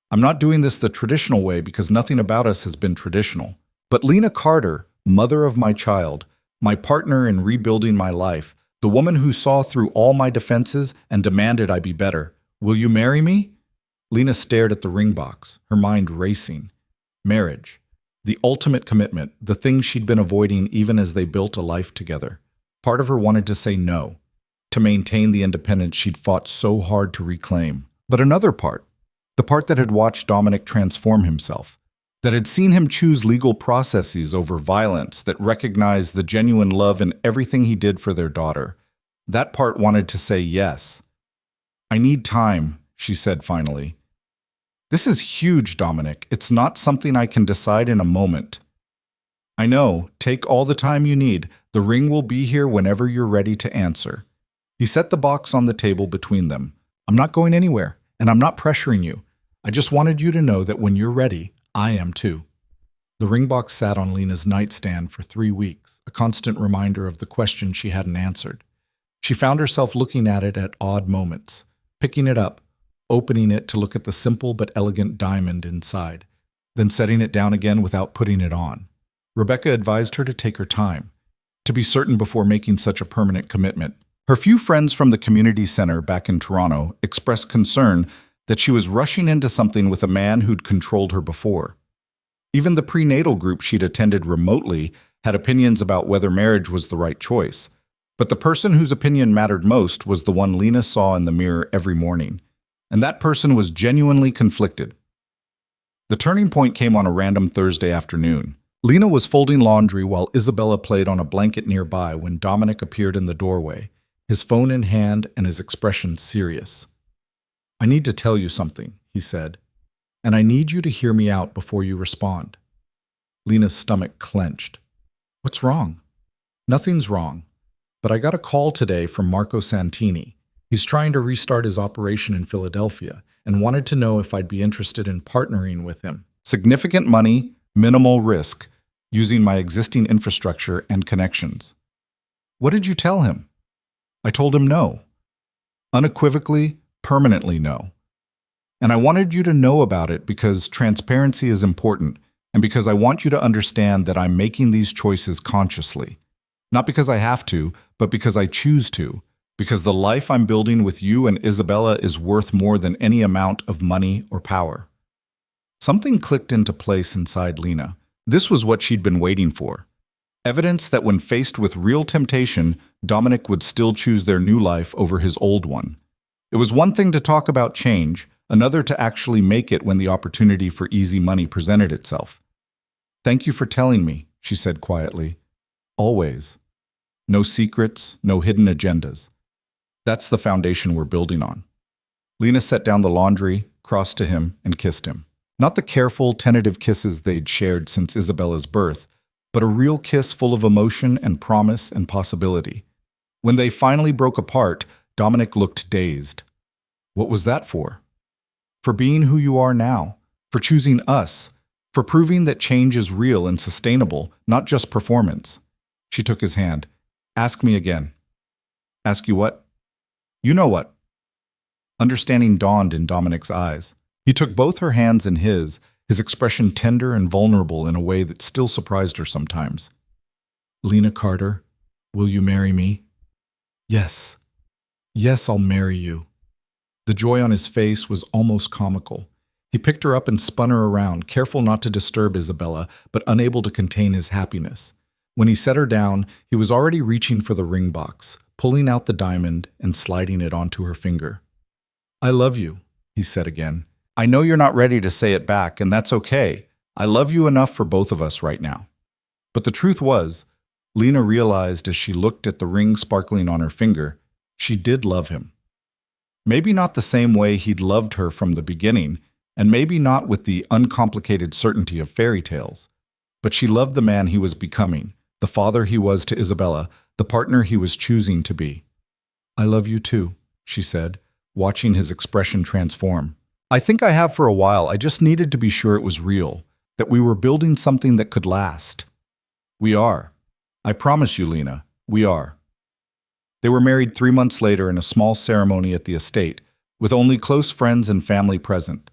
"I'm not doing this the traditional way because nothing about us has been traditional. But Lena Carter, mother of my child, my partner in rebuilding my life, the woman who saw through all my defenses and demanded I be better, will you marry me?" Lena stared at the ring box, her mind racing. Marriage. The ultimate commitment, the thing she'd been avoiding even as they built a life together. Part of her wanted to say no, to maintain the independence she'd fought so hard to reclaim. But another part, the part that had watched Dominic transform himself, that had seen him choose legal processes over violence, that recognized the genuine love in everything he did for their daughter, that part wanted to say yes. "I need time," she said finally. "This is huge, Dominic. It's not something I can decide in a moment." "I know. Take all the time you need. The ring will be here whenever you're ready to answer." He set the box on the table between them. "I'm not going anywhere, and I'm not pressuring you. I just wanted you to know that when you're ready, I am too." The ring box sat on Lena's nightstand for 3 weeks, a constant reminder of the question she hadn't answered. She found herself looking at it at odd moments, picking it up, opening it to look at the simple but elegant diamond inside, then setting it down again without putting it on. Rebecca advised her to take her time, to be certain before making such a permanent commitment. Her few friends from the community center back in Toronto expressed concern that she was rushing into something with a man who'd controlled her before. Even the prenatal group she'd attended remotely had opinions about whether marriage was the right choice. But the person whose opinion mattered most was the one Lena saw in the mirror every morning. And that person was genuinely conflicted. The turning point came on a random Thursday afternoon. Lena was folding laundry while Isabella played on a blanket nearby when Dominic appeared in the doorway, his phone in hand and his expression serious. "I need to tell you something," he said, "and I need you to hear me out before you respond." Lena's stomach clenched. "What's wrong?" "Nothing's wrong, but I got a call today from Marco Santini. He's trying to restart his operation in Philadelphia and wanted to know if I'd be interested in partnering with him. Significant money, minimal risk, using my existing infrastructure and connections." "What did you tell him?" "I told him no. Unequivocally, permanently no. And I wanted you to know about it because transparency is important and because I want you to understand that I'm making these choices consciously. Not because I have to, but because I choose to. Because the life I'm building with you and Isabella is worth more than any amount of money or power." Something clicked into place inside Lena. This was what she'd been waiting for. Evidence that when faced with real temptation, Dominic would still choose their new life over his old one. It was one thing to talk about change, another to actually make it when the opportunity for easy money presented itself. "Thank you for telling me," she said quietly. "Always. No secrets, no hidden agendas. That's the foundation we're building on." Lena set down the laundry, crossed to him, and kissed him. Not the careful, tentative kisses they'd shared since Isabella's birth, but a real kiss full of emotion and promise and possibility. When they finally broke apart, Dominic looked dazed. "What was that for?" "For being who you are now, for choosing us, for proving that change is real and sustainable, not just performance." She took his hand. "Ask me again." "Ask you what?" "You know what." Understanding dawned in Dominic's eyes. He took both her hands in his expression tender and vulnerable in a way that still surprised her sometimes. "Lena Carter, will you marry me?" "Yes. Yes, I'll marry you." The joy on his face was almost comical. He picked her up and spun her around, careful not to disturb Isabella, but unable to contain his happiness. When he set her down, he was already reaching for the ring box, pulling out the diamond and sliding it onto her finger. "I love you," he said again. "I know you're not ready to say it back, and that's okay. I love you enough for both of us right now." But the truth was, Lena realized as she looked at the ring sparkling on her finger, she did love him. Maybe not the same way he'd loved her from the beginning, and maybe not with the uncomplicated certainty of fairy tales. But she loved the man he was becoming, the father he was to Isabella, the partner he was choosing to be. "I love you too," she said, watching his expression transform. "I think I have for a while. I just needed to be sure it was real, that we were building something that could last." "We are. I promise you, Lena, we are." They were married 3 months later in a small ceremony at the estate, with only close friends and family present.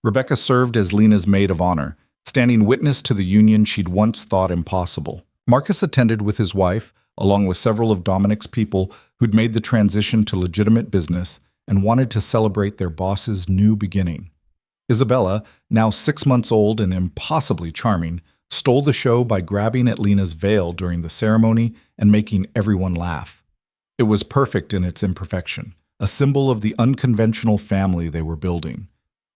Rebecca served as Lena's maid of honor, standing witness to the union she'd once thought impossible. Marcus attended with his wife, along with several of Dominic's people who'd made the transition to legitimate business and wanted to celebrate their boss's new beginning. Isabella, now 6 months old and impossibly charming, stole the show by grabbing at Lena's veil during the ceremony and making everyone laugh. It was perfect in its imperfection, a symbol of the unconventional family they were building.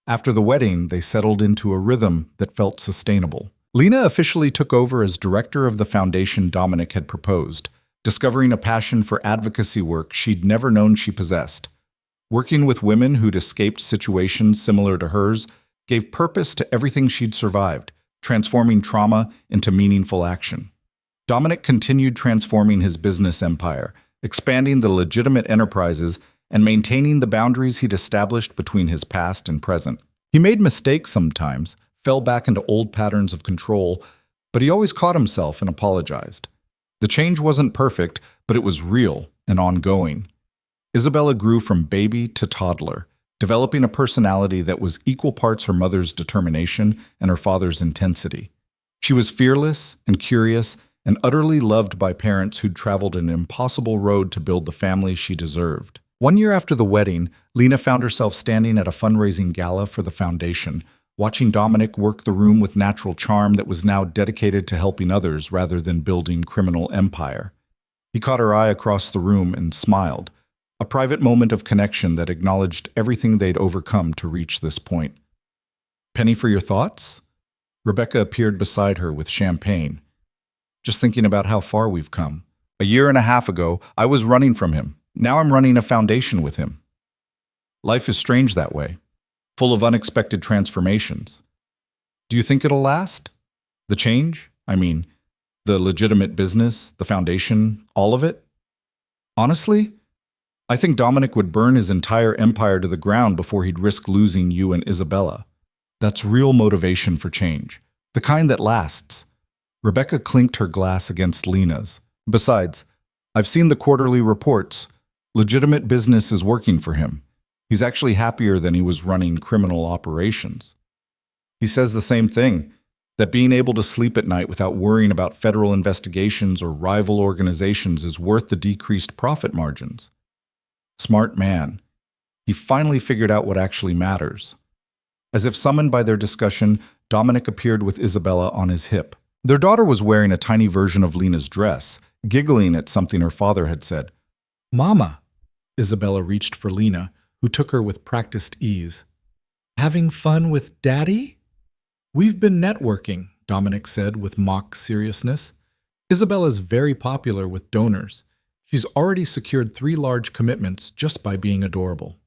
After the wedding, they settled into a rhythm that felt sustainable. Lena officially took over as director of the foundation Dominic had proposed, discovering a passion for advocacy work she'd never known she possessed. Working with women who'd escaped situations similar to hers gave purpose to everything she'd survived, transforming trauma into meaningful action. Dominic continued transforming his business empire, expanding the legitimate enterprises and maintaining the boundaries he'd established between his past and present. He made mistakes sometimes, fell back into old patterns of control, but he always caught himself and apologized. The change wasn't perfect, but it was real and ongoing. Isabella grew from baby to toddler, developing a personality that was equal parts her mother's determination and her father's intensity. She was fearless and curious and utterly loved by parents who'd traveled an impossible road to build the family she deserved. 1 year after the wedding, Lena found herself standing at a fundraising gala for the foundation, watching Dominic work the room with natural charm that was now dedicated to helping others rather than building criminal empire. He caught her eye across the room and smiled, a private moment of connection that acknowledged everything they'd overcome to reach this point. "Penny for your thoughts?" Rebecca appeared beside her with champagne. "Just thinking about how far we've come. A year and a half ago, I was running from him. Now I'm running a foundation with him. Life is strange that way, full of unexpected transformations. Do you think it'll last? The change? I mean, the legitimate business, the foundation, all of it? Honestly, I think Dominic would burn his entire empire to the ground before he'd risk losing you and Isabella. That's real motivation for change, the kind that lasts." Rebecca clinked her glass against Lena's. "Besides, I've seen the quarterly reports. Legitimate business is working for him. He's actually happier than he was running criminal operations. He says the same thing, that being able to sleep at night without worrying about federal investigations or rival organizations is worth the decreased profit margins. Smart man. He finally figured out what actually matters." As if summoned by their discussion, Dominic appeared with Isabella on his hip. Their daughter was wearing a tiny version of Lena's dress, giggling at something her father had said. "Mama." Isabella reached for Lena, who took her with practiced ease. "Having fun with Daddy?" "We've been networking," Dominic said with mock seriousness. "Isabella's very popular with donors. She's already secured 3 large commitments just by being adorable.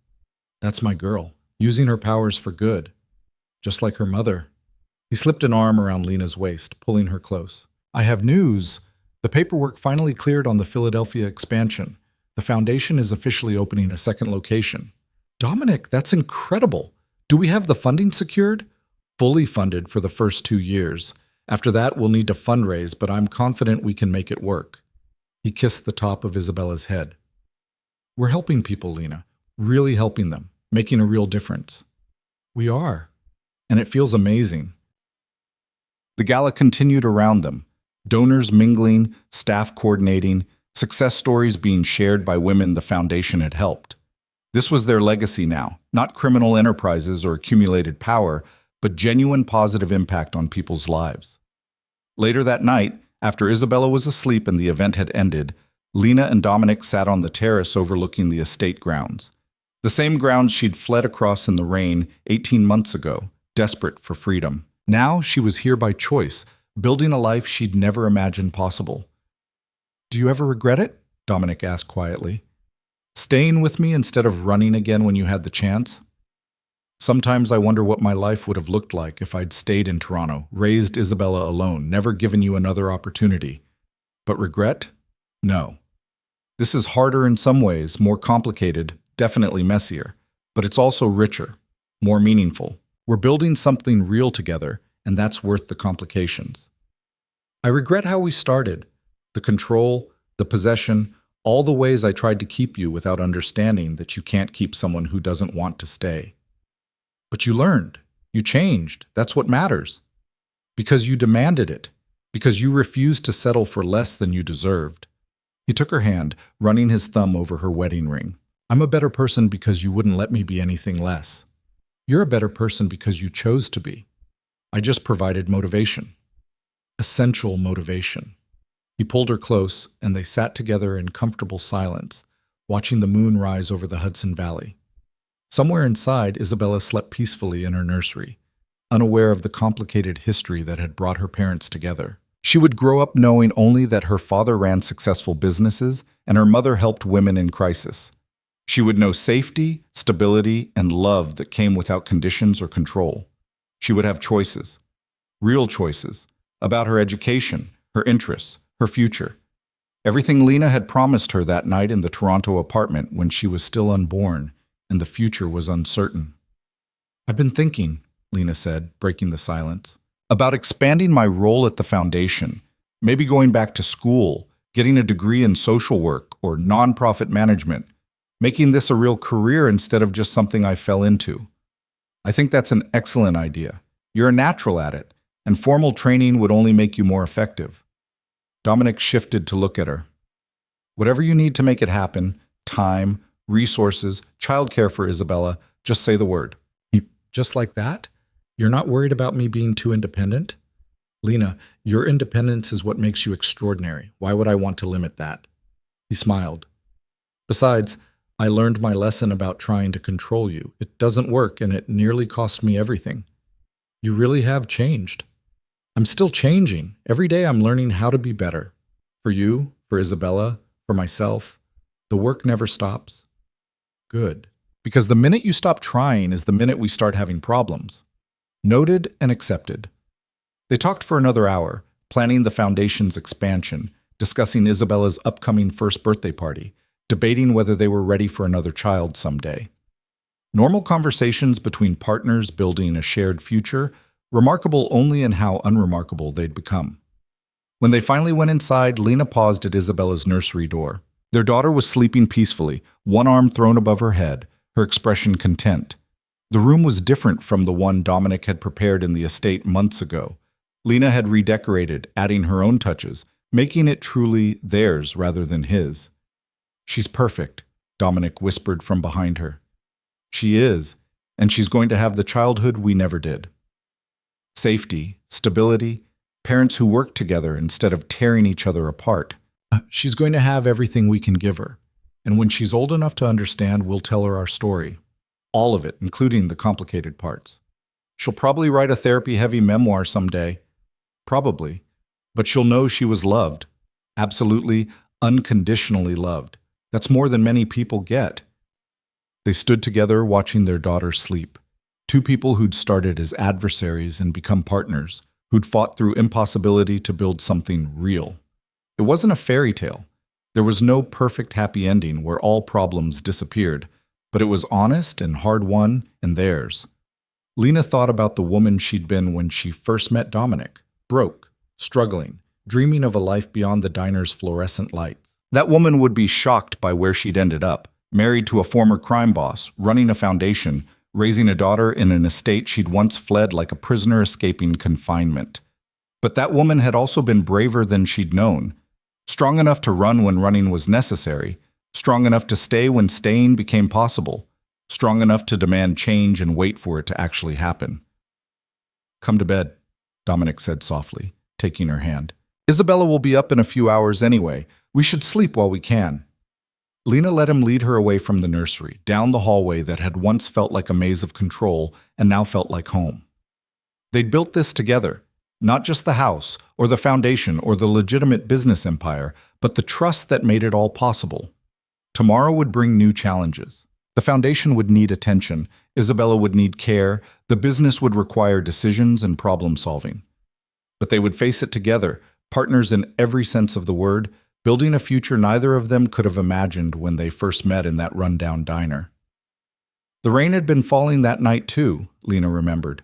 That's my girl, using her powers for good. Just like her mother." He slipped an arm around Lena's waist, pulling her close. "I have news. The paperwork finally cleared on the Philadelphia expansion. The foundation is officially opening a second location." "Dominic, that's incredible. Do we have the funding secured?" "Fully funded for the first 2 years. After that, we'll need to fundraise, but I'm confident we can make it work." He kissed the top of Isabella's head. "We're helping people, Lena. Really helping them. Making a real difference." "We are. And it feels amazing." The gala continued around them, donors mingling, staff coordinating, success stories being shared by women the foundation had helped. This was their legacy now, not criminal enterprises or accumulated power, but genuine positive impact on people's lives. Later that night, after Isabella was asleep and the event had ended, Lena and Dominic sat on the terrace overlooking the estate grounds. The same grounds she'd fled across in the rain 18 months ago, desperate for freedom. Now she was here by choice, building a life she'd never imagined possible. "Do you ever regret it?" Dominic asked quietly. "Staying with me instead of running again when you had the chance? Sometimes I wonder what my life would have looked like if I'd stayed in Toronto, raised Isabella alone, never given you another opportunity. But regret? No. This is harder in some ways, more complicated, definitely messier, but it's also richer, more meaningful. We're building something real together, and that's worth the complications. I regret how we started, the control, the possession, all the ways I tried to keep you without understanding that you can't keep someone who doesn't want to stay. But you learned, you changed, that's what matters. Because you demanded it, because you refused to settle for less than you deserved." He took her hand, running his thumb over her wedding ring. "I'm a better person because you wouldn't let me be anything less. You're a better person because you chose to be. I just provided motivation. Essential motivation." He pulled her close, and they sat together in comfortable silence, watching the moon rise over the Hudson Valley. Somewhere inside, Isabella slept peacefully in her nursery, unaware of the complicated history that had brought her parents together. She would grow up knowing only that her father ran successful businesses and her mother helped women in crisis. She would know safety, stability, and love that came without conditions or control. She would have choices, real choices, about her education, her interests, her future. Everything Lena had promised her that night in the Toronto apartment when she was still unborn and the future was uncertain. "I've been thinking," Lena said, breaking the silence, "about expanding my role at the foundation, maybe going back to school, getting a degree in social work or nonprofit management, making this a real career instead of just something I fell into. I think that's an excellent idea. You're a natural at it, and formal training would only make you more effective." Dominic shifted to look at her. "Whatever you need to make it happen, time, resources, childcare for Isabella, just say the word." "Just like that?" You're not worried about me being too independent? Lena, your independence is what makes you extraordinary. Why would I want to limit that? He smiled. Besides, I learned my lesson about trying to control you. It doesn't work, and it nearly cost me everything. You really have changed. I'm still changing. Every day I'm learning how to be better. For you, for Isabella, for myself. The work never stops. Good. Because the minute you stop trying is the minute we start having problems. Noted and accepted. They talked for another hour, planning the foundation's expansion, discussing Isabella's upcoming first birthday party, debating whether they were ready for another child someday. Normal conversations between partners building a shared future, remarkable only in how unremarkable they'd become. When they finally went inside, Lena paused at Isabella's nursery door. Their daughter was sleeping peacefully, one arm thrown above her head, her expression content. The room was different from the one Dominic had prepared in the estate months ago. Lena had redecorated, adding her own touches, making it truly theirs rather than his. She's perfect, Dominic whispered from behind her. She is, and she's going to have the childhood we never did. Safety, stability, parents who work together instead of tearing each other apart. She's going to have everything we can give her, and when she's old enough to understand, we'll tell her our story. All of it, including the complicated parts. She'll probably write a therapy-heavy memoir someday. Probably. But she'll know she was loved. Absolutely, unconditionally loved. That's more than many people get. They stood together watching their daughter sleep. Two people who'd started as adversaries and become partners, who'd fought through impossibility to build something real. It wasn't a fairy tale. There was no perfect happy ending where all problems disappeared, but it was honest and hard-won and theirs. Lena thought about the woman she'd been when she first met Dominic, broke, struggling, dreaming of a life beyond the diner's fluorescent lights. That woman would be shocked by where she'd ended up, married to a former crime boss, running a foundation, raising a daughter in an estate she'd once fled like a prisoner escaping confinement. But that woman had also been braver than she'd known, strong enough to run when running was necessary, strong enough to stay when staying became possible, strong enough to demand change and wait for it to actually happen. Come to bed, Dominic said softly, taking her hand. Isabella will be up in a few hours anyway. We should sleep while we can. Lena let him lead her away from the nursery, down the hallway that had once felt like a maze of control and now felt like home. They'd built this together, not just the house or the foundation or the legitimate business empire, but the trust that made it all possible. Tomorrow would bring new challenges. The foundation would need attention, Isabella would need care, the business would require decisions and problem solving. But they would face it together, partners in every sense of the word, building a future neither of them could have imagined when they first met in that rundown diner. The rain had been falling that night too, Lena remembered.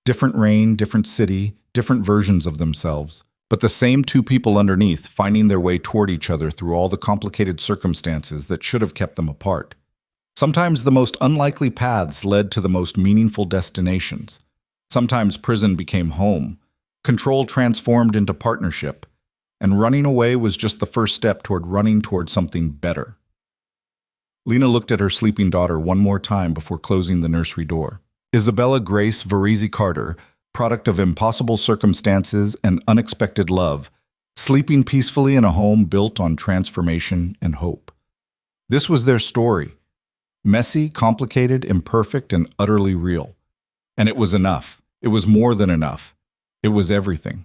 Different rain, different city, different versions of themselves, but the same two people underneath, finding their way toward each other through all the complicated circumstances that should have kept them apart. Sometimes the most unlikely paths led to the most meaningful destinations. Sometimes prison became home. Control transformed into partnership. And running away was just the first step toward running toward something better. Lena looked at her sleeping daughter one more time before closing the nursery door. Isabella Grace Varese Carter, product of impossible circumstances and unexpected love, sleeping peacefully in a home built on transformation and hope. This was their story. Messy, complicated, imperfect, and utterly real. And it was enough. It was more than enough. It was everything.